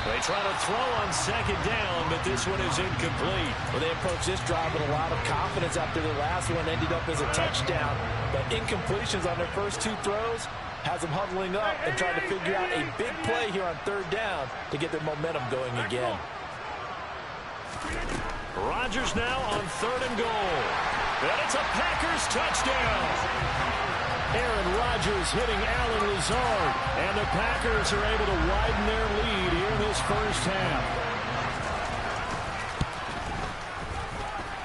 They try to throw on 2nd down, but this one is incomplete. Well, they approached this drive with a lot of confidence after their last one ended up as a touchdown. But incompletions on their first 2 throws has them huddling up and trying to figure out a big play here on 3rd down to get their momentum going again. Rodgers now on 3rd and goal. And it's a Packers touchdown. Aaron Rodgers hitting Allen Lazard, and the Packers are able to widen their lead here in this first half.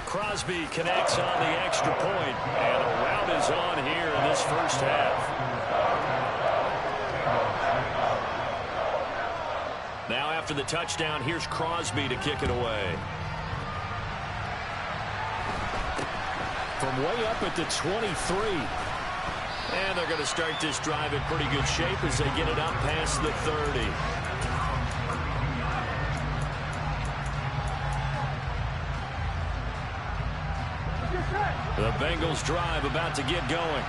Crosby connects on the extra point, and a rout is on here in this first half. Now after the touchdown, here's Crosby to kick it away. From way up at the 23. And they're going to start this drive in pretty good shape as they get it up past the 30. The Bengals drive about to get going.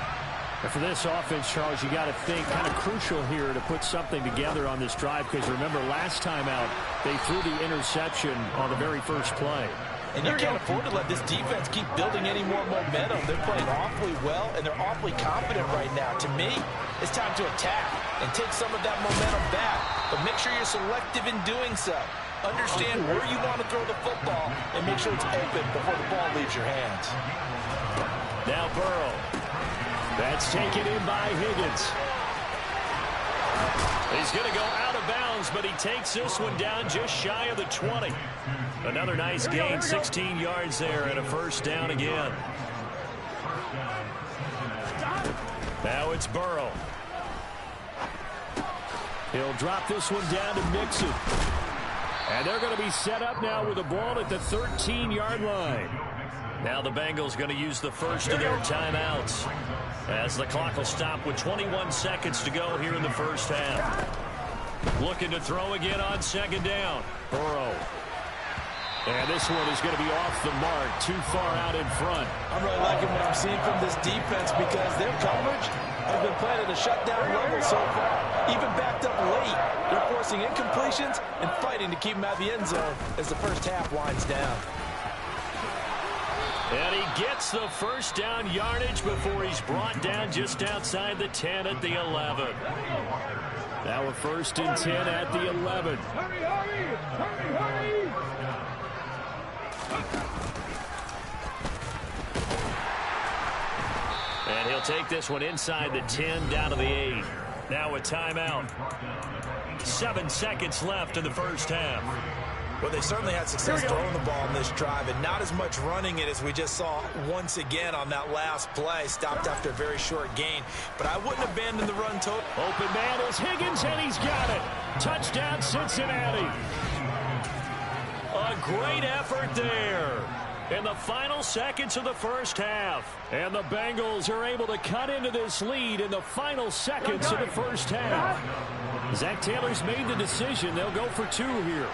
And for this offense, Charles, you got to think kind of crucial here to put something together on this drive, because remember last time out they threw the interception on the very first play. And you can't afford to let this defense keep building any more momentum. They're playing awfully well, and they're awfully confident right now. To me, it's time to attack and take some of that momentum back. But make sure you're selective in doing so. Understand where you want to throw the football and make sure it's open before the ball leaves your hands. Now Burrow. That's taken in by Higgins. He's going to go out of bounds, but he takes this one down just shy of the 20. Another nice gain, 16 yards there, and a first down again. Now it's Burrow. He'll drop this one down to Mixon. And they're going to be set up now with the ball at the 13-yard line. Now the Bengals going to use the first of their timeouts, as the clock will stop with 21 seconds to go here in the first half. Looking to throw again on 2nd down. Burrow. And this one is going to be off the mark, too far out in front. I'm really liking what I'm seeing from this defense, because their coverage has been playing at a shutdown level so far. Even backed up late, they're forcing incompletions and fighting to keep them out of the end zone as the first half winds down. And he gets the first down yardage before he's brought down just outside the 10 at the 11. Now a 1st and 10 at the 11. Hurry, hurry! Hurry, hurry! And he'll take this one inside the 10 down to the 8. Now a timeout. 7 seconds left in the first half. Well, they certainly had success throwing the ball in this drive, and not as much running it as we just saw once again on that last play. Stopped after a very short gain, but I wouldn't abandon the run total. Open man is Higgins, and he's got it. Touchdown, Cincinnati. A great effort there in the final seconds of the first half. And the Bengals are able to cut into this lead in the final seconds of the first half. Zach Taylor's made the decision. They'll go for 2 here.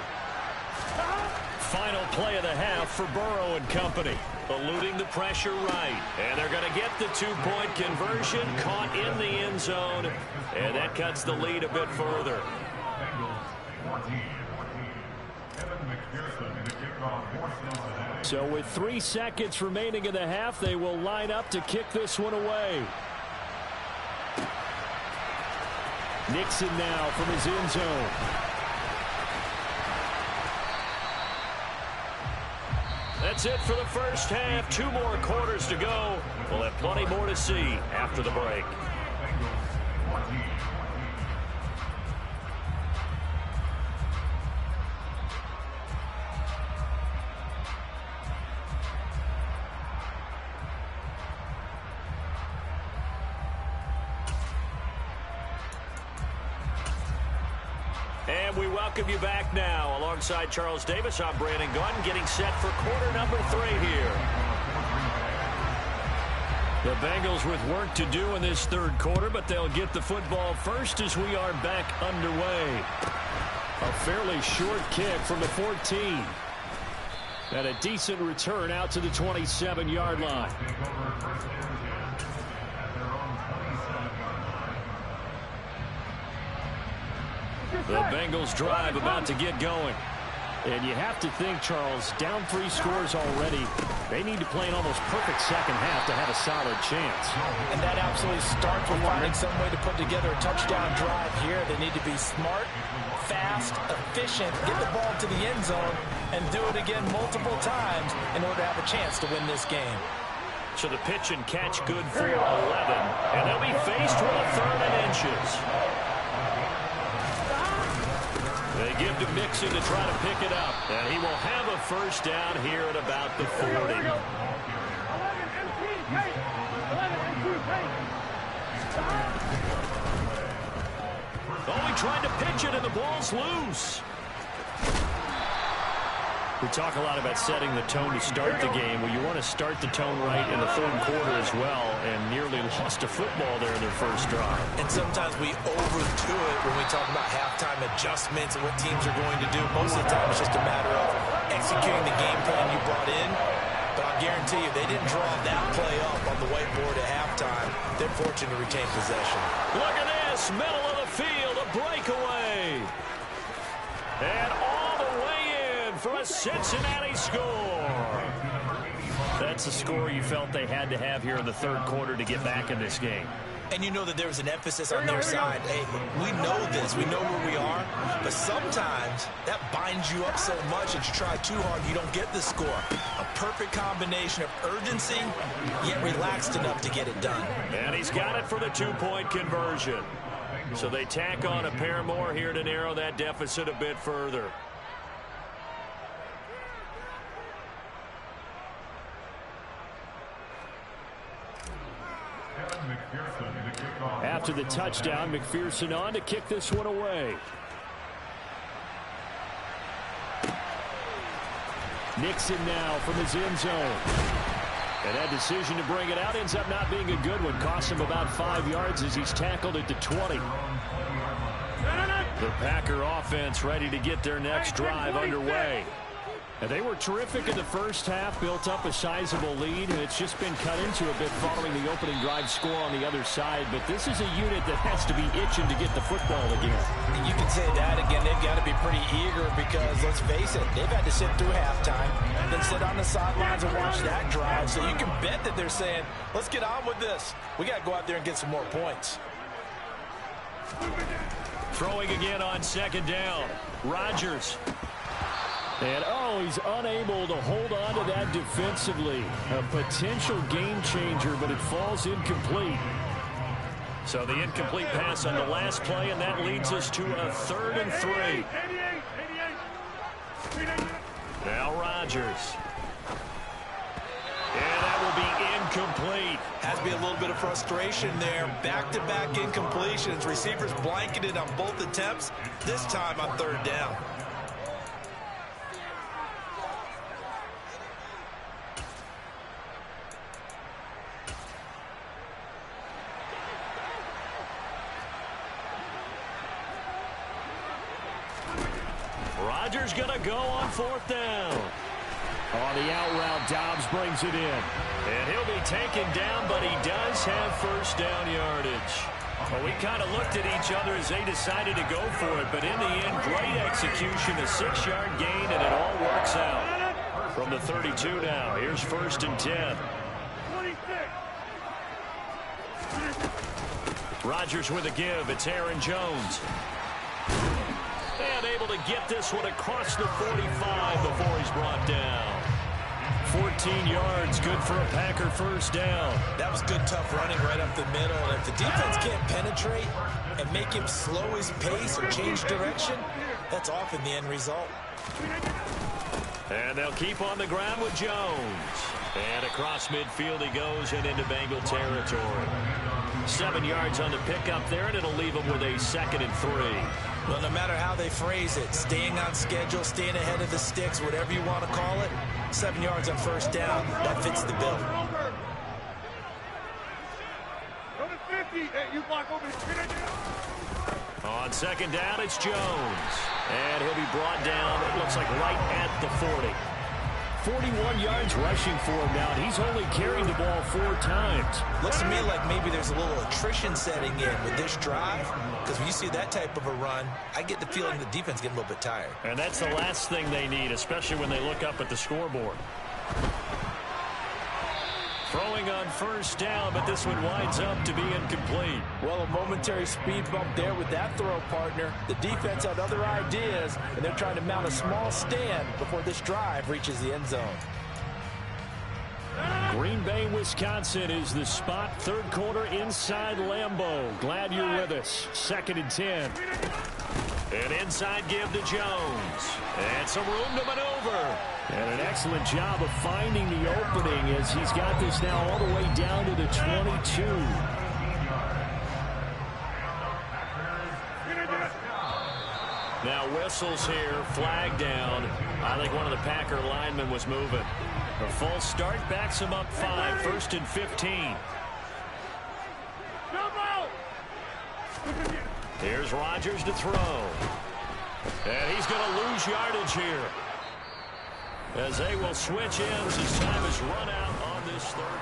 Final play of the half for Burrow and company. Eluding the pressure right. And they're going to get the 2-point conversion. Caught in the end zone. And that cuts the lead a bit further. So with 3 seconds remaining in the half, they will line up to kick this one away. Nixon now from his end zone. That's it for the first half. 2 more quarters to go. We'll have plenty more to see after the break. And we welcome you back now. Alongside Charles Davis, I'm Brandon Gunn, getting set for quarter number 3 here. The Bengals with work to do in this third quarter, but they'll get the football first as we are back underway. A fairly short kick from the 14. And a decent return out to the 27-yard line. The Bengals drive about to get going. And you have to think, Charles, down 3 scores already. They need to play an almost perfect second half to have a solid chance. And that absolutely starts with finding some way to put together a touchdown drive here. They need to be smart, fast, efficient, get the ball to the end zone, and do it again multiple times in order to have a chance to win this game. So the pitch and catch good for 11. And they'll be faced with a 3rd and inches. They give to Mixon to try to pick it up. And he will have a first down here at about the 40. Oh, he tried to pitch it, and the ball's loose. We talk a lot about setting the tone to start the game. Well, you want to start the tone right in the third quarter as well, and nearly lost a football there in their first drive. And sometimes we overdo it when we talk about halftime adjustments and what teams are going to do. Most of the time, it's just a matter of executing the game plan you brought in. But I'll guarantee you, they didn't draw that play up on the whiteboard at halftime. They're fortunate to retain possession. Look at this, middle of the field, a breakaway. And all the way in for a Cincinnati score. That's a score you felt they had to have here in the third quarter to get back in this game. And you know that there was an emphasis on their side. Hey, we know this. We know where we are. But sometimes that binds you up so much that you try too hard, you don't get the score. A perfect combination of urgency, yet relaxed enough to get it done. And he's got it for the 2-point conversion. So they tack on a pair more here to narrow that deficit a bit further. After the touchdown, McPherson on to kick this one away. Nixon now from his end zone. And that decision to bring it out ends up not being a good one. Costs him about 5 yards as he's tackled at the 20. The Packer offense ready to get their next drive underway. And they were terrific in the first half, built up a sizable lead, and it's just been cut into a bit following the opening drive score on the other side. But this is a unit that has to be itching to get the football again. You can say that again. They've got to be pretty eager because, let's face it, they've had to sit through halftime, then sit on the sidelines and watch that drive. So you can bet that they're saying, let's get on with this. We got to go out there and get some more points. Throwing again on second down. Rodgers. And, he's unable to hold on to that defensively. A potential game changer, but it falls incomplete. So the incomplete pass on the last play, and that leads us to a 3rd and 3. Now Rodgers. And that will be incomplete. Has to be a little bit of frustration there. Back-to-back incompletions. Receivers blanketed on both attempts. This time on 3rd down. Rodgers going to go on 4th down. On the out route, Dobbs brings it in. And he'll be taken down, but he does have 1st down yardage. Well, we kind of looked at each other as they decided to go for it, but in the end, great execution, a 6-yard gain, and it all works out. From the 32 now, here's 1st and 10. Rodgers with a give. It's Aaron Jones. And able to get this one across the 45 before he's brought down. 14 yards, good for a Packer 1st down. That was good, tough running right up the middle. And if the defense can't penetrate and make him slow his pace or change direction, that's often the end result. And they'll keep on the ground with Jones. And across midfield he goes and into Bengal territory. 7 yards on the pickup there, and it'll leave him with a 2nd and 3. Well, no matter how they phrase it, staying on schedule, staying ahead of the sticks, whatever you want to call it, 7 yards on 1st down, that fits the bill. On 2nd down, it's Jones. And he'll be brought down, it looks like right at the 40. 41 yards rushing for him now, and he's only carried the ball 4 times. Looks to me like maybe there's a little attrition setting in with this drive, because when you see that type of a run, I get the feeling the defense getting a little bit tired. And that's the last thing they need, especially when they look up at the scoreboard. Throwing on 1st down, but this one winds up to be incomplete. Well, a momentary speed bump there with that throw, partner. The defense had other ideas, and they're trying to mount a small stand before this drive reaches the end zone. Green Bay, Wisconsin is the spot. 3rd quarter inside Lambeau. Glad you're with us. 2nd and 10. An inside give to Jones. And some room to maneuver. And an excellent job of finding the opening as he's got this now all the way down to the 22. Now whistles here, flag down. I think one of the Packer linemen was moving. A false start backs him up 5, 1st and 15. Here's Rodgers to throw. And he's going to lose yardage here, as they will switch ends as time is run out on this 3rd.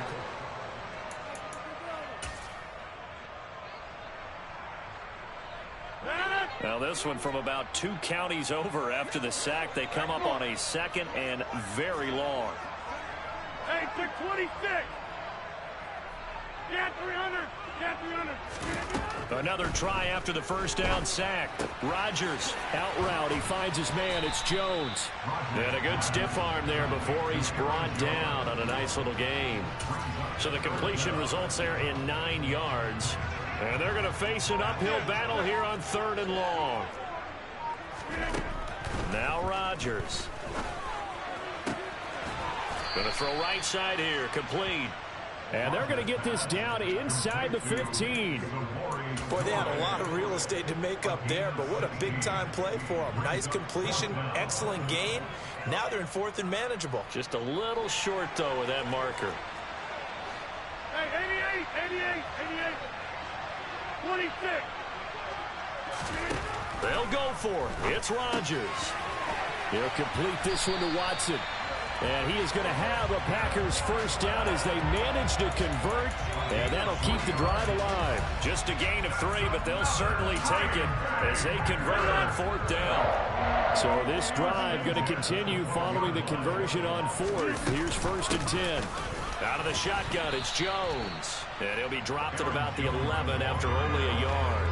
Now this one from about 2 counties over after the sack. They come up on a 2nd and very long. Hey, 626. Yeah, 300. Yeah, 300. Another try after the 1st down sack. Rodgers out route. He finds his man. It's Jones. And a good stiff arm there before he's brought down on a nice little game. So the completion results there in 9 yards. And they're going to face an uphill battle here on 3rd and long. Now Rodgers. Going to throw right side here. Complete. And they're going to get this down inside the 15. Boy, they had a lot of real estate to make up there, but what a big-time play for them. Nice completion, excellent gain. Now they're in 4th and manageable. Just a little short, though, with that marker. Hey, 88, 26. They'll go for it. It's Rodgers. He'll complete this one to Watson. And he is going to have a Packers 1st down as they manage to convert, and that'll keep the drive alive. Just a gain of 3, but they'll certainly take it as they convert on 4th down. So this drive going to continue following the conversion on 4th. Here's 1st and 10. Out of the shotgun, it's Jones. And he'll be dropped at about the 11 after only a yard.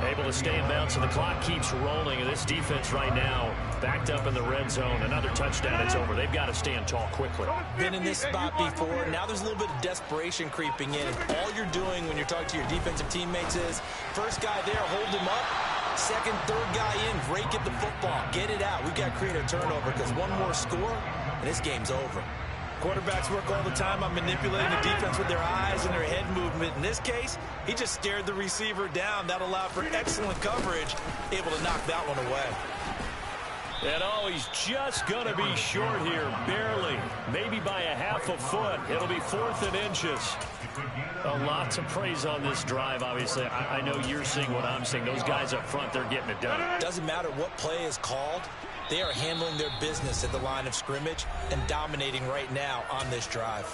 Able to stay in bounds, so the clock keeps rolling. And this defense right now backed up in the red zone. Another touchdown, it's over. They've got to stand tall quickly. Been in this spot before. Now there's a little bit of desperation creeping in. All you're doing when you're talking to your defensive teammates is, first guy there, hold him up. Second, third guy in, rake at the football. Get it out. We've got to create a turnover because one more score, and this game's over. Quarterbacks work all the time on manipulating the defense with their eyes and their head movement. In this case, he just stared the receiver down. That allowed for excellent coverage, able to knock that one away. And oh, he's just going to be short here, barely, maybe by a half a foot. It'll be 4th and inches. A lot to praise on this drive, obviously. I know you're seeing what I'm seeing. Those guys up front, they're getting it done. Doesn't matter what play is called. They are handling their business at the line of scrimmage and dominating right now on this drive.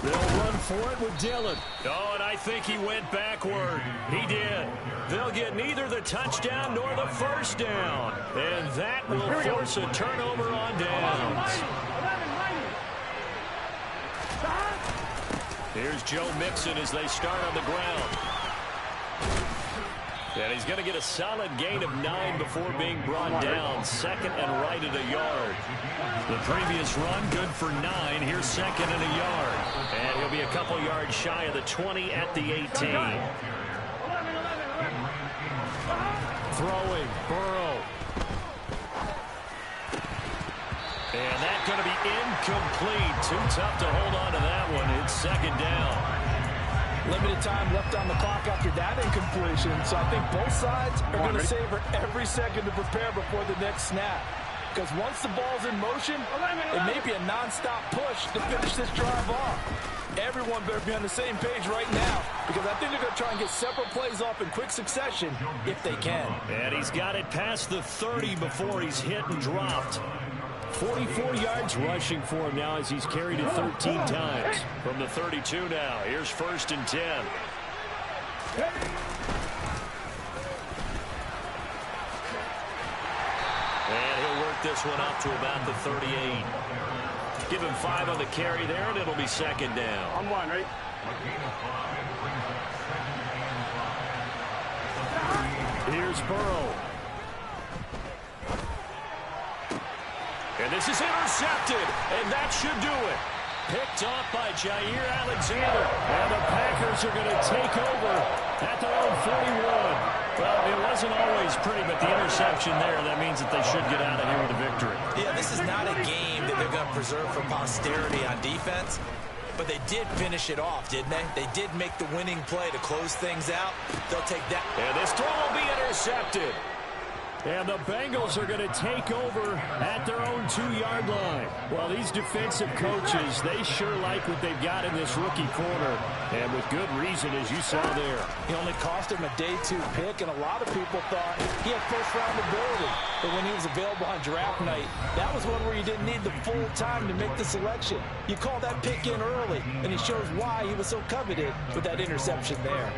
They'll run for it with Dillon. Oh, and I think he went backward. He did. They'll get neither the touchdown nor the first down. And that will force a turnover on downs. Here's Joe Mixon as they start on the ground. And he's going to get a solid gain of 9 before being brought down. Second and right at a yard. The previous run, good for 9. Here's second and a yard. And he'll be a couple yards shy of the 20 at the 18. Throwing, Burrow. And that's going to be incomplete. Too tough to hold on to that one. It's second down. Limited time left on the clock after that incompletion, so I think both sides are going to savor every second to prepare before the next snap. Because once the ball's in motion, it may be a non-stop push to finish this drive off. Everyone better be on the same page right now, because I think they're going to try and get several plays off in quick succession if they can. And he's got it past the 30 before he's hit and dropped. 44 yards rushing for him now as he's carried it 13 times. From the 32 now, here's 1st and 10. And he'll work this one up to about the 38. Give him 5 on the carry there, and it'll be second down. On one, right? Here's Burrow. And this is intercepted, and that should do it. Picked off by Jair Alexander. And the Packers are going to take over at their own 41. Well, it wasn't always pretty, but the interception there, that means that they should get out of here with a victory. Yeah, this is not a game that they're going to preserve for posterity on defense. But they did finish it off, didn't they? They did make the winning play to close things out. They'll take that. And this throw will be intercepted. And the Bengals are going to take over at their own 2-yard line. Well, these defensive coaches, they sure like what they've got in this rookie corner. And with good reason, as you saw there. He only cost him a day 2 pick, and a lot of people thought he had first-round ability. But when he was available on draft night, that was one where you didn't need the full time to make the selection. You call that pick in early, and he shows why he was so coveted with that interception there.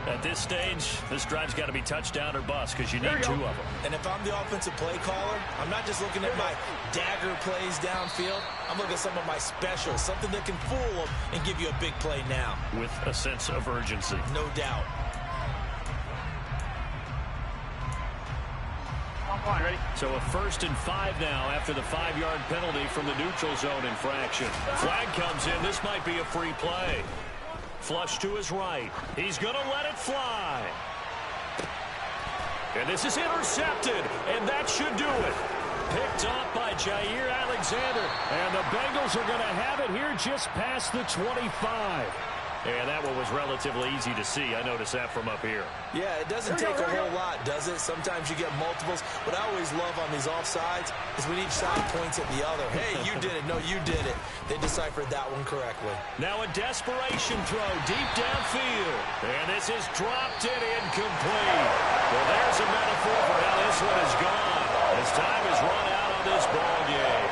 At this stage, this drive's got to be touchdown or bust because you need 2 of them. And if I'm the offensive play caller, I'm not just looking at my dagger plays downfield. I'm looking at some of my specials, something that can fool them and give you a big play now. With a sense of urgency. No doubt. Ready? So a 1st and 5 now after the 5-yard penalty from the neutral zone infraction. Flag comes in. This might be a free play. Flush to his right. He's going to let it fly. And this is intercepted, and that should do it. Picked off by Jair Alexander. And the Bengals are going to have it here just past the 25. And that one was relatively easy to see. I noticed that from up here. Yeah, it doesn't take a whole lot, does it? Sometimes you get multiples. What I always love on these offsides is when each side points at the other. Hey, you did it. No, you did it. They deciphered that one correctly. Now a desperation throw deep downfield. And this is dropped and incomplete. Well, there's a metaphor for how this one is gone. As time has run out on this ball game.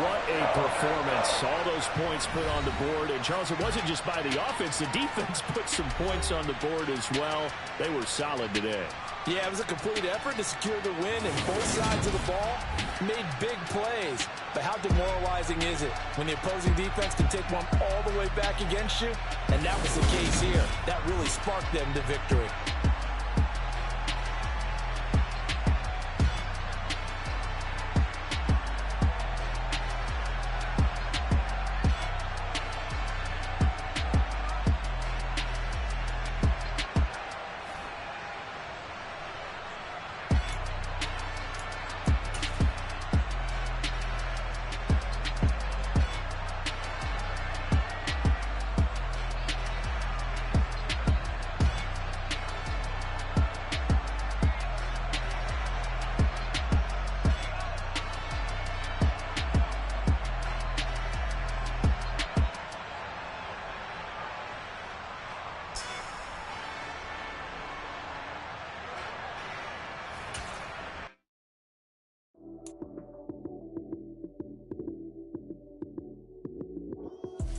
What a performance. All those points put on the board. And, Charles, it wasn't just by the offense. The defense put some points on the board as well. They were solid today. Yeah, it was a complete effort to secure the win, and both sides of the ball made big plays. But how demoralizing is it when the opposing defense can take one all the way back against you? And that was the case here. That really sparked them to victory.